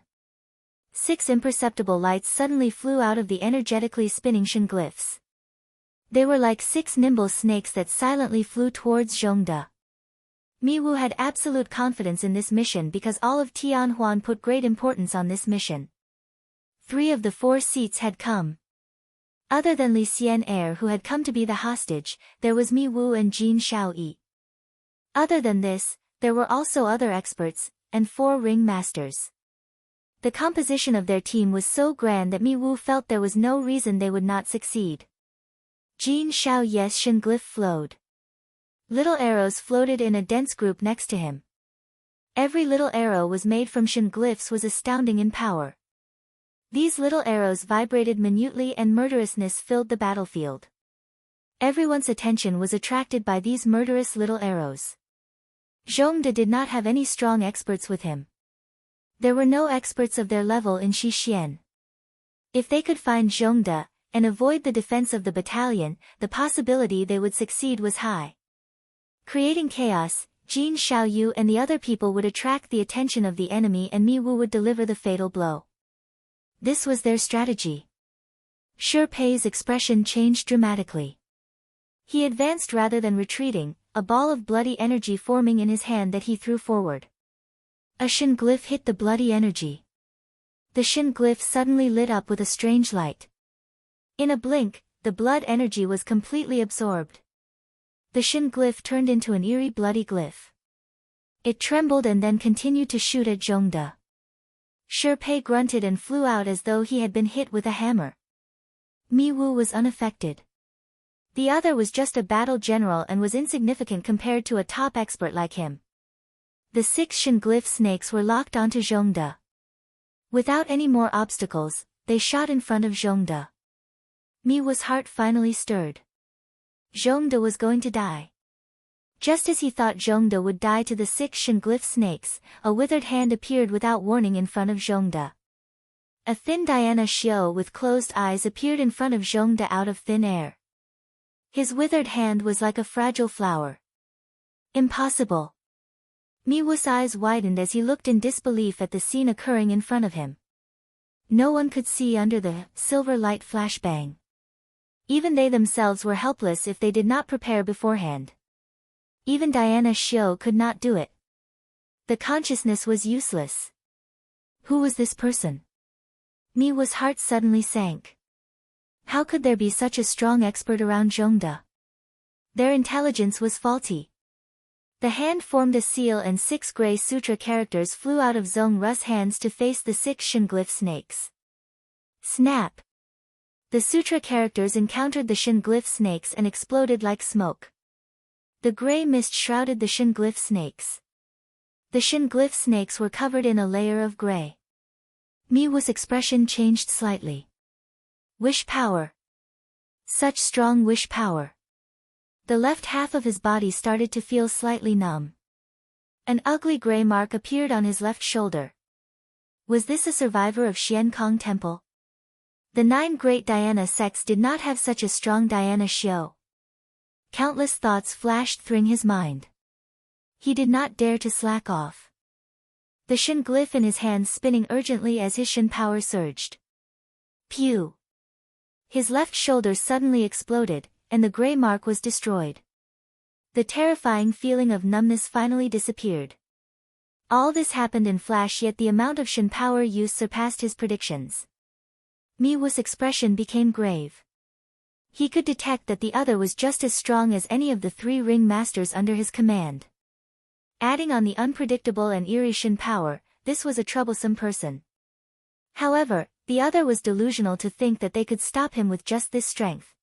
6 imperceptible lights suddenly flew out of the energetically spinning Shen glyphs. They were like 6 nimble snakes that silently flew towards Zhongde. Mi Wu had absolute confidence in this mission because all of Tianhuan put great importance on this mission. 3 of the 4 seats had come. Other than Li Xian'er, who had come to be the hostage, there was Mi Wu and Jin Shaoyi. Other than this, there were also other experts, and 4 ring masters. The composition of their team was so grand that Mi Wu felt there was no reason they would not succeed. Jin Shaoyi's Shen glyph flowed. Little arrows floated in a dense group next to him. Every little arrow was made from Shen glyphs was astounding in power. These little arrows vibrated minutely and murderousness filled the battlefield. Everyone's attention was attracted by these murderous little arrows. Zhongde did not have any strong experts with him. There were no experts of their level in Xixian. If they could find Zhongde, and avoid the defense of the battalion, the possibility they would succeed was high. Creating chaos, Jin Shaoyu and the other people would attract the attention of the enemy and Mi Wu would deliver the fatal blow. This was their strategy. Shi Pei's expression changed dramatically. He advanced rather than retreating, a ball of bloody energy forming in his hand that he threw forward. A Shen glyph hit the bloody energy. The Shen glyph suddenly lit up with a strange light. In a blink, the blood energy was completely absorbed. The Shen glyph turned into an eerie bloody glyph. It trembled and then continued to shoot at Zhongde. Shi Pei grunted and flew out as though he had been hit with a hammer. Mi Wu was unaffected. The other was just a battle general and was insignificant compared to a top expert like him. The 6 Shen glyph snakes were locked onto Zhongde. Without any more obstacles, they shot in front of Zhongde. Mi Wu's heart finally stirred. Zhongde was going to die. Just as he thought Zhongde would die to the 6 Shen glyph snakes, a withered hand appeared without warning in front of Zhongde. A thin Diana Xiao with closed eyes appeared in front of Zhongde out of thin air. His withered hand was like a fragile flower. Impossible. Mi Wu's eyes widened as he looked in disbelief at the scene occurring in front of him. No one could see under the silver light flashbang. Even they themselves were helpless if they did not prepare beforehand. Even Diana Xiao could not do it. The consciousness was useless. Who was this person? Mi's heart suddenly sank. How could there be such a strong expert around Zhongde? Their intelligence was faulty. The hand formed a seal and 6 gray sutra characters flew out of Zhong Ru's hands to face the 6 Shinglyph snakes. Snap! The sutra characters encountered the Shinglyph snakes and exploded like smoke. The gray mist shrouded the Shinglyph snakes. The Shinglyph snakes were covered in a layer of gray. Mi's expression changed slightly. Wish power. Such strong wish power. The left half of his body started to feel slightly numb. An ugly gray mark appeared on his left shoulder. Was this a survivor of Xiankong Temple? The 9 great dhyana sects did not have such a strong dhyana xiao. Countless thoughts flashed through his mind. He did not dare to slack off. The Shinglyph in his hands spinning urgently as his Shin power surged. Pew! His left shoulder suddenly exploded, and the gray mark was destroyed. The terrifying feeling of numbness finally disappeared. All this happened in flash, yet the amount of Shin power used surpassed his predictions. Mi's expression became grave. He could detect that the other was just as strong as any of the 3 ring masters under his command. Adding on the unpredictable and eerie Shin power, this was a troublesome person. However, the other was delusional to think that they could stop him with just this strength.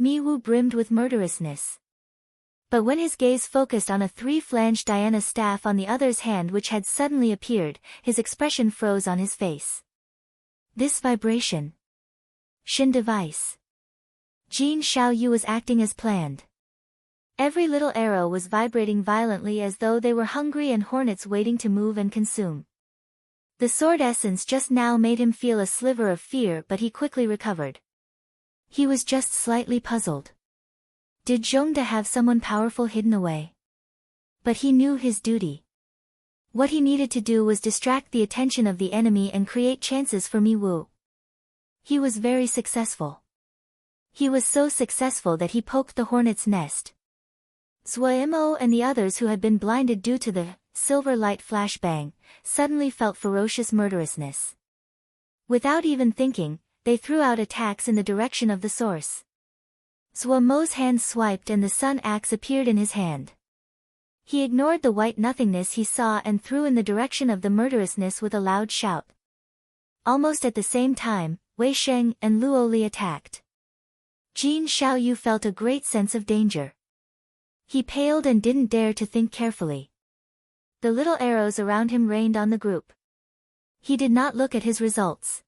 Miwu brimmed with murderousness. But when his gaze focused on a 3-flanged dhyana staff on the other's hand which had suddenly appeared, his expression froze on his face. This vibration. Shin device. Jin Xiaoyu was acting as planned. Every little arrow was vibrating violently as though they were hungry and hornets waiting to move and consume. The sword essence just now made him feel a sliver of fear, but he quickly recovered. He was just slightly puzzled. Did Zhongde have someone powerful hidden away? But he knew his duty. What he needed to do was distract the attention of the enemy and create chances for Miwu. He was very successful. He was so successful that he poked the hornet's nest. Zuo and the others who had been blinded due to the silver light flashbang, suddenly felt ferocious murderousness. Without even thinking, they threw out attacks in the direction of the source. Zuo's hand swiped and the sun axe appeared in his hand. He ignored the white nothingness he saw and threw in the direction of the murderousness with a loud shout. Almost at the same time, Wei Sheng and Luo Li attacked. Jin Xiaoyu felt a great sense of danger. He paled and didn't dare to think carefully. The little arrows around him rained on the group. He did not look at his results.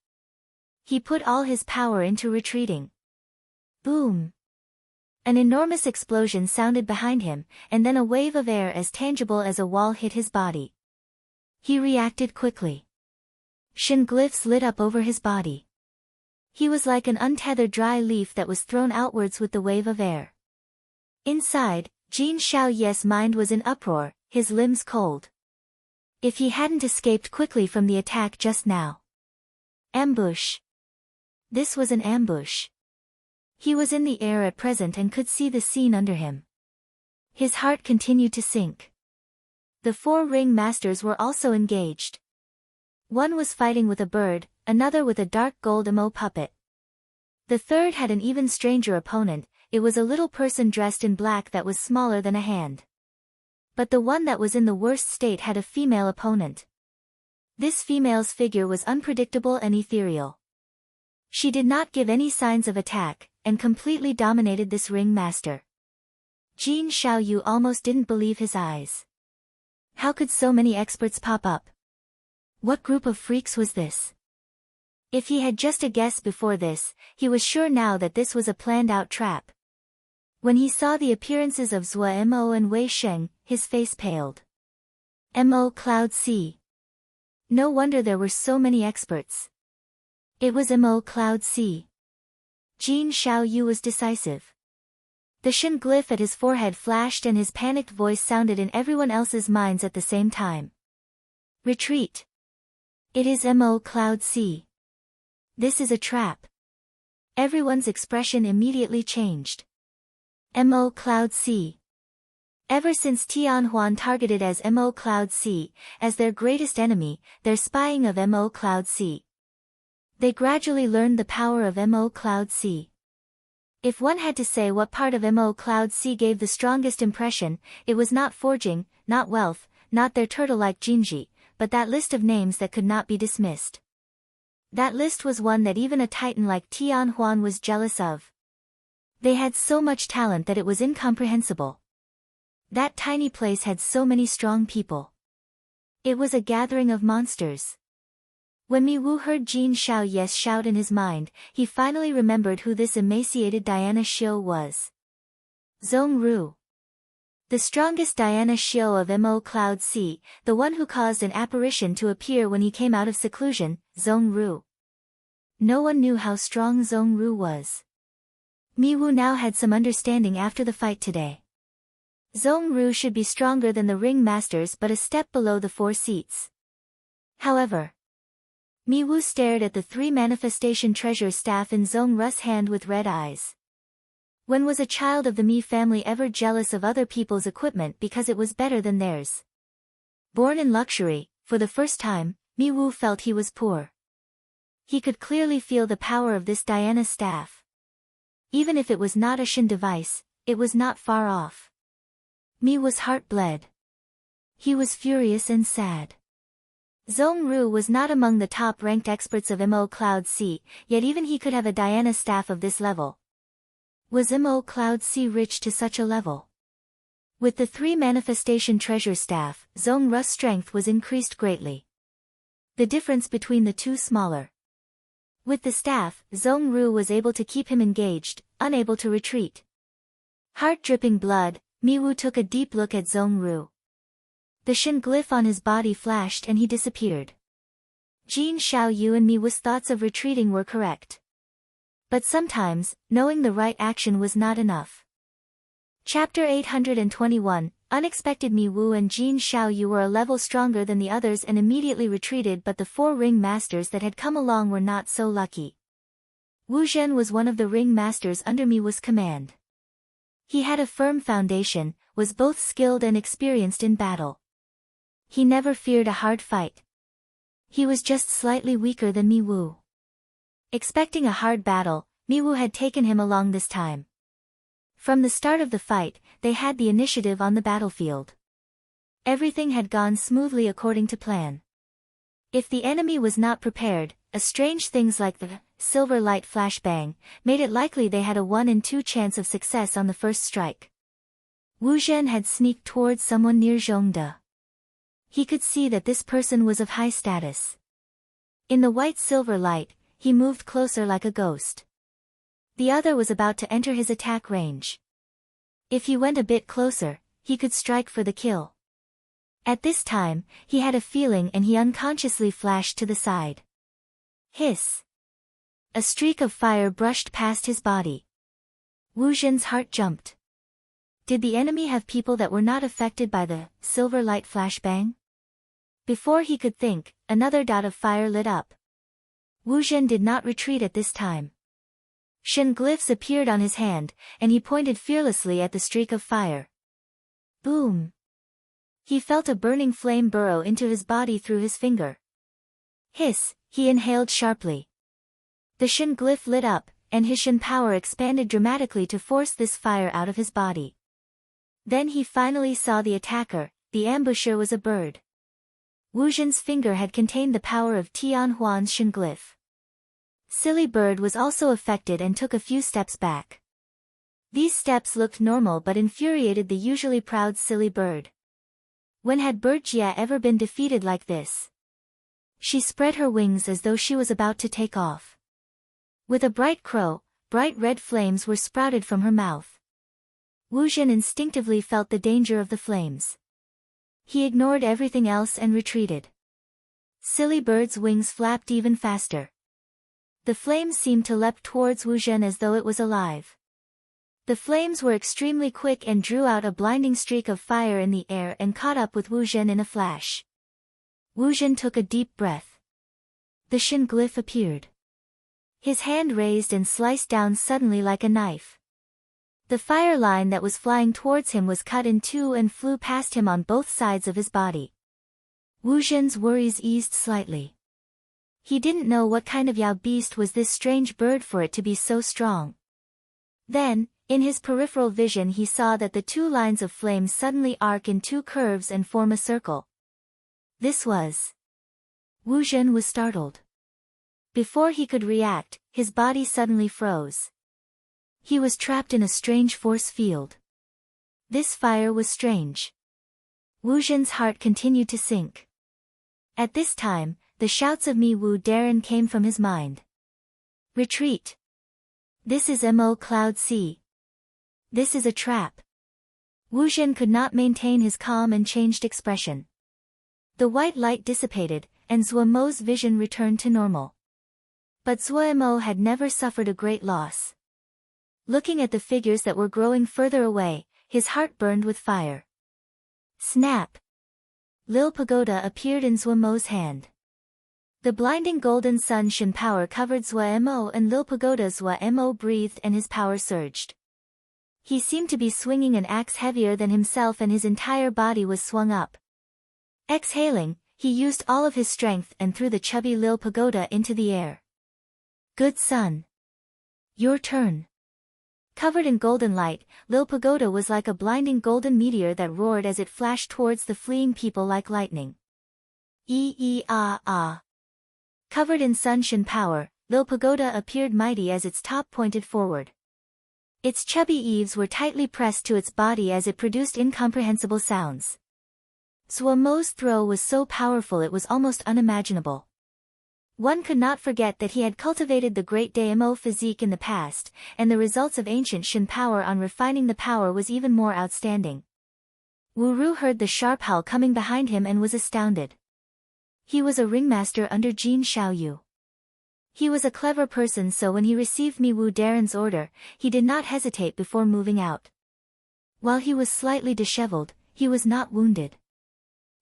He put all his power into retreating. Boom! An enormous explosion sounded behind him, and then a wave of air as tangible as a wall hit his body. He reacted quickly. Shinglyphs lit up over his body. He was like an untethered dry leaf that was thrown outwards with the wave of air. Inside, Jin Xiaoyu's mind was in uproar, his limbs cold. If he hadn't escaped quickly from the attack just now. Ambush. This was an ambush. He was in the air at present and could see the scene under him. His heart continued to sink. The 4 ring masters were also engaged. One was fighting with a bird, another with a dark gold emo puppet. The third had an even stranger opponent. It was a little person dressed in black that was smaller than a hand. But the one that was in the worst state had a female opponent. This female's figure was unpredictable and ethereal. She did not give any signs of attack, and completely dominated this ring master. Jin Xiaoyu almost didn't believe his eyes. How could so many experts pop up? What group of freaks was this? If he had just a guess before this, he was sure now that this was a planned-out trap. When he saw the appearances of Zuo and Wei Sheng, his face paled. Mo Cloud C. No wonder there were so many experts. It was Mo Cloud C. Jin Xiaoyu was decisive. The Shinglyph at his forehead flashed and his panicked voice sounded in everyone else's minds at the same time. Retreat. It is Mo Cloud C. This is a trap. Everyone's expression immediately changed. Mo Cloud C. Ever since Tianhuan targeted as Mo Cloud C, as their greatest enemy, their spying of Mo Cloud C. They gradually learned the power of Mo Cloud Sea. If one had to say what part of Mo Cloud Sea gave the strongest impression, it was not forging, not wealth, not their turtle-like Jinji, but that list of names that could not be dismissed. That list was one that even a titan like Tian Huan was jealous of. They had so much talent that it was incomprehensible. That tiny place had so many strong people. It was a gathering of monsters. When Mi Wu heard Jin Xiao Yes shout in his mind, he finally remembered who this emaciated Diana Xiu was. Zhong Ru. The strongest Diana Xiu of Mo Cloud Sea, the one who caused an apparition to appear when he came out of seclusion, Zhong Ru. No one knew how strong Zhong Ru was. Mi Wu now had some understanding after the fight today. Zhong Ru should be stronger than the ring masters but a step below the 4 seats. However, Mi Wu stared at the 3 manifestation treasure staff in Zhong Ru's hand with red eyes. When was a child of the Mi family ever jealous of other people's equipment because it was better than theirs? Born in luxury, for the first time, Mi Wu felt he was poor. He could clearly feel the power of this Diana staff. Even if it was not a Shin device, it was not far off. Mi Wu's heart bled. He was furious and sad. Zhong Ru was not among the top-ranked experts of Mo Cloud Sea, yet even he could have a Diana staff of this level. Was Mo Cloud Sea rich to such a level? With the 3 manifestation treasure staff, Zhong Ru's strength was increased greatly. The difference between the 2 smaller. With the staff, Zhong Ru was able to keep him engaged, unable to retreat. Heart dripping blood, Mi Wu took a deep look at Zhong Ru. The Shin glyph on his body flashed and he disappeared. Jin Xiaoyu and Mi Wu's thoughts of retreating were correct. But sometimes, knowing the right action was not enough. Chapter 821, Unexpected. Mi Wu and Jin Xiaoyu were a level stronger than the others and immediately retreated, but the 4 ring masters that had come along were not so lucky. Wu Zhen was one of the ring masters under Mi Wu's command. He had a firm foundation, was both skilled and experienced in battle. He never feared a hard fight. He was just slightly weaker than Mi Wu. Expecting a hard battle, Mi Wu had taken him along this time. From the start of the fight, they had the initiative on the battlefield. Everything had gone smoothly according to plan. If the enemy was not prepared, strange things like the silver light flashbang made it likely they had a 1 in 2 chance of success on the first strike. Wu Zhen had sneaked towards someone near Zhongde. He could see that this person was of high status. In the white silver light, he moved closer like a ghost. The other was about to enter his attack range. If he went a bit closer, he could strike for the kill. At this time, he had a feeling and he unconsciously flashed to the side. Hiss! A streak of fire brushed past his body. Wu Zhen's heart jumped. Did the enemy have people that were not affected by the silver light flashbang? Before he could think, another dot of fire lit up. Wu Zhen did not retreat at this time. Shin glyphs appeared on his hand, and he pointed fearlessly at the streak of fire. Boom! He felt a burning flame burrow into his body through his finger. Hiss! He inhaled sharply. The Shin glyph lit up, and his Shin power expanded dramatically to force this fire out of his body. Then he finally saw the attacker. The ambusher was a bird. Wu Zhen's finger had contained the power of Tian Huan's Shin glyph. Silly Bird was also affected and took a few steps back. These steps looked normal but infuriated the usually proud Silly Bird. When had Bird Jia ever been defeated like this? She spread her wings as though she was about to take off. With a bright crow, bright red flames were sprouted from her mouth. Wu Zhen instinctively felt the danger of the flames. He ignored everything else and retreated. Silly Bird's wings flapped even faster. The flames seemed to leap towards Wu Zhen as though it was alive. The flames were extremely quick and drew out a blinding streak of fire in the air and caught up with Wu Zhen in a flash. Wu Zhen took a deep breath. The Shin glyph appeared. His hand raised and sliced down suddenly like a knife. The fire line that was flying towards him was cut in two and flew past him on both sides of his body. Wu Zhen's worries eased slightly. He didn't know what kind of Yao beast was this strange bird for it to be so strong. Then, in his peripheral vision he saw that the two lines of flame suddenly arc in two curves and form a circle. This was... Wu Zhen was startled. Before he could react, his body suddenly froze. He was trapped in a strange force field. This fire was strange. Wu Zhen's heart continued to sink. At this time, the shouts of Mi Wu Darren came from his mind. Retreat! This is Mo Cloud Sea. This is a trap. Wu Zhen could not maintain his calm and changed expression. The white light dissipated, and Zhuo Mo's vision returned to normal. But Zhuo Mo had never suffered a great loss. Looking at the figures that were growing further away, his heart burned with fire. Snap! Lil Pagoda appeared in Zhuo Mo's hand. The blinding golden sun Shen power covered Zhuo Mo and Lil Pagoda. Zhuo Mo breathed and his power surged. He seemed to be swinging an axe heavier than himself and his entire body was swung up. Exhaling, he used all of his strength and threw the chubby Lil Pagoda into the air. Good son. Your turn. Covered in golden light, Lil Pagoda was like a blinding golden meteor that roared as it flashed towards the fleeing people like lightning. Ah. Covered in sun Shen power, Lil Pagoda appeared mighty as its top pointed forward. Its chubby eaves were tightly pressed to its body as it produced incomprehensible sounds. Zhuo Mo's throw was so powerful it was almost unimaginable. One could not forget that he had cultivated the great Daimo physique in the past, and the results of ancient Shen power on refining the power was even more outstanding. Wu Ru heard the sharp howl coming behind him and was astounded. He was a ringmaster under Jin Xiaoyu. He was a clever person, so when he received Mi Wu Darren's order, he did not hesitate before moving out. While he was slightly disheveled, he was not wounded.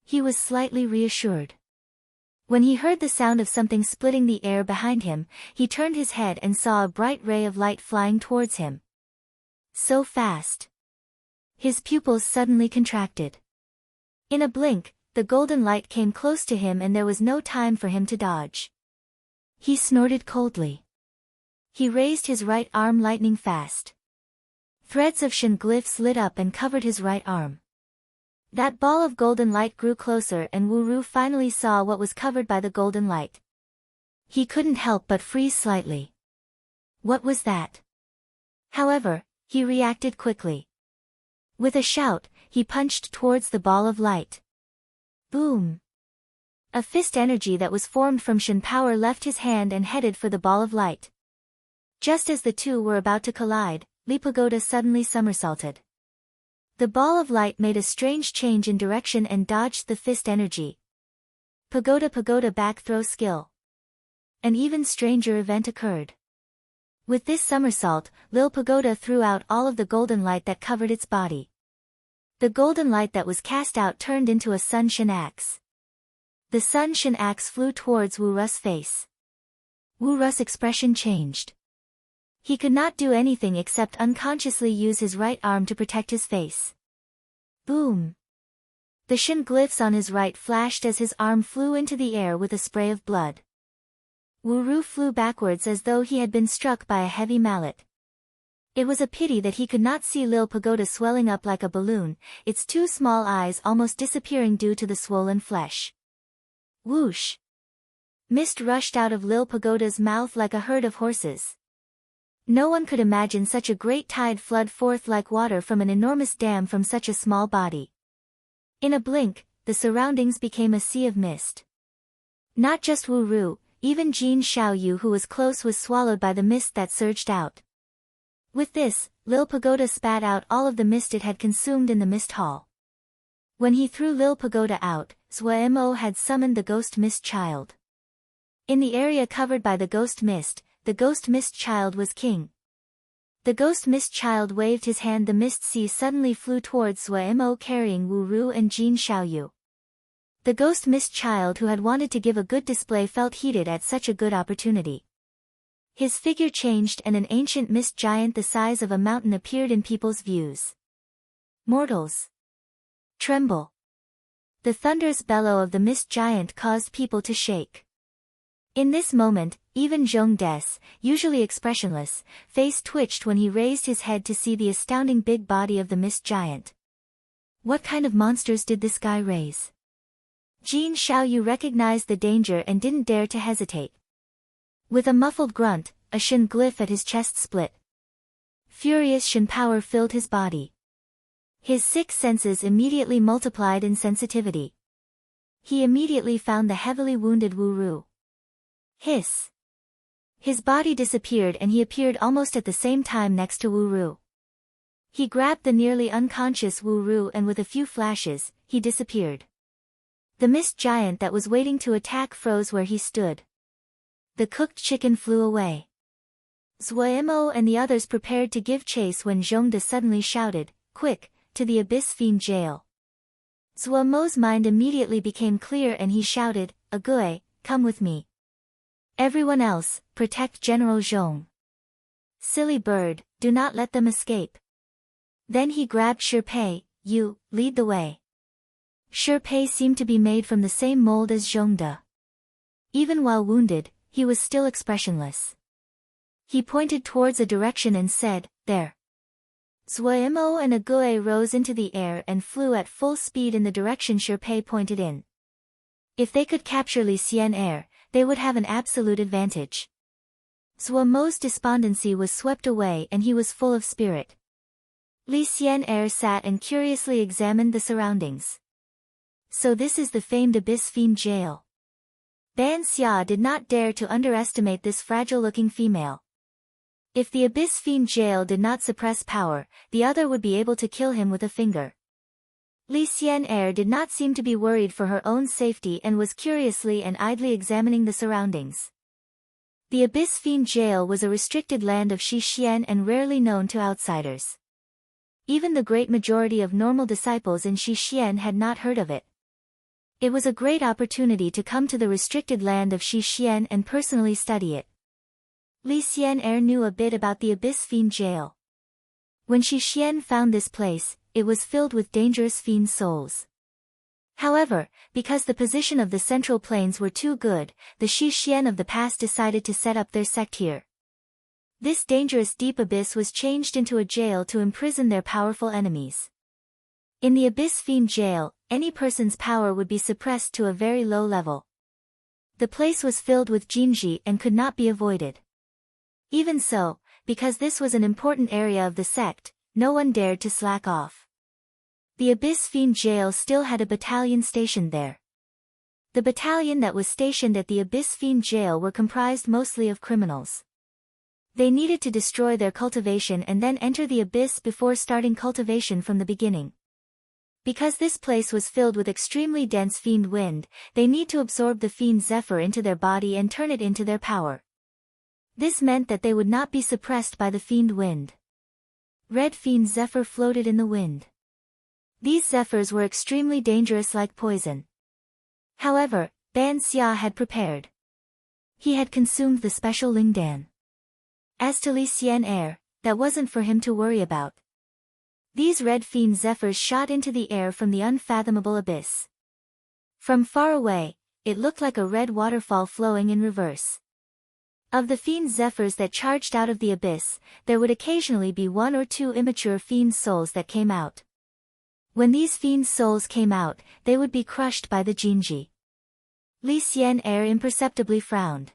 He was slightly reassured. When he heard the sound of something splitting the air behind him, he turned his head and saw a bright ray of light flying towards him. So fast. His pupils suddenly contracted. In a blink, the golden light came close to him and there was no time for him to dodge. He snorted coldly. He raised his right arm lightning fast. Threads of Shen glyphs lit up and covered his right arm. That ball of golden light grew closer and Wu Ru finally saw what was covered by the golden light. He couldn't help but freeze slightly. What was that? However, he reacted quickly. With a shout, he punched towards the ball of light. Boom! A fist energy that was formed from Shen power left his hand and headed for the ball of light. Just as the two were about to collide, Li Pagoda suddenly somersaulted. The ball of light made a strange change in direction and dodged the fist energy. Pagoda back throw skill. An even stranger event occurred. With this somersault, Lil Pagoda threw out all of the golden light that covered its body. The golden light that was cast out turned into a sun Shen axe. The sun Shen axe flew towards Wu Ru's face. Wu Ru's expression changed. He could not do anything except unconsciously use his right arm to protect his face. Boom! The Shen glyphs on his right flashed as his arm flew into the air with a spray of blood. Wu Ru flew backwards as though he had been struck by a heavy mallet. It was a pity that he could not see Lil Pagoda swelling up like a balloon, its two small eyes almost disappearing due to the swollen flesh. Whoosh! Mist rushed out of Lil Pagoda's mouth like a herd of horses. No one could imagine such a great tide flood forth like water from an enormous dam from such a small body. In a blink, the surroundings became a sea of mist. Not just Wu Ru, even Jin Xiaoyu who was close was swallowed by the mist that surged out. With this, Lil Pagoda spat out all of the mist it had consumed in the mist hall. When he threw Lil Pagoda out, Zhuo Mo had summoned the Ghost Mist Child. In the area covered by the Ghost Mist, the Ghost Mist Child was king. The Ghost Mist Child waved his hand. The mist sea suddenly flew towards Zhuo Mo carrying Wu Ru and Jin Xiaoyu. The Ghost Mist Child who had wanted to give a good display felt heated at such a good opportunity. His figure changed and an ancient mist giant the size of a mountain appeared in people's views. Mortals! Tremble! The thunderous bellow of the mist giant caused people to shake. In this moment, even Zhong Des, usually expressionless, face twitched when he raised his head to see the astounding big body of the mist giant. What kind of monsters did this guy raise? Jin Xiaoyu recognized the danger and didn't dare to hesitate. With a muffled grunt, a Shen glyph at his chest split. Furious Shen power filled his body. His six senses immediately multiplied in sensitivity. He immediately found the heavily wounded Wu Ru. Hiss. His body disappeared and he appeared almost at the same time next to Wu Ru. He grabbed the nearly unconscious Wu Ru and with a few flashes, he disappeared. The mist giant that was waiting to attack froze where he stood. The cooked chicken flew away. Zuoimo and the others prepared to give chase when Zhongde suddenly shouted, "Quick, to the Abyss Fiend Jail." Zuomo's mind immediately became clear and he shouted, "Ague, come with me. Everyone else, protect General Zhong. Silly bird, do not let them escape." Then he grabbed Shirpei, "You, lead the way." Shirpei seemed to be made from the same mold as Zhongde. Even while wounded, he was still expressionless. He pointed towards a direction and said, "There." Zuoimo and Ague rose into the air and flew at full speed in the direction Shirpei pointed in. If they could capture Li Xian, they would have an absolute advantage. Zuomo's despondency was swept away and he was full of spirit. Li Xian sat and curiously examined the surroundings. So this is the famed Abyss Fiend Jail. Ban Xia did not dare to underestimate this fragile-looking female. If the Abyss Fiend Jail did not suppress power, the other would be able to kill him with a finger. Li Xian did not seem to be worried for her own safety and was curiously and idly examining the surroundings. The Abyss Fiend Jail was a restricted land of Shixian and rarely known to outsiders. Even the great majority of normal disciples in Shixian had not heard of it. It was a great opportunity to come to the restricted land of Shixian and personally study it. Li Xian knew a bit about the Abyss Fiend Jail. When Shixian found this place, it was filled with dangerous fiend souls. However, because the position of the Central Plains were too good, the Shixian of the past decided to set up their sect here. This dangerous deep abyss was changed into a jail to imprison their powerful enemies. In the Abyss Fiend Jail, any person's power would be suppressed to a very low level. The place was filled with jinji and could not be avoided. Even so, because this was an important area of the sect, no one dared to slack off. The Abyss Fiend Jail still had a battalion stationed there. The battalion that was stationed at the Abyss Fiend Jail were comprised mostly of criminals. They needed to destroy their cultivation and then enter the abyss before starting cultivation from the beginning. Because this place was filled with extremely dense fiend wind, they need to absorb the fiend zephyr into their body and turn it into their power. This meant that they would not be suppressed by the fiend wind. Red fiend zephyr floated in the wind. These zephyrs were extremely dangerous like poison. However, Ban Xia had prepared. He had consumed the special Lingdan. As to Li Xian, that wasn't for him to worry about. These red fiend zephyrs shot into the air from the unfathomable abyss. From far away, it looked like a red waterfall flowing in reverse. Of the fiend zephyrs that charged out of the abyss, there would occasionally be one or two immature fiend souls that came out. When these fiend souls came out, they would be crushed by the jinji. Li Xian imperceptibly frowned.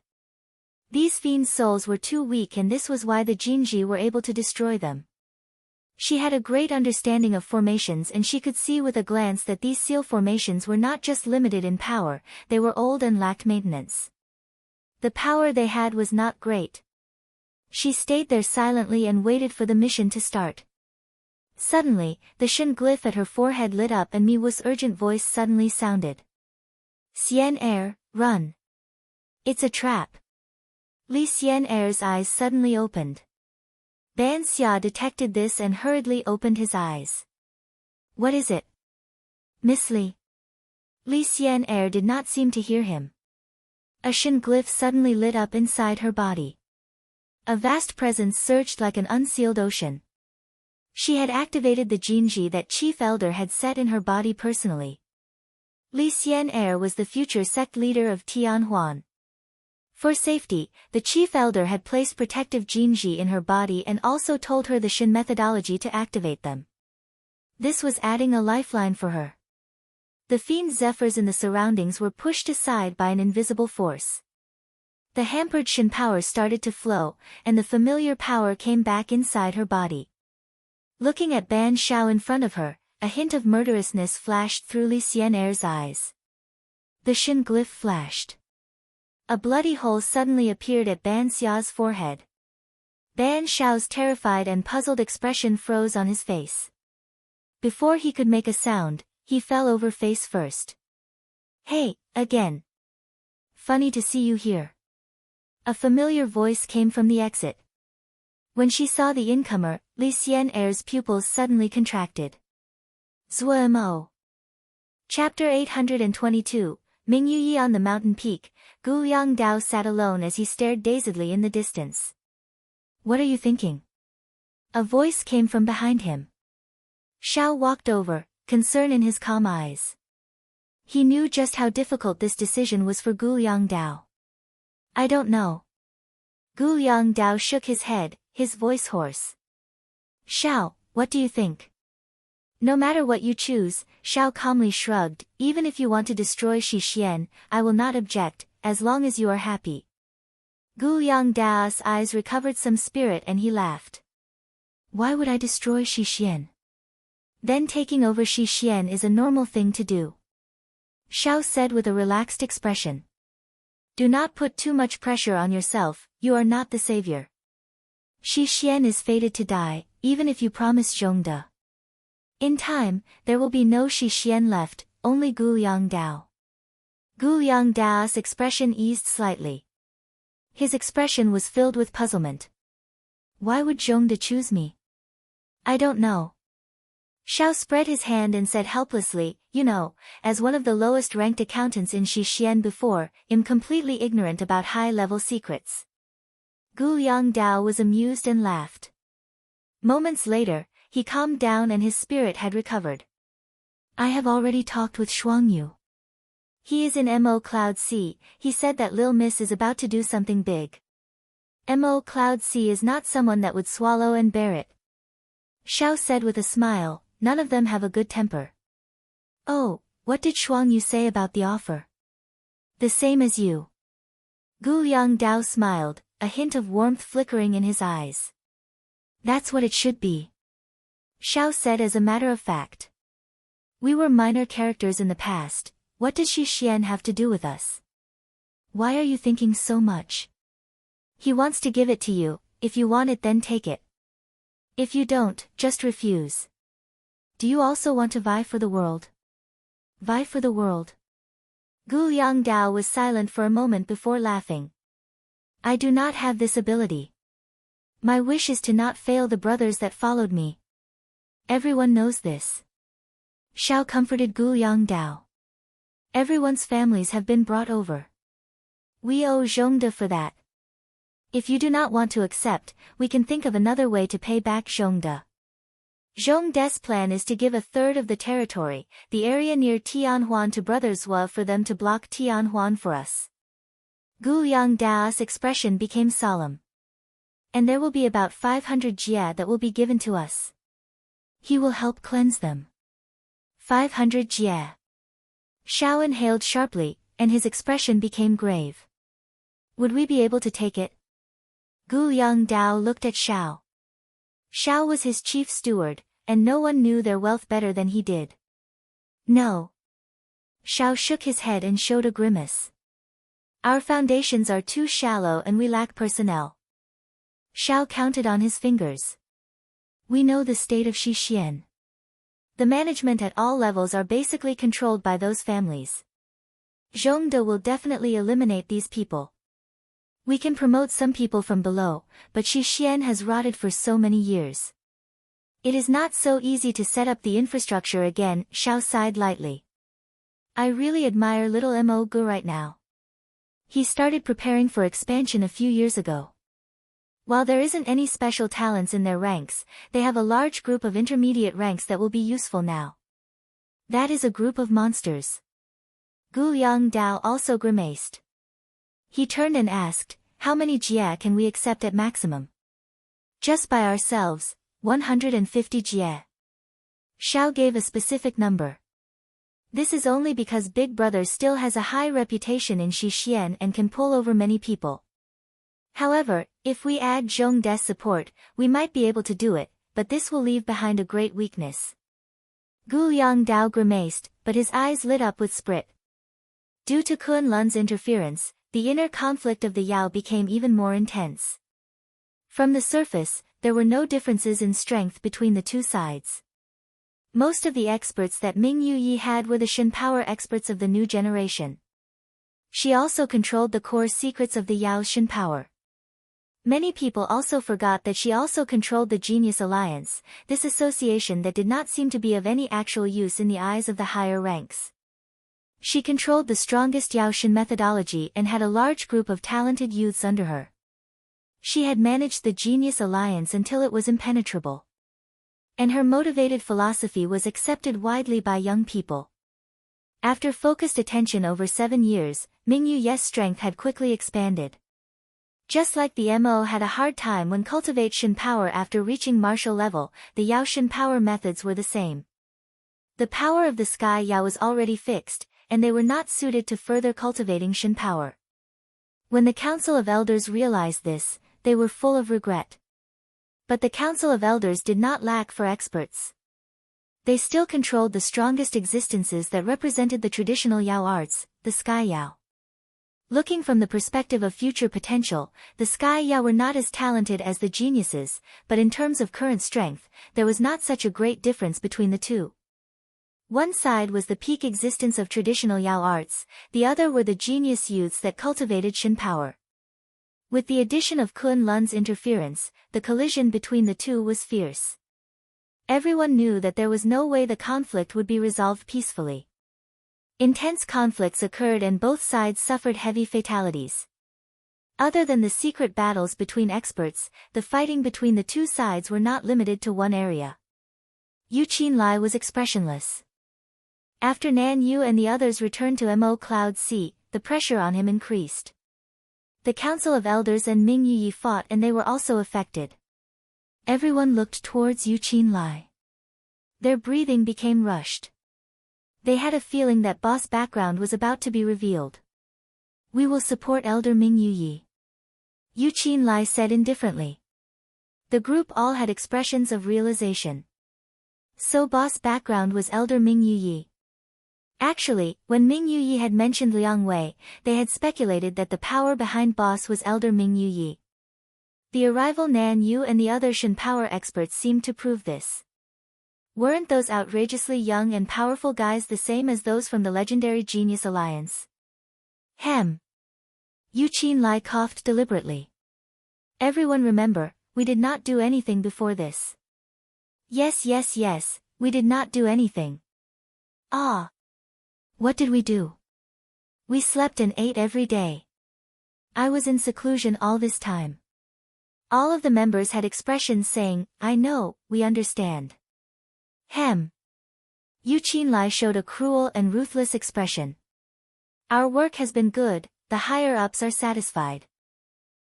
These fiend souls were too weak and this was why the jinji were able to destroy them. She had a great understanding of formations and she could see with a glance that these seal formations were not just limited in power, they were old and lacked maintenance. The power they had was not great. She stayed there silently and waited for the mission to start. Suddenly, the Shen glyph at her forehead lit up and Miwu's urgent voice suddenly sounded. "Xian, run. It's a trap." Li Xian's eyes suddenly opened. Ban Xia detected this and hurriedly opened his eyes. "What is it?" "Miss Li." Li Xian did not seem to hear him. A Shen glyph suddenly lit up inside her body. A vast presence surged like an unsealed ocean. She had activated the jinji that Chief Elder had set in her body personally. Li Xian was the future sect leader of Tianhuan. For safety, the chief elder had placed protective Jinji in her body and also told her the Shin methodology to activate them. This was adding a lifeline for her. The fiend zephyrs in the surroundings were pushed aside by an invisible force. The hampered Shin power started to flow, and the familiar power came back inside her body. Looking at Ban Xiao in front of her, a hint of murderousness flashed through Li Xian'er's eyes. The Shin glyph flashed. A bloody hole suddenly appeared at Ban Xiao's forehead. Ban Xiao's terrified and puzzled expression froze on his face. Before he could make a sound, he fell over face first. "Hey, again. Funny to see you here." A familiar voice came from the exit. When she saw the incomer, Li Xian'er's pupils suddenly contracted. Zhuo. Chapter 822, Mingyu on the mountain peak, Gu Liangdao sat alone as he stared dazedly in the distance. "What are you thinking?" A voice came from behind him. Xiao walked over, concern in his calm eyes. He knew just how difficult this decision was for Gu Liangdao. "I don't know." Gu Liangdao shook his head, his voice hoarse. "Xiao, what do you think?" "No matter what you choose," Xiao calmly shrugged, "even if you want to destroy Xixian, I will not object, as long as you are happy." Gu Liangdao's eyes recovered some spirit and he laughed. "Why would I destroy Xixian? Then taking over Xixian is a normal thing to do." Xiao said with a relaxed expression. "Do not put too much pressure on yourself, you are not the savior. Xixian is fated to die, even if you promise Zhongde. In time, there will be no Xixian left, only Gu Liangdao." Gu Liangdao's expression eased slightly. His expression was filled with puzzlement. "Why would Zhongde choose me?" "I don't know." Xiao spread his hand and said helplessly, "You know, as one of the lowest-ranked accountants in Xixian before, I'm completely ignorant about high-level secrets." Gu Liangdao was amused and laughed. Moments later, he calmed down and his spirit had recovered. "I have already talked with Shuangyu. He is in Mo Cloud C, he said that Lil Miss is about to do something big. Mo Cloud C is not someone that would swallow and bear it." Xiao said with a smile, "None of them have a good temper." "Oh, what did Shuangyu say about the offer?" "The same as you." Gu Liangdao smiled, a hint of warmth flickering in his eyes. "That's what it should be." Xiao said as a matter of fact. "We were minor characters in the past, what does Xixian have to do with us? Why are you thinking so much? He wants to give it to you, if you want it then take it. If you don't, just refuse. Do you also want to vie for the world?" "Vie for the world?" Gu Liangdao was silent for a moment before laughing. "I do not have this ability. My wish is to not fail the brothers that followed me. Everyone knows this." Xiao comforted Gu Liangdao. "Everyone's families have been brought over. We owe Zhongde for that. If you do not want to accept, we can think of another way to pay back Zhongde. Zhongde's plan is to give a third of the territory, the area near Tianhuan to Brothers Zhua for them to block Tianhuan for us." Gu Liangdao's expression became solemn. "And there will be about 500 jia that will be given to us. He will help cleanse them." 500 jia. Xiao inhaled sharply, and his expression became grave. "Would we be able to take it?" Gu Liangdao looked at Xiao. Xiao was his chief steward, and no one knew their wealth better than he did. "No." Xiao shook his head and showed a grimace. "Our foundations are too shallow and we lack personnel." Xiao counted on his fingers. "We know the state of Xixian. The management at all levels are basically controlled by those families. Zhongde will definitely eliminate these people. We can promote some people from below, but Xixian has rotted for so many years. It is not so easy to set up the infrastructure again." Xiao sighed lightly. "I really admire little Mo Gu right now. He started preparing for expansion a few years ago. While there isn't any special talents in their ranks, they have a large group of intermediate ranks that will be useful now. That is a group of monsters." Gu Liangdao also grimaced. He turned and asked, "How many jie can we accept at maximum?" "Just by ourselves, 150 jie." Xiao gave a specific number. This is only because Big Brother still has a high reputation in Xixian and can pull over many people. However, if we add Zhong De's support, we might be able to do it, but this will leave behind a great weakness. Gu Liang Dao grimaced, but his eyes lit up with spirit. Due to Kun Lun's interference, the inner conflict of the Yao became even more intense. From the surface, there were no differences in strength between the two sides. Most of the experts that Ming Yuyi had were the Shin power experts of the new generation. She also controlled the core secrets of the Yao's Shin power. Many people also forgot that she also controlled the Genius Alliance, this association that did not seem to be of any actual use in the eyes of the higher ranks. She controlled the strongest Yao Shin methodology and had a large group of talented youths under her. She had managed the Genius Alliance until it was impenetrable. And her motivated philosophy was accepted widely by young people. After focused attention over 7 years, Ming Yuyi's strength had quickly expanded. Just like the MO had a hard time when cultivate Shin power after reaching martial level, the Yao Shin power methods were the same. The power of the Sky Yao was already fixed, and they were not suited to further cultivating Shin power. When the Council of Elders realized this, they were full of regret. But the Council of Elders did not lack for experts. They still controlled the strongest existences that represented the traditional Yao arts, the Sky Yao. Looking from the perspective of future potential, the Sky Yao were not as talented as the geniuses, but in terms of current strength, there was not such a great difference between the two. One side was the peak existence of traditional Yao arts, the other were the genius youths that cultivated Shin power. With the addition of Kun Lun's interference, the collision between the two was fierce. Everyone knew that there was no way the conflict would be resolved peacefully. Intense conflicts occurred and both sides suffered heavy fatalities. Other than the secret battles between experts, the fighting between the two sides were not limited to one area. Yu Qinlai was expressionless. After Nan Yu and the others returned to Mo Cloud Sea, the pressure on him increased. The Council of Elders and Ming Yuyi fought and they were also affected. Everyone looked towards Yu Qinlai. Their breathing became rushed. They had a feeling that boss background was about to be revealed. "We will support Elder Ming Yuyi," Yu Qinlai said indifferently. The group all had expressions of realization. So boss background was Elder Ming Yuyi. Actually, when Ming Yuyi had mentioned Liang Wei, they had speculated that the power behind boss was Elder Ming Yuyi. The arrival Nan Yu and the other Shin power experts seemed to prove this. Weren't those outrageously young and powerful guys the same as those from the legendary Genius Alliance? Yu Qinlai coughed deliberately. "Everyone remember, we did not do anything before this." Yes, we did not do anything." "Ah. What did we do?" "We slept and ate every day. I was in seclusion all this time." All of the members had expressions saying, "I know, we understand." Yu Qinlai showed a cruel and ruthless expression. "Our work has been good, the higher-ups are satisfied.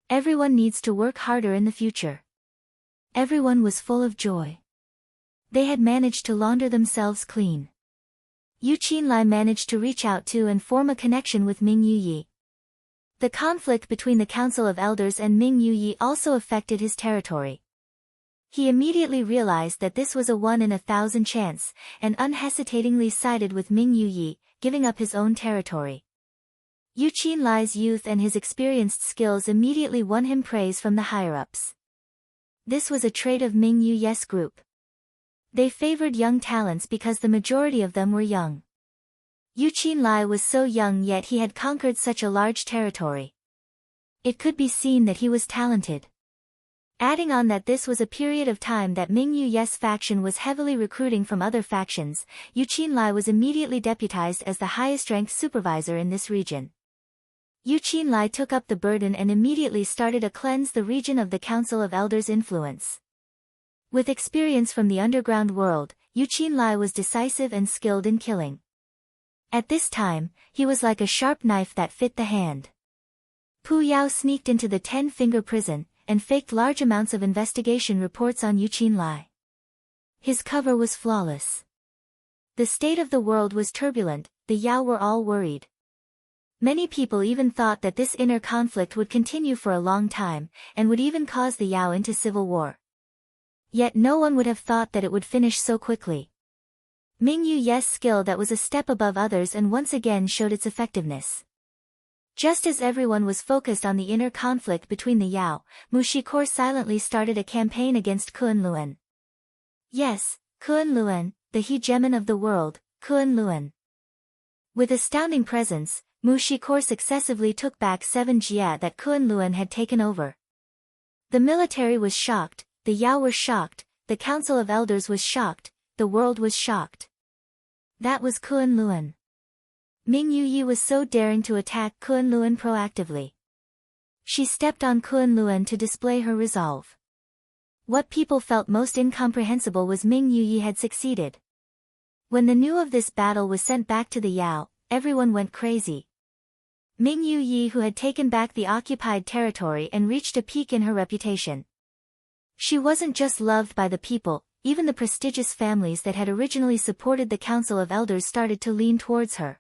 Everyone needs to work harder in the future." Everyone was full of joy. They had managed to launder themselves clean. Yu Qinlai managed to reach out to and form a connection with Ming Yuyi. The conflict between the Council of Elders and Ming Yuyi also affected his territory. He immediately realized that this was a 1 in 1,000 chance, and unhesitatingly sided with Ming Yuyi, giving up his own territory. Yu Qinlai's youth and his experienced skills immediately won him praise from the higher-ups. This was a trait of Ming Yuyi's group. They favored young talents because the majority of them were young. Yu Qinlai was so young yet he had conquered such a large territory. It could be seen that he was talented. Adding on that this was a period of time that Ming Yuyi's faction was heavily recruiting from other factions, Yu Qinlai was immediately deputized as the highest-ranked supervisor in this region. Yu Qinlai took up the burden and immediately started to cleanse the region of the Council of Elders' influence. With experience from the underground world, Yu Qinlai was decisive and skilled in killing. At this time, he was like a sharp knife that fit the hand. Pu Yao sneaked into the 10-finger prison, and faked large amounts of investigation reports on Yuqin Lai. His cover was flawless. The state of the world was turbulent, the Yao were all worried. Many people even thought that this inner conflict would continue for a long time, and would even cause the Yao into civil war. Yet no one would have thought that it would finish so quickly. Ming Yu's skill that was a step above others and once again showed its effectiveness. Just as everyone was focused on the inner conflict between the Yao, Mu Shikor silently started a campaign against Kunlun. Yes, Kunlun, the hegemon of the world, Kunlun. With astounding presence, Mu Shikor successively took back 7 jia that Kunlun had taken over. The military was shocked, the Yao were shocked, the Council of Elders was shocked, the world was shocked. That was Kunlun. Ming Yu was so daring to attack Kunlun proactively. She stepped on Kunlun to display her resolve. What people felt most incomprehensible was Ming Yu had succeeded. When the news of this battle was sent back to the Yao, everyone went crazy. Ming Yu, who had taken back the occupied territory and reached a peak in her reputation. She wasn't just loved by the people, even the prestigious families that had originally supported the Council of Elders started to lean towards her.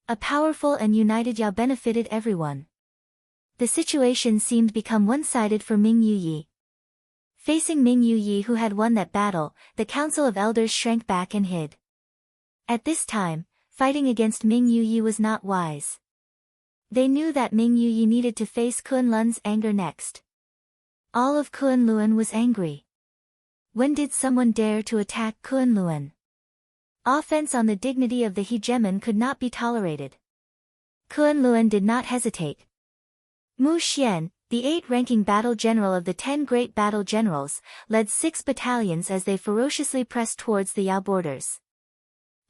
A powerful and united Yao benefited everyone. The situation seemed become one-sided for Ming Yu. Facing Ming Yu, who had won that battle, the Council of Elders shrank back and hid. At this time, fighting against Ming Yu was not wise. They knew that Ming Yu needed to face Kunlun's anger next. All of Kunlun was angry. When did someone dare to attack Kunlun? Offense on the dignity of the hegemon could not be tolerated. Kunlun did not hesitate. Mu Xian, the 8th-ranking battle general of the 10 great battle generals, led 6 battalions as they ferociously pressed towards the Yao borders.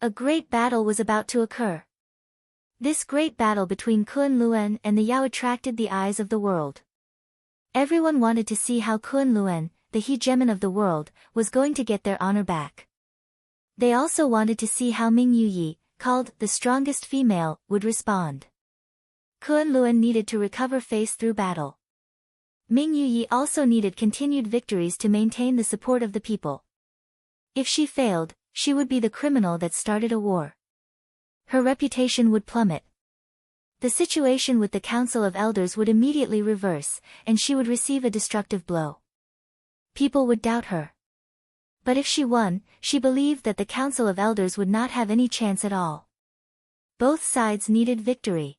A great battle was about to occur. This great battle between Kunlun and the Yao attracted the eyes of the world. Everyone wanted to see how Kunlun, the hegemon of the world, was going to get their honor back. They also wanted to see how Ming Yu, called the strongest female, would respond. Kunlun needed to recover face through battle. Ming Yu also needed continued victories to maintain the support of the people. If she failed, she would be the criminal that started a war. Her reputation would plummet. The situation with the Council of Elders would immediately reverse, and she would receive a destructive blow. People would doubt her. But if she won, she believed that the Council of Elders would not have any chance at all. Both sides needed victory.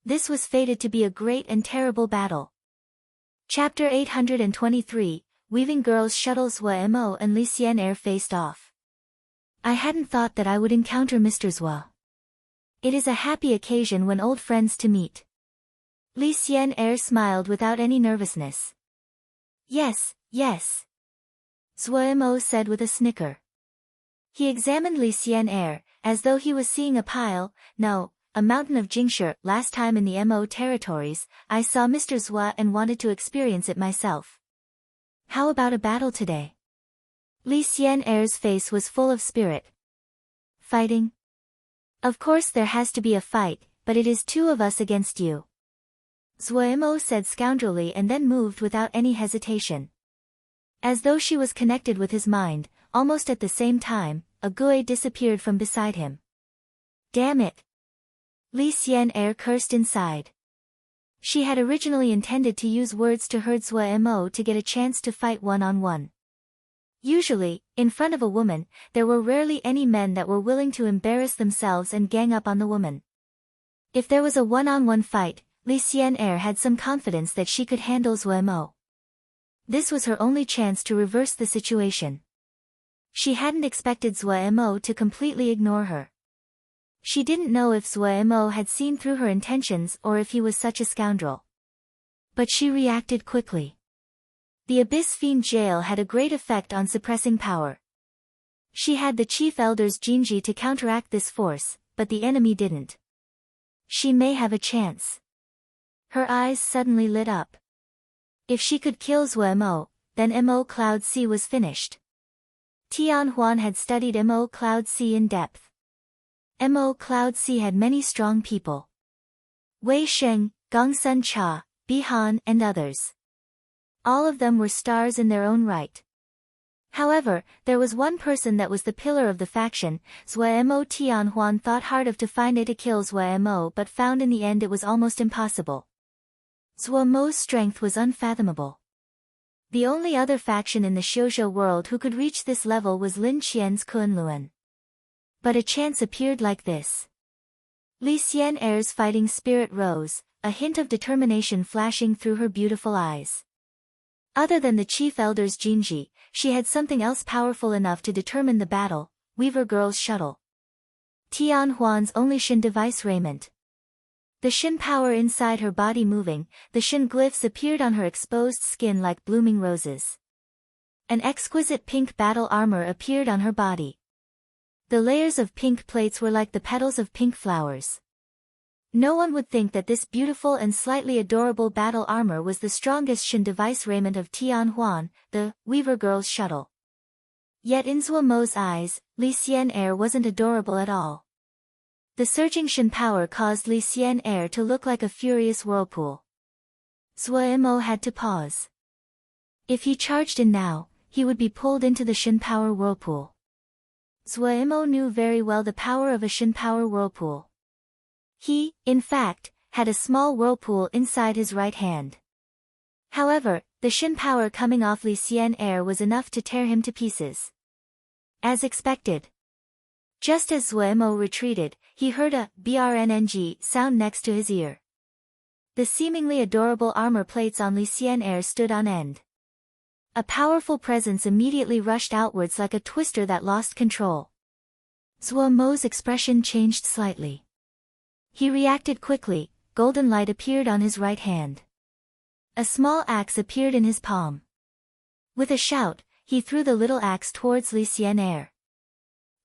This was fated to be a great and terrible battle. Chapter 823, Weaving Girls Shuttle Zhua Mo and Li Xian'er faced off. I hadn't thought that I would encounter Mr. Zhua. It is a happy occasion when old friends to meet. Li Xian'er smiled without any nervousness. Yes, yes. Zhua Mo said with a snicker. He examined Li Xian'er, as though he was seeing a mountain of Jingshi. Last time in the Mo territories, I saw Mr. Zhua and wanted to experience it myself. How about a battle today? Li Xian'er's face was full of spirit. Fighting? Of course there has to be a fight, but it is 2 of us against you. Zhua Mo said scoundrelly and then moved without any hesitation. As though she was connected with his mind, almost at the same time, a Gui disappeared from beside him. Damn it! Li Xian'er cursed inside. She had originally intended to use words to hurt Zhua Mo to get a chance to fight one-on-one. Usually, in front of a woman, there were rarely any men that were willing to embarrass themselves and gang up on the woman. If there was a one-on-one fight, Li Xian'er had some confidence that she could handle Zhua Mo. This was her only chance to reverse the situation. She hadn't expected Zhua Mo to completely ignore her. She didn't know if Zhua Mo had seen through her intentions or if he was such a scoundrel. But she reacted quickly. The Abyss Fiend Jail had a great effect on suppressing power. She had the Chief Elder's Jinji to counteract this force, but the enemy didn't. She may have a chance. Her eyes suddenly lit up. If she could kill Zhua Mo, then Mo Cloud Sea was finished. Tian Huan had studied Mo Cloud Sea in depth. Mo Cloud Sea had many strong people. Wei Sheng, Gongsun Cha, Bihan and others. All of them were stars in their own right. However, there was one person that was the pillar of the faction. Zuemo Tianhuan thought hard of to find it to kill Zuemo, but found in the end it was almost impossible. Zuemo's strength was unfathomable. The only other faction in the Xiuzhou world who could reach this level was Lin Qian's Kunluan. But a chance appeared like this. Li Xian'er's fighting spirit rose, a hint of determination flashing through her beautiful eyes. Other than the chief elders Jinji, she had something else powerful enough to determine the battle, Weaver Girl's shuttle. Tianhuan's only Shin device raiment. The Shin power inside her body moving, the Shin glyphs appeared on her exposed skin like blooming roses. An exquisite pink battle armor appeared on her body. The layers of pink plates were like the petals of pink flowers. No one would think that this beautiful and slightly adorable battle armor was the strongest Shin device raiment of Tianhuan, the Weaver Girl's shuttle. Yet in Zuemo's eyes, Li Xian'er wasn't adorable at all. The surging Shin power caused Li Xian'er to look like a furious whirlpool. Zuemo had to pause. If he charged in now, he would be pulled into the Shin power whirlpool. Zuemo knew very well the power of a Shin power whirlpool. He, in fact, had a small whirlpool inside his right hand. However, the Shin power coming off Li Xian'er was enough to tear him to pieces. As expected. Just as Zuemo retreated, he heard a brnng sound next to his ear. The seemingly adorable armor plates on Li Xian'er stood on end. A powerful presence immediately rushed outwards like a twister that lost control. Zuemo's expression changed slightly. He reacted quickly, golden light appeared on his right hand. A small axe appeared in his palm. With a shout, he threw the little axe towards Li Xian'er.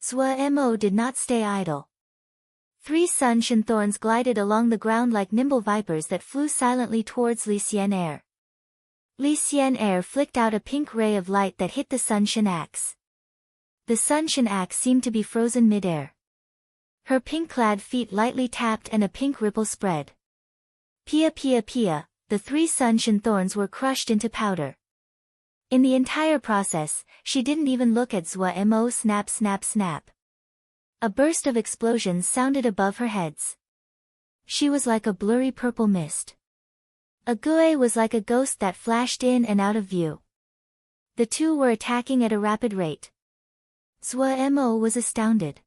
Zuemo did not stay idle. 3 sun shin thorns glided along the ground like nimble vipers that flew silently towards Li Xian'er. Li Xian'er flicked out a pink ray of light that hit the sun shin axe. The sun shin axe seemed to be frozen midair. Her pink-clad feet lightly tapped and a pink ripple spread. Pia pia pia, the 3 sun shin thorns were crushed into powder. In the entire process, she didn't even look at Zuemo. Snap snap snap. A burst of explosions sounded above her heads. She was like a blurry purple mist. Ague was like a ghost that flashed in and out of view. The two were attacking at a rapid rate. Zuemo was astounded.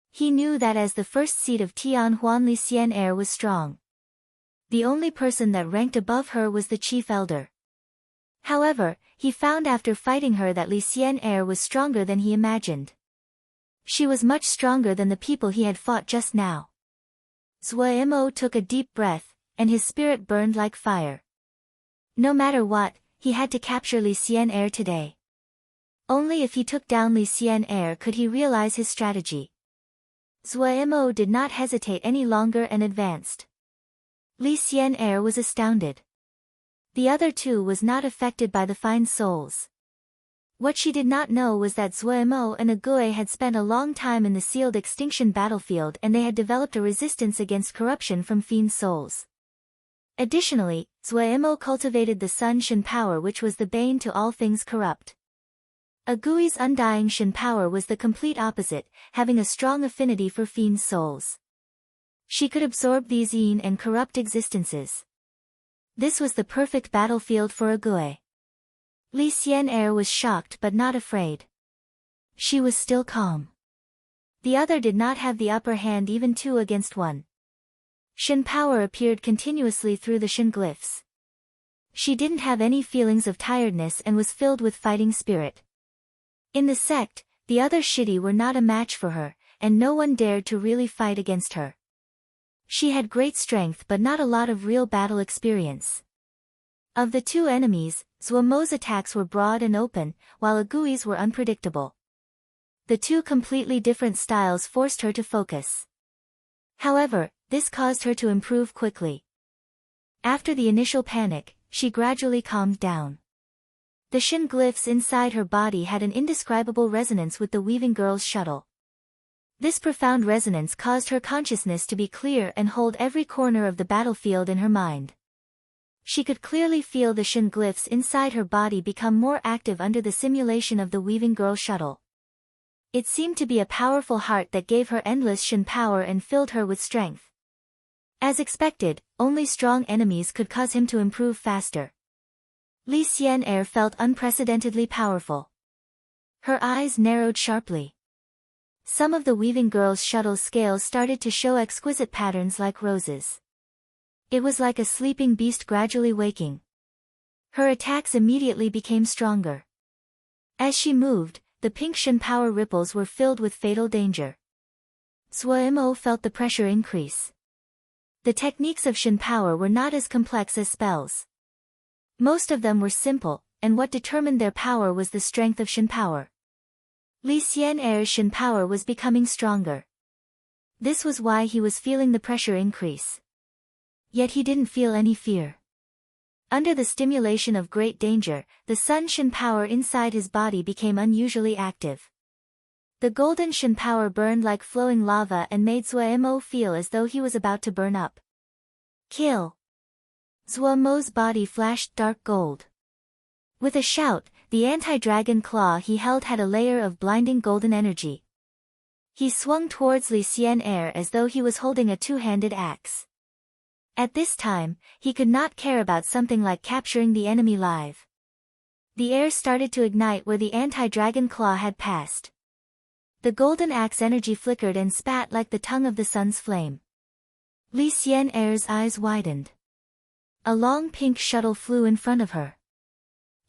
He knew that as the first seed of Tianhuan, Li Xian'er was strong. The only person that ranked above her was the chief elder. However, he found after fighting her that Li Xian'er was stronger than he imagined. She was much stronger than the people he had fought just now. Zuemo took a deep breath, and his spirit burned like fire. No matter what, he had to capture Li Xian'er today. Only if he took down Li Xian'er could he realize his strategy. Zuemo did not hesitate any longer and advanced. Li Xian'er was astounded. The other two was not affected by the fine souls. What she did not know was that Zuemo and Ague had spent a long time in the sealed extinction battlefield and they had developed a resistance against corruption from fiend souls. Additionally, Zuemo cultivated the sun shin power, which was the bane to all things corrupt. Agui's undying shin power was the complete opposite, having a strong affinity for fiend souls. She could absorb these yin and corrupt existences. This was the perfect battlefield for Ague. Li Xian'er was shocked but not afraid. She was still calm. The other did not have the upper hand, even 2 against 1. Shin power appeared continuously through the Shin glyphs. She didn't have any feelings of tiredness and was filled with fighting spirit. In the sect, the other Shidi were not a match for her, and no one dared to really fight against her. She had great strength but not a lot of real battle experience. Of the two enemies, Zuemo's attacks were broad and open, while Agui's were unpredictable. The two completely different styles forced her to focus. However, this caused her to improve quickly. After the initial panic, she gradually calmed down. The Shin glyphs inside her body had an indescribable resonance with the weaving girl's shuttle. This profound resonance caused her consciousness to be clear and hold every corner of the battlefield in her mind. She could clearly feel the Shin glyphs inside her body become more active under the simulation of the weaving girl shuttle. It seemed to be a powerful heart that gave her endless Shin power and filled her with strength. As expected, only strong enemies could cause him to improve faster. Li Xian'er felt unprecedentedly powerful. Her eyes narrowed sharply. Some of the weaving girl's shuttle's scales started to show exquisite patterns like roses. It was like a sleeping beast gradually waking. Her attacks immediately became stronger. As she moved, the pink Shin power ripples were filled with fatal danger. Zuo felt the pressure increase. The techniques of Shin power were not as complex as spells. Most of them were simple, and what determined their power was the strength of Shin power. Li Xian'er's Shin power was becoming stronger. This was why he was feeling the pressure increase. Yet he didn't feel any fear. Under the stimulation of great danger, the Sun Shin power inside his body became unusually active. The golden Shin power burned like flowing lava and made Zuo feel as though he was about to burn up. Kill! Zuo's body flashed dark gold. With a shout, the anti-dragon claw he held had a layer of blinding golden energy. He swung towards Li Xian'er as though he was holding a two-handed axe. At this time, he could not care about something like capturing the enemy live. The air started to ignite where the anti-dragon claw had passed. The golden axe energy flickered and spat like the tongue of the sun's flame. Li Xian'er's eyes widened. A long pink shuttle flew in front of her.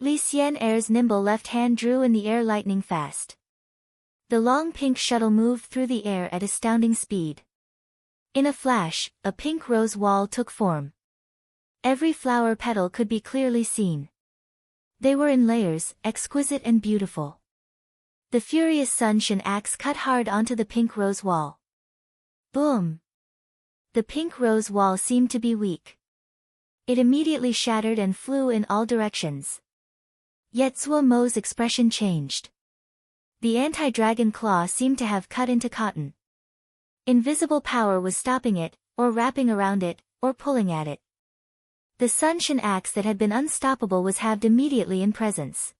Li Xian'er's nimble left hand drew in the air lightning fast. The long pink shuttle moved through the air at astounding speed. In a flash, a pink rose wall took form. Every flower petal could be clearly seen. They were in layers, exquisite and beautiful. The furious Sun Shin axe cut hard onto the pink rose wall. Boom! The pink rose wall seemed to be weak. It immediately shattered and flew in all directions. Yet Zuo's expression changed. The anti-dragon claw seemed to have cut into cotton. Invisible power was stopping it, or wrapping around it, or pulling at it. The Sun Shin axe that had been unstoppable was halved immediately in presence.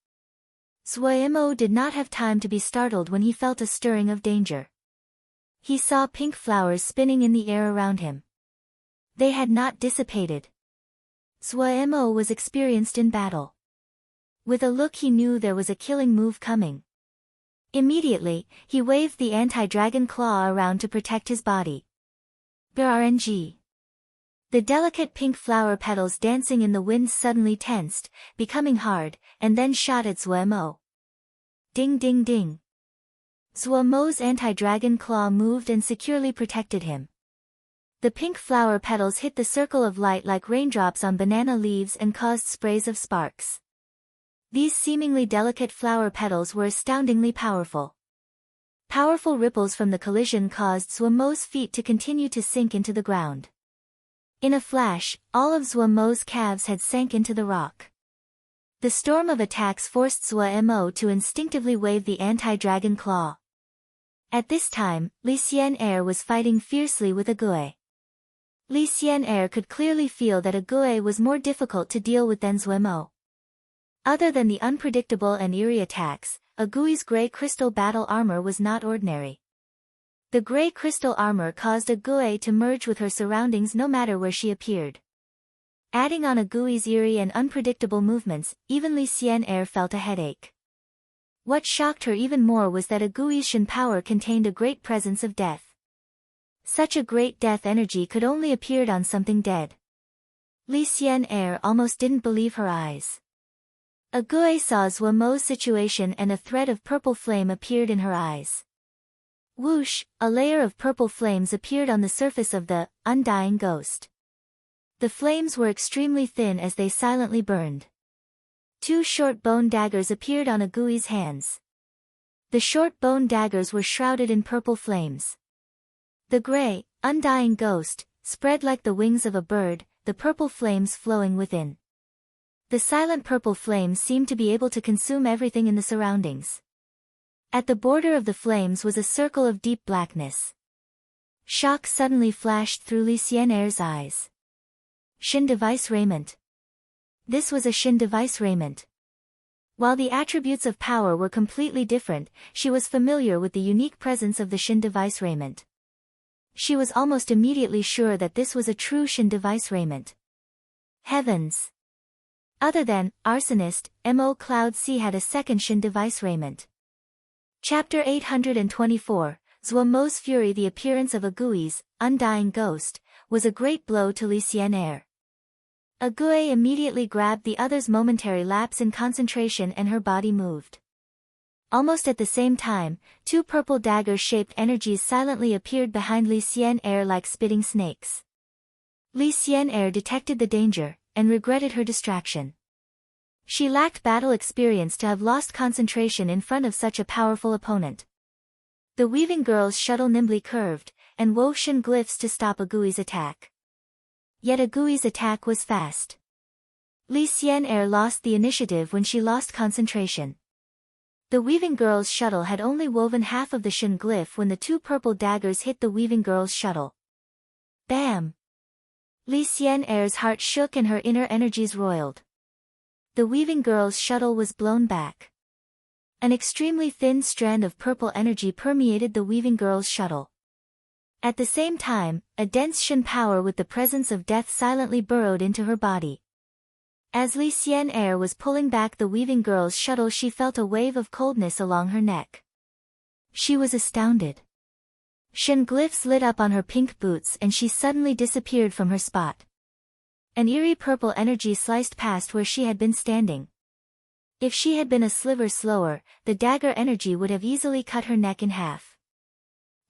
Zuo did not have time to be startled when he felt a stirring of danger. He saw pink flowers spinning in the air around him. They had not dissipated. Zuo was experienced in battle. With a look he knew there was a killing move coming. Immediately, he waved the anti-dragon claw around to protect his body. BRNG. The delicate pink flower petals dancing in the wind suddenly tensed, becoming hard, and then shot at Zuo. Ding ding ding. Zuo's anti-dragon claw moved and securely protected him. The pink flower petals hit the circle of light like raindrops on banana leaves and caused sprays of sparks. These seemingly delicate flower petals were astoundingly powerful. Powerful ripples from the collision caused Zuo's feet to continue to sink into the ground. In a flash, all of Zuo's calves had sank into the rock. The storm of attacks forced Zuo to instinctively wave the anti-dragon claw. At this time, Li Xian'er was fighting fiercely with a Gui. Li Xian'er could clearly feel that a Gui was more difficult to deal with than Zuo. Other than the unpredictable and eerie attacks, a Gui's gray crystal battle armor was not ordinary. The gray crystal armor caused a Gui to merge with her surroundings no matter where she appeared. Adding on a Gui's eerie and unpredictable movements, even Li Xian'er felt a headache. What shocked her even more was that a Gui's Shin power contained a great presence of death. Such a great death energy could only appear on something dead. Li Xian'er almost didn't believe her eyes. A Gui saw Zuo's situation and a thread of purple flame appeared in her eyes. Whoosh, a layer of purple flames appeared on the surface of the undying ghost. The flames were extremely thin as they silently burned. Two short bone daggers appeared on a Gui's hands. The short bone daggers were shrouded in purple flames. The gray, undying ghost, spread like the wings of a bird, the purple flames flowing within. The silent purple flames seemed to be able to consume everything in the surroundings. At the border of the flames was a circle of deep blackness. Shock suddenly flashed through Li Xian'er's eyes. Shin device raiment. This was a Shin device raiment. While the attributes of power were completely different, she was familiar with the unique presence of the Shin device raiment. She was almost immediately sure that this was a true Shin device raiment. Heavens! Other than Arsonist, Mo Cloud C had a second Shin device raiment. Chapter 824, Zhuo Mo's fury. The appearance of Agui's undying ghost was a great blow to Li Xian'er. Agui immediately grabbed the other's momentary lapse in concentration and her body moved. Almost at the same time, two purple dagger-shaped energies silently appeared behind Li Xian'er like spitting snakes. Li Xian'er detected the danger, and regretted her distraction. She lacked battle experience to have lost concentration in front of such a powerful opponent. The weaving girl's shuttle nimbly curved, and wove Shin glyphs to stop Agui's attack. Yet Agui's attack was fast. Li Xian'er lost the initiative when she lost concentration. The weaving girl's shuttle had only woven half of the Shin glyph when the two purple daggers hit the weaving girl's shuttle. Bam! Li Xian'er's heart shook and her inner energies roiled. The weaving girl's shuttle was blown back. An extremely thin strand of purple energy permeated the weaving girl's shuttle. At the same time, a dense Shin power with the presence of death silently burrowed into her body. As Li Xian'er was pulling back the weaving girl's shuttle, she felt a wave of coldness along her neck. She was astounded. Shin glyphs lit up on her pink boots and she suddenly disappeared from her spot. An eerie purple energy sliced past where she had been standing. If she had been a sliver slower, the dagger energy would have easily cut her neck in half.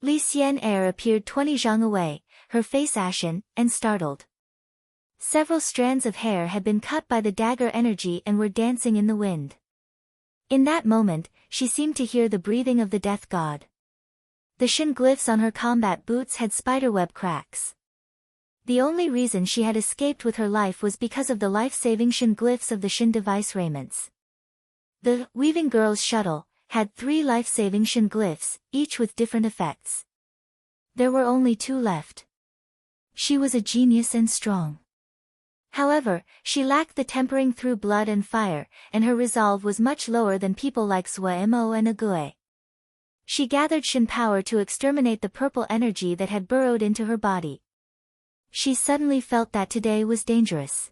Li Xian'er appeared 20 zhang away, her face ashen, and startled. Several strands of hair had been cut by the dagger energy and were dancing in the wind. In that moment, she seemed to hear the breathing of the death god. The Shin glyphs on her combat boots had spiderweb cracks. The only reason she had escaped with her life was because of the life-saving Shin glyphs of the Shin device raiments. The weaving girl's shuttle had 3 life-saving Shin glyphs, each with different effects. There were only 2 left. She was a genius and strong. However, she lacked the tempering through blood and fire, and her resolve was much lower than people like Zhuo Mo and Agui. She gathered Shin power to exterminate the purple energy that had burrowed into her body. She suddenly felt that today was dangerous.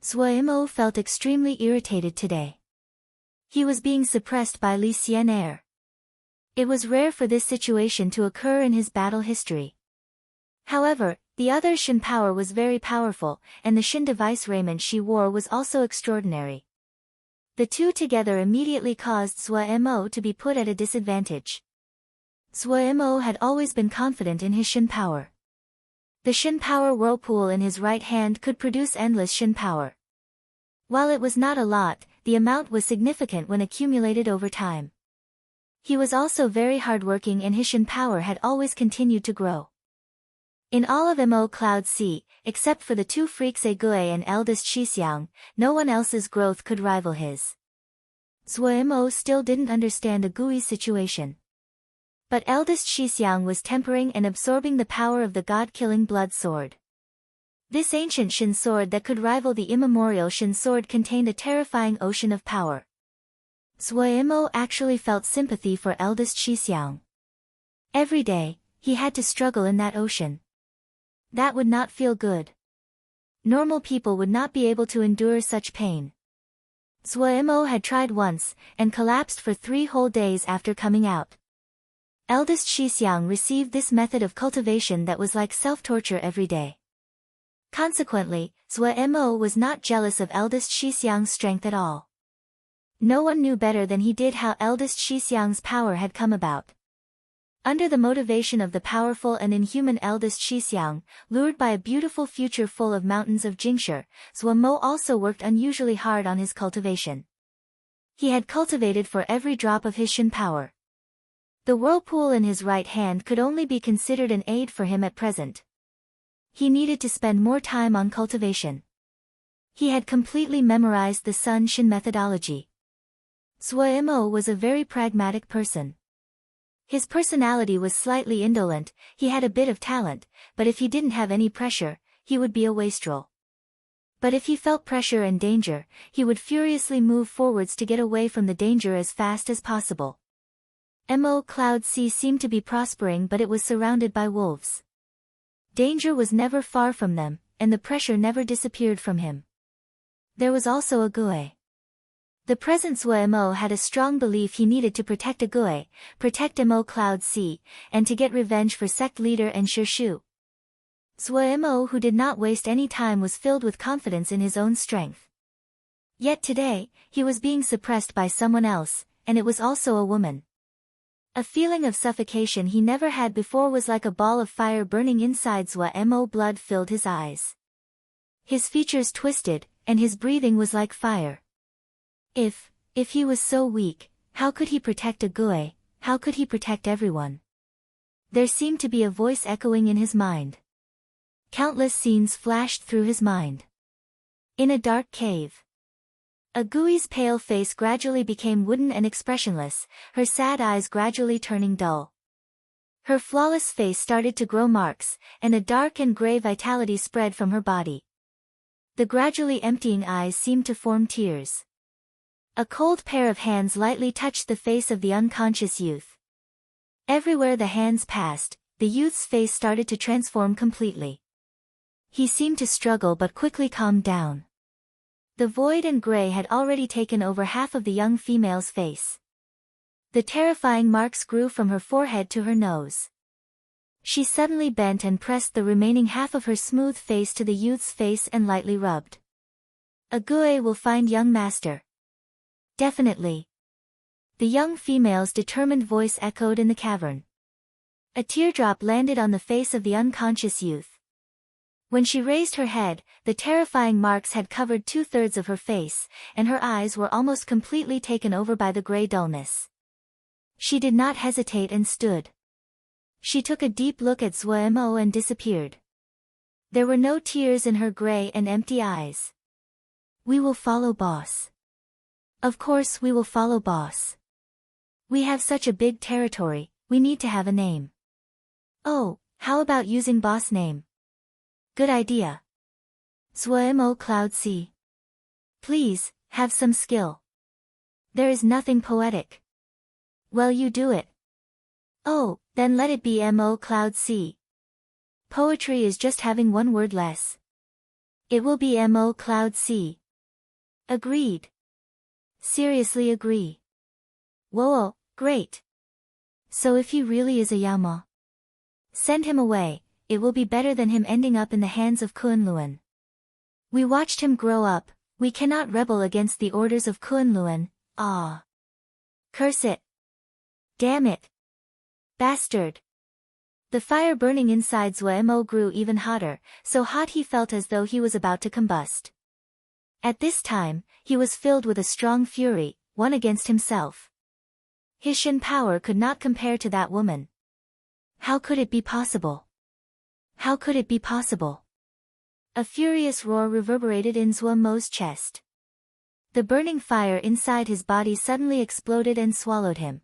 Zhuo Mo felt extremely irritated today. He was being suppressed by Li Xian'er. It was rare for this situation to occur in his battle history. However, the other's Shin power was very powerful, and the Shin device raiment she wore was also extraordinary. The two together immediately caused Zhuo Mo to be put at a disadvantage. Zhuo Mo had always been confident in his Shin power. The Shin power whirlpool in his right hand could produce endless Shin power. While it was not a lot, the amount was significant when accumulated over time. He was also very hardworking and his Shin power had always continued to grow. In all of Mo Cloud C, except for the 2 freaks Agui and eldest Shixiang, no one else's growth could rival his. Zhuo Mo still didn't understand Agui's situation. But eldest Shixiang was tempering and absorbing the power of the god-killing blood sword. This ancient Shin sword that could rival the immemorial Shin sword contained a terrifying ocean of power. Zhuo Mo actually felt sympathy for eldest Shixiang. Every day, he had to struggle in that ocean. That would not feel good. Normal people would not be able to endure such pain. Zhuo Mo had tried once, and collapsed for 3 whole days after coming out. Eldest Shixiang received this method of cultivation that was like self-torture every day. Consequently, Zhuo Mo was not jealous of eldest Shixiang's strength at all. No one knew better than he did how eldest Shixiang's power had come about. Under the motivation of the powerful and inhuman eldest Shixiang, lured by a beautiful future full of mountains of Jingshi, Zhuo Mo also worked unusually hard on his cultivation. He had cultivated for every drop of his Shin power. The whirlpool in his right hand could only be considered an aid for him at present. He needed to spend more time on cultivation. He had completely memorized the Sun Shin methodology. Suemo was a very pragmatic person. His personality was slightly indolent, he had a bit of talent, but if he didn't have any pressure, he would be a wastrel. But if he felt pressure and danger, he would furiously move forwards to get away from the danger as fast as possible. Mo Cloud C seemed to be prospering, but it was surrounded by wolves. Danger was never far from them, and the pressure never disappeared from him. There was also a Gue. The present Suemo had a strong belief he needed to protect Ague, protect Mo Cloud C, and to get revenge for sect leader and Shirshu. Suemo, who did not waste any time, was filled with confidence in his own strength. Yet today, he was being suppressed by someone else, and it was also a woman. A feeling of suffocation he never had before was like a ball of fire burning inside Suemo. Blood filled his eyes. His features twisted, and his breathing was like fire. If he was so weak, how could he protect Ague, how could he protect everyone? There seemed to be a voice echoing in his mind. Countless scenes flashed through his mind. In a dark cave. Agui's pale face gradually became wooden and expressionless, her sad eyes gradually turning dull. Her flawless face started to grow marks, and a dark and gray vitality spread from her body. The gradually emptying eyes seemed to form tears. A cold pair of hands lightly touched the face of the unconscious youth. Everywhere the hands passed, the youth's face started to transform completely. He seemed to struggle but quickly calmed down. The void and gray had already taken over half of the young female's face. The terrifying marks grew from her forehead to her nose. She suddenly bent and pressed the remaining half of her smooth face to the youth's face and lightly rubbed. Ague will find young master. Definitely. The young female's determined voice echoed in the cavern. A teardrop landed on the face of the unconscious youth. When she raised her head, the terrifying marks had covered 2/3 of her face, and her eyes were almost completely taken over by the gray dullness. She did not hesitate and stood. She took a deep look at Suemo and disappeared. There were no tears in her gray and empty eyes. We will follow boss. Of course we will follow boss. We have such a big territory, we need to have a name. Oh, how about using boss name? Good idea. Suemo Cloud C. Please, have some skill. There is nothing poetic. Well, you do it. Oh, then let it be Mo Cloud C. Poetry is just having one word less. It will be Mo Cloud C. Agreed. Seriously agree. Whoa, great. So if he really is a Yama, send him away, it will be better than him ending up in the hands of Kunlun. We watched him grow up, we cannot rebel against the orders of Kunlun, ah. Curse it. Damn it. Bastard. The fire burning inside Suemo grew even hotter, so hot he felt as though he was about to combust. At this time, he was filled with a strong fury, one against himself. His Shin power could not compare to that woman. How could it be possible? How could it be possible? A furious roar reverberated in Suemo's chest. The burning fire inside his body suddenly exploded and swallowed him.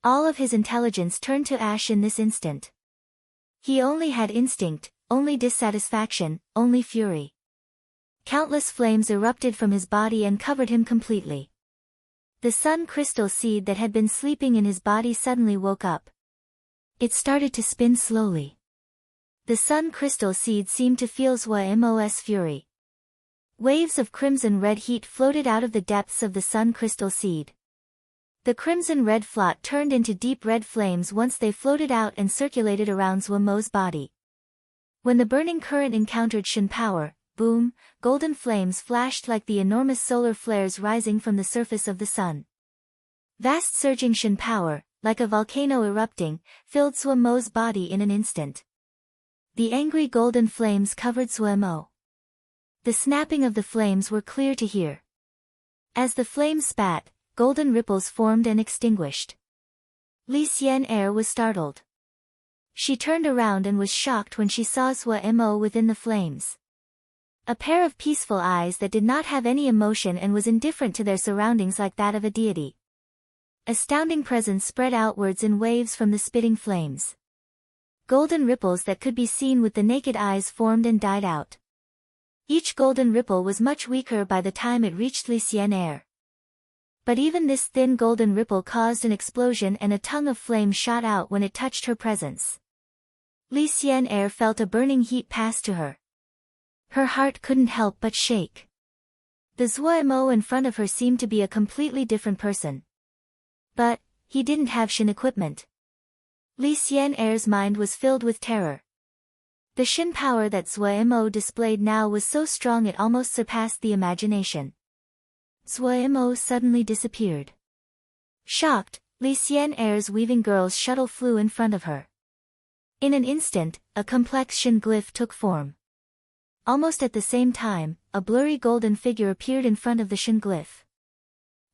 All of his intelligence turned to ash in this instant. He only had instinct, only dissatisfaction, only fury. Countless flames erupted from his body and covered him completely. The sun crystal seed that had been sleeping in his body suddenly woke up. It started to spin slowly. The sun crystal seed seemed to feel Suemo's fury. Waves of crimson-red heat floated out of the depths of the sun crystal seed. The crimson-red flot turned into deep red flames once they floated out and circulated around Suemo's body. When the burning current encountered Shin power, boom, golden flames flashed like the enormous solar flares rising from the surface of the sun. Vast surging Shin power, like a volcano erupting, filled Suemo's body in an instant. The angry golden flames covered Suemo. The snapping of the flames were clear to hear. As the flames spat, golden ripples formed and extinguished. Li Xian was startled. She turned around and was shocked when she saw Suemo within the flames. A pair of peaceful eyes that did not have any emotion and was indifferent to their surroundings like that of a deity. Astounding presence spread outwards in waves from the spitting flames. Golden ripples that could be seen with the naked eyes formed and died out. Each golden ripple was much weaker by the time it reached Li Xian. But even this thin golden ripple caused an explosion and a tongue of flame shot out when it touched her presence. Li Xian felt a burning heat pass to her. Her heart couldn't help but shake. The Zuo in front of her seemed to be a completely different person. But he didn't have Shin equipment. Li Xian's mind was filled with terror. The Shin power that Zuo displayed now was so strong it almost surpassed the imagination. Zuo suddenly disappeared. Shocked, Li Xian's weaving girl's shuttle flew in front of her. In an instant, a complex Shin glyph took form. Almost at the same time, a blurry golden figure appeared in front of the Shin glyph.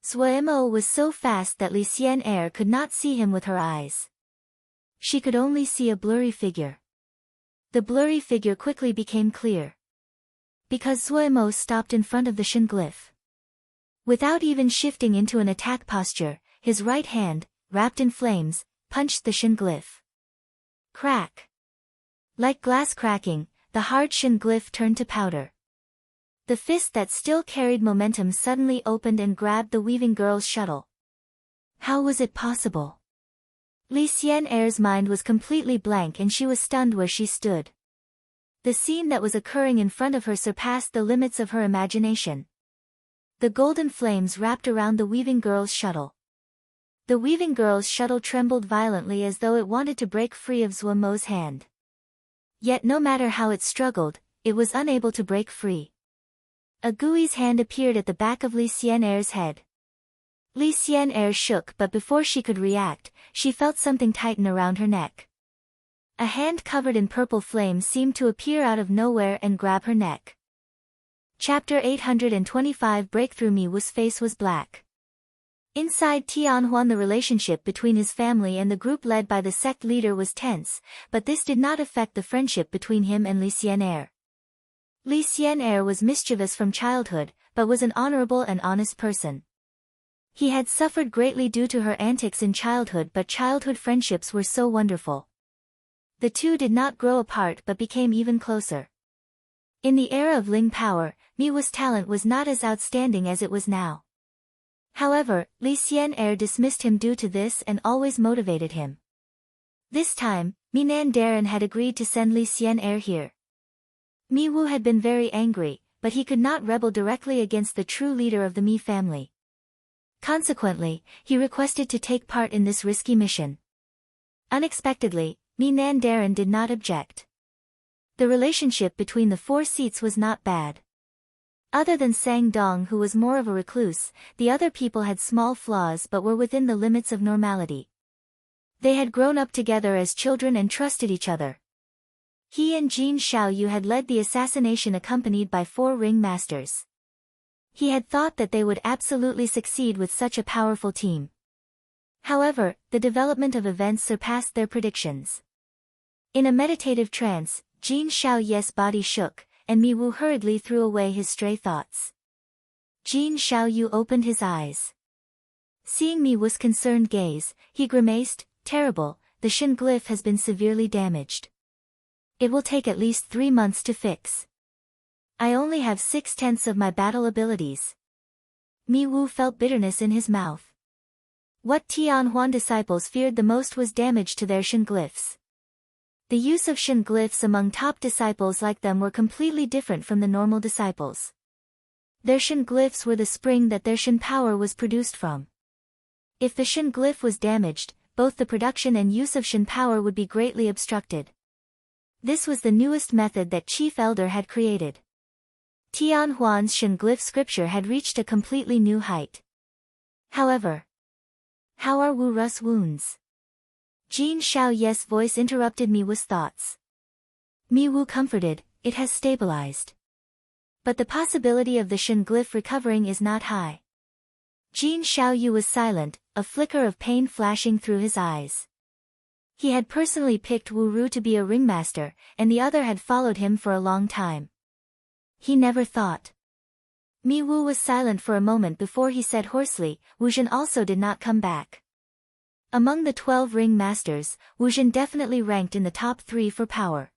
Zuo was so fast that Li Xian could not see him with her eyes. She could only see a blurry figure. The blurry figure quickly became clear. Because Zuo stopped in front of the Shin glyph. Without even shifting into an attack posture, his right hand, wrapped in flames, punched the Shin glyph. Crack! Like glass cracking, the hard Shin glyph turned to powder. The fist that still carried momentum suddenly opened and grabbed the weaving girl's shuttle. How was it possible? Li Xian's mind was completely blank and she was stunned where she stood. The scene that was occurring in front of her surpassed the limits of her imagination. The golden flames wrapped around the weaving girl's shuttle. The weaving girl's shuttle trembled violently as though it wanted to break free of Zuo's hand. Yet no matter how it struggled, it was unable to break free. A Gui's hand appeared at the back of Li Xian's head. Li Xian shook, but before she could react, she felt something tighten around her neck. A hand covered in purple flame seemed to appear out of nowhere and grab her neck. Chapter 825 Breakthrough. Mi Wu's face was black. Inside Tianhuan, the relationship between his family and the group led by the sect leader was tense, but this did not affect the friendship between him and Li Xian. Li Xian was mischievous from childhood, but was an honorable and honest person. He had suffered greatly due to her antics in childhood, but childhood friendships were so wonderful. The two did not grow apart but became even closer. In the era of Ling power, Mi Wu's talent was not as outstanding as it was now. However, Li Xian dismissed him due to this and always motivated him. This time, Minandarin had agreed to send Li Xian here. Mi Wu had been very angry, but he could not rebel directly against the true leader of the Mi family. Consequently, he requested to take part in this risky mission. Unexpectedly, Minandarin did not object. The relationship between the four seats was not bad. Other than Sang Dong, who was more of a recluse, the other people had small flaws but were within the limits of normality. They had grown up together as children and trusted each other. He and Jin Xiaoyu had led the assassination accompanied by 4 ring masters. He had thought that they would absolutely succeed with such a powerful team. However, the development of events surpassed their predictions. In a meditative trance, Jin Xiaoyu's body shook, and Mi Wu hurriedly threw away his stray thoughts. Jin Xiaoyu opened his eyes. Seeing Mi Wu's concerned gaze, he grimaced, "Terrible, the Shin glyph has been severely damaged. It will take at least 3 months to fix. I only have 6/10 of my battle abilities." Mi Wu felt bitterness in his mouth. What Tianhuan disciples feared the most was damage to their Shin glyphs. The use of Shin glyphs among top disciples like them were completely different from the normal disciples. Their Shin glyphs were the spring that their Shin power was produced from. If the Shin glyph was damaged, both the production and use of Shin power would be greatly obstructed. This was the newest method that Chief Elder had created. Tianhuan's Shin glyph scripture had reached a completely new height. However, how are Wu Ru's wounds? Jin Xiaoyu's voice interrupted Mi Wu's thoughts. Mi Wu comforted, "It has stabilized. But the possibility of the Shin glyph recovering is not high." Jin Xiaoyu was silent, a flicker of pain flashing through his eyes. He had personally picked Wu Ru to be a ringmaster, and the other had followed him for a long time. He never thought. Mi Wu was silent for a moment before he said hoarsely, Wu Zhen also did not come back. Among the 12 ring masters, Wu Zhen definitely ranked in the top 3 for power.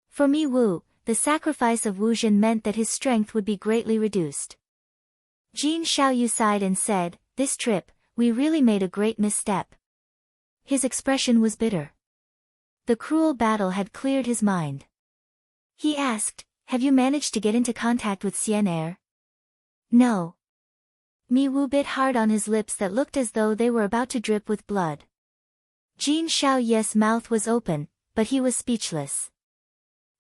For Mi Wu, the sacrifice of Wu Zhen meant that his strength would be greatly reduced. Jin Xiaoyu sighed and said, "This trip, we really made a great misstep." His expression was bitter. The cruel battle had cleared his mind. He asked, "Have you managed to get into contact with Xian Air?" "No." Mi Wu bit hard on his lips that looked as though they were about to drip with blood. Jin Xiaoyu's mouth was open, but he was speechless.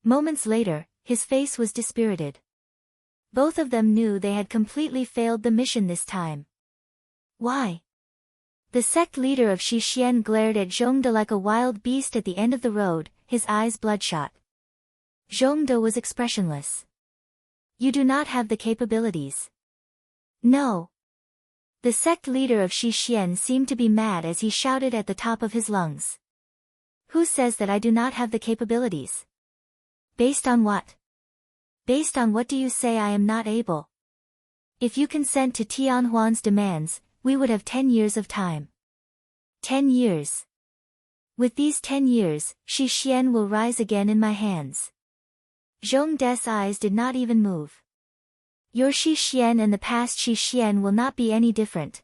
Moments later, his face was dispirited. Both of them knew they had completely failed the mission this time. Why? The sect leader of Xixian glared at Zhongde like a wild beast at the end of the road, his eyes bloodshot. Zhongde was expressionless. "You do not have the capabilities." "No." The sect leader of Xixian seemed to be mad as he shouted at the top of his lungs. "Who says that I do not have the capabilities? Based on what? Based on what do you say I am not able? If you consent to Tianhuan's demands, we would have 10 years of time." 10 years. With these 10 years, Xixian will rise again in my hands. Zhongde's eyes did not even move. Your Xixian and the past Xixian will not be any different.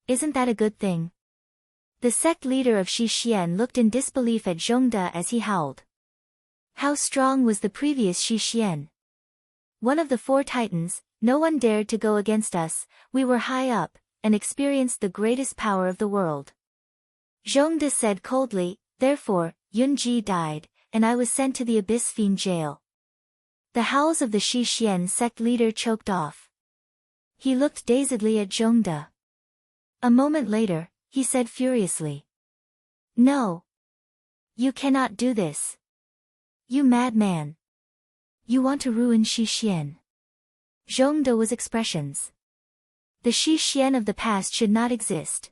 Isn't that a good thing? The sect leader of Xixian looked in disbelief at Zhongde as he howled. How strong was the previous Xixian? One of the 4 titans, no one dared to go against us, we were high up, and experienced the greatest power of the world. Zhongde said coldly, therefore, Yunji died, and I was sent to the Abyss Fiend jail. The howls of the Xixian sect leader choked off. He looked dazedly at Zhongde. A moment later, he said furiously. No. You cannot do this. You madman. You want to ruin Xixian. Zhongde was expressions. The Xixian of the past should not exist.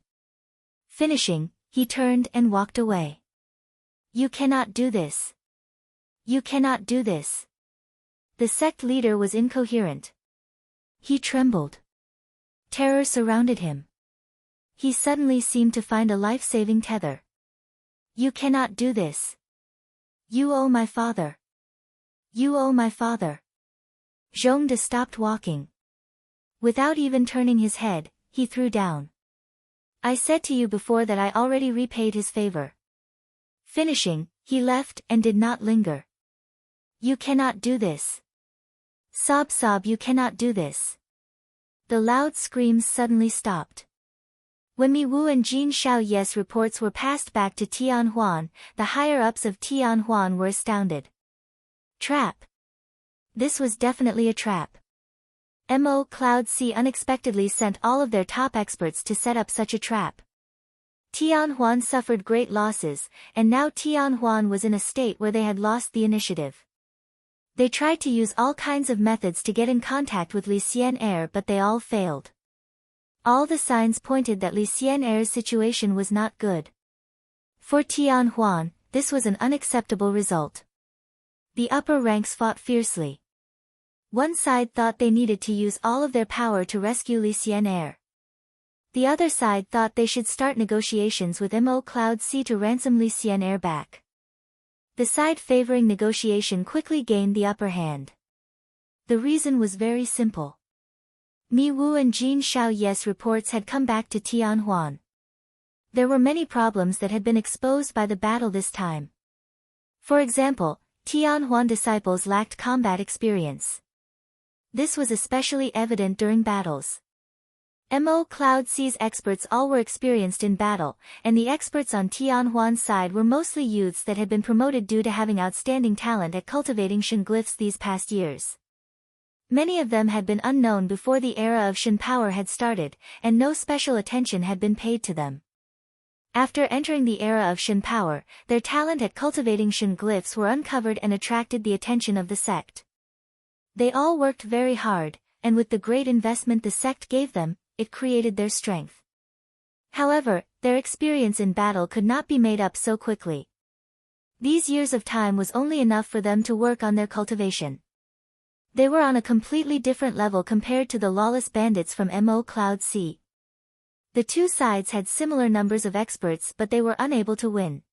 Finishing, he turned and walked away. You cannot do this. You cannot do this. The sect leader was incoherent. He trembled. Terror surrounded him. He suddenly seemed to find a life-saving tether. You cannot do this. You owe my father. You owe my father. Zhongde stopped walking. Without even turning his head, he threw down. I said to you before that I already repaid his favor. Finishing, he left and did not linger. You cannot do this. Sob sob, you cannot do this. The loud screams suddenly stopped. When Mi Wu and Jin Xiaoyu's reports were passed back to Tianhuan, the higher-ups of Tianhuan were astounded. Trap. This was definitely a trap. Mo Cloud C unexpectedly sent all of their top experts to set up such a trap. Tianhuan suffered great losses, and now Tianhuan was in a state where they had lost the initiative. They tried to use all kinds of methods to get in contact with Li Xian'er, but they all failed. All the signs pointed that Li Xian'er's situation was not good. For Tianhuan, this was an unacceptable result. The upper ranks fought fiercely. One side thought they needed to use all of their power to rescue Li Xian'er. The other side thought they should start negotiations with Mo Cloud C to ransom Li Xian'er back. The side favoring negotiation quickly gained the upper hand. The reason was very simple. Mi Wu and Jin Xiaoyu's reports had come back to Tianhuan. There were many problems that had been exposed by the battle this time. For example, Tianhuan disciples lacked combat experience. This was especially evident during battles. Mo Cloud C's experts all were experienced in battle, and the experts on Tianhuan's side were mostly youths that had been promoted due to having outstanding talent at cultivating Shen glyphs these past years. Many of them had been unknown before the era of Shen power had started, and no special attention had been paid to them. After entering the era of Shen power, their talent at cultivating Shen glyphs were uncovered and attracted the attention of the sect. They all worked very hard, and with the great investment the sect gave them, it created their strength. However, their experience in battle could not be made up so quickly. These years of time was only enough for them to work on their cultivation. They were on a completely different level compared to the lawless bandits from Mo Cloud Sea. The two sides had similar numbers of experts, but they were unable to win.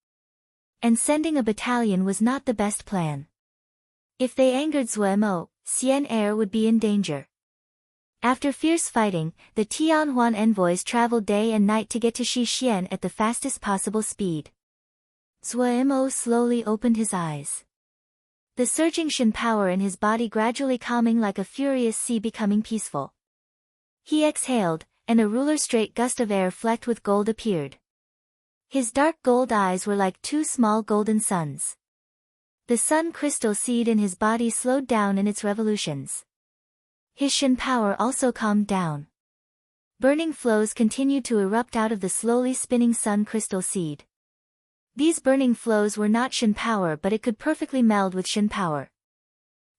And sending a battalion was not the best plan. If they angered Zuemo, Xian Er would be in danger. After fierce fighting, the Tianhuan envoys traveled day and night to get to Xixian at the fastest possible speed. Zuemo slowly opened his eyes. The surging Shen power in his body gradually calming like a furious sea becoming peaceful. He exhaled, and a ruler-straight gust of air flecked with gold appeared. His dark gold eyes were like two small golden suns. The sun crystal seed in his body slowed down in its revolutions. His Shen power also calmed down. Burning flows continued to erupt out of the slowly spinning sun crystal seed. These burning flows were not Shen power, but it could perfectly meld with Shen power.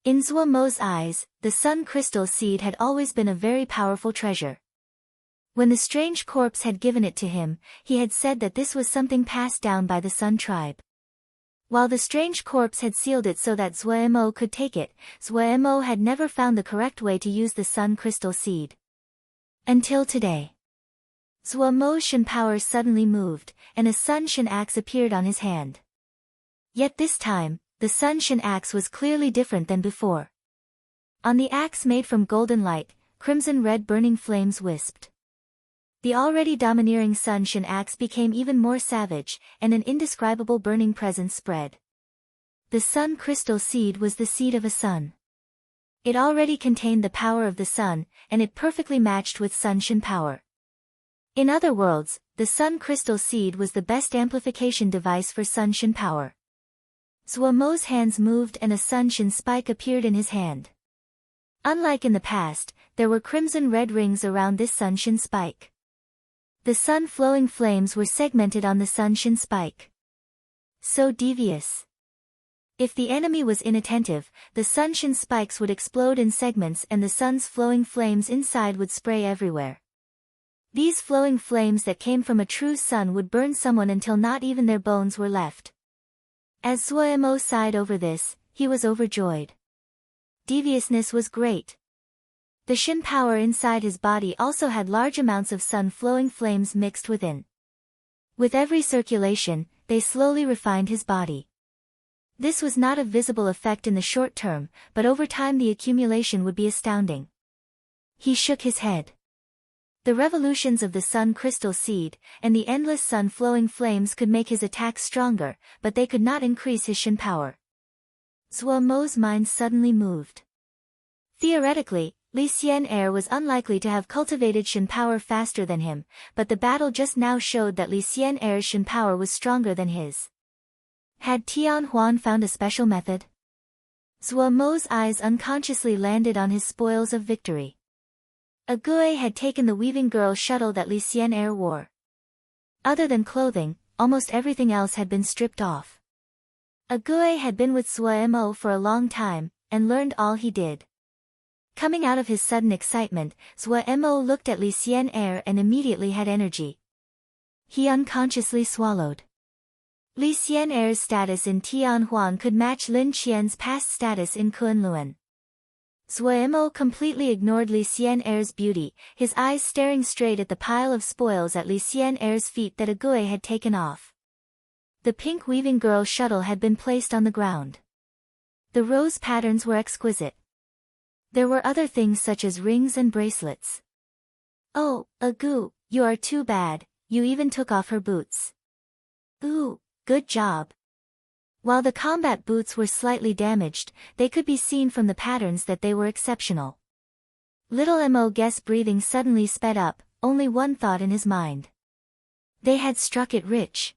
In Zuomo's eyes, the sun crystal seed had always been a very powerful treasure. When the strange corpse had given it to him, he had said that this was something passed down by the Sun tribe. While the strange corpse had sealed it so that Zuemo could take it, Zuemo had never found the correct way to use the sun crystal seed. Until today. Zuomo's Shen power suddenly moved, and a sun Shen axe appeared on his hand. Yet this time, the sun Shen axe was clearly different than before. On the axe made from golden light, crimson-red burning flames wisped. The already domineering sun Shen axe became even more savage, and an indescribable burning presence spread. The sun crystal seed was the seed of a sun. It already contained the power of the sun, and it perfectly matched with sun Shen power. In other words, the sun crystal seed was the best amplification device for sun Shen power. Zuomo's hands moved and a sun Shen spike appeared in his hand. Unlike in the past, there were crimson-red rings around this sun Shen spike. The sun-flowing flames were segmented on the sun Shen spike. So devious. If the enemy was inattentive, the sun Shen spikes would explode in segments and the sun's flowing flames inside would spray everywhere. These flowing flames that came from a true sun would burn someone until not even their bones were left. As Zuomo sighed over this, he was overjoyed. Deviousness was great. The Shen power inside his body also had large amounts of sun-flowing flames mixed within. With every circulation, they slowly refined his body. This was not a visible effect in the short term, but over time the accumulation would be astounding. He shook his head. The revolutions of the sun crystal seed, and the endless sun-flowing flames could make his attacks stronger, but they could not increase his Shen power. Zuomo's mind suddenly moved. Theoretically, Li Xian'er was unlikely to have cultivated Shen power faster than him, but the battle just now showed that Li Xian'er's Shen power was stronger than his. Had Tianhuan found a special method? Zuomo's eyes unconsciously landed on his spoils of victory. A Gui had taken the weaving girl shuttle that Li Xian'er wore. Other than clothing, almost everything else had been stripped off. A Gui had been with Zuomo for a long time, and learned all he did. Coming out of his sudden excitement, Zuomo looked at Li Xian'er and immediately had energy. He unconsciously swallowed. Li Xian'er's status in Tianhuan could match Lin Qian's past status in Kunlun. Zuomo completely ignored Li Xian'er's beauty, his eyes staring straight at the pile of spoils at Li Xian'er's feet that a Gui had taken off. The pink weaving girl shuttle had been placed on the ground. The rose patterns were exquisite. There were other things such as rings and bracelets. Oh, Agu, you are too bad, you even took off her boots. Ooh, good job. While the combat boots were slightly damaged, they could be seen from the patterns that they were exceptional. Little Mo Guess breathing suddenly sped up, only one thought in his mind. They had struck it rich.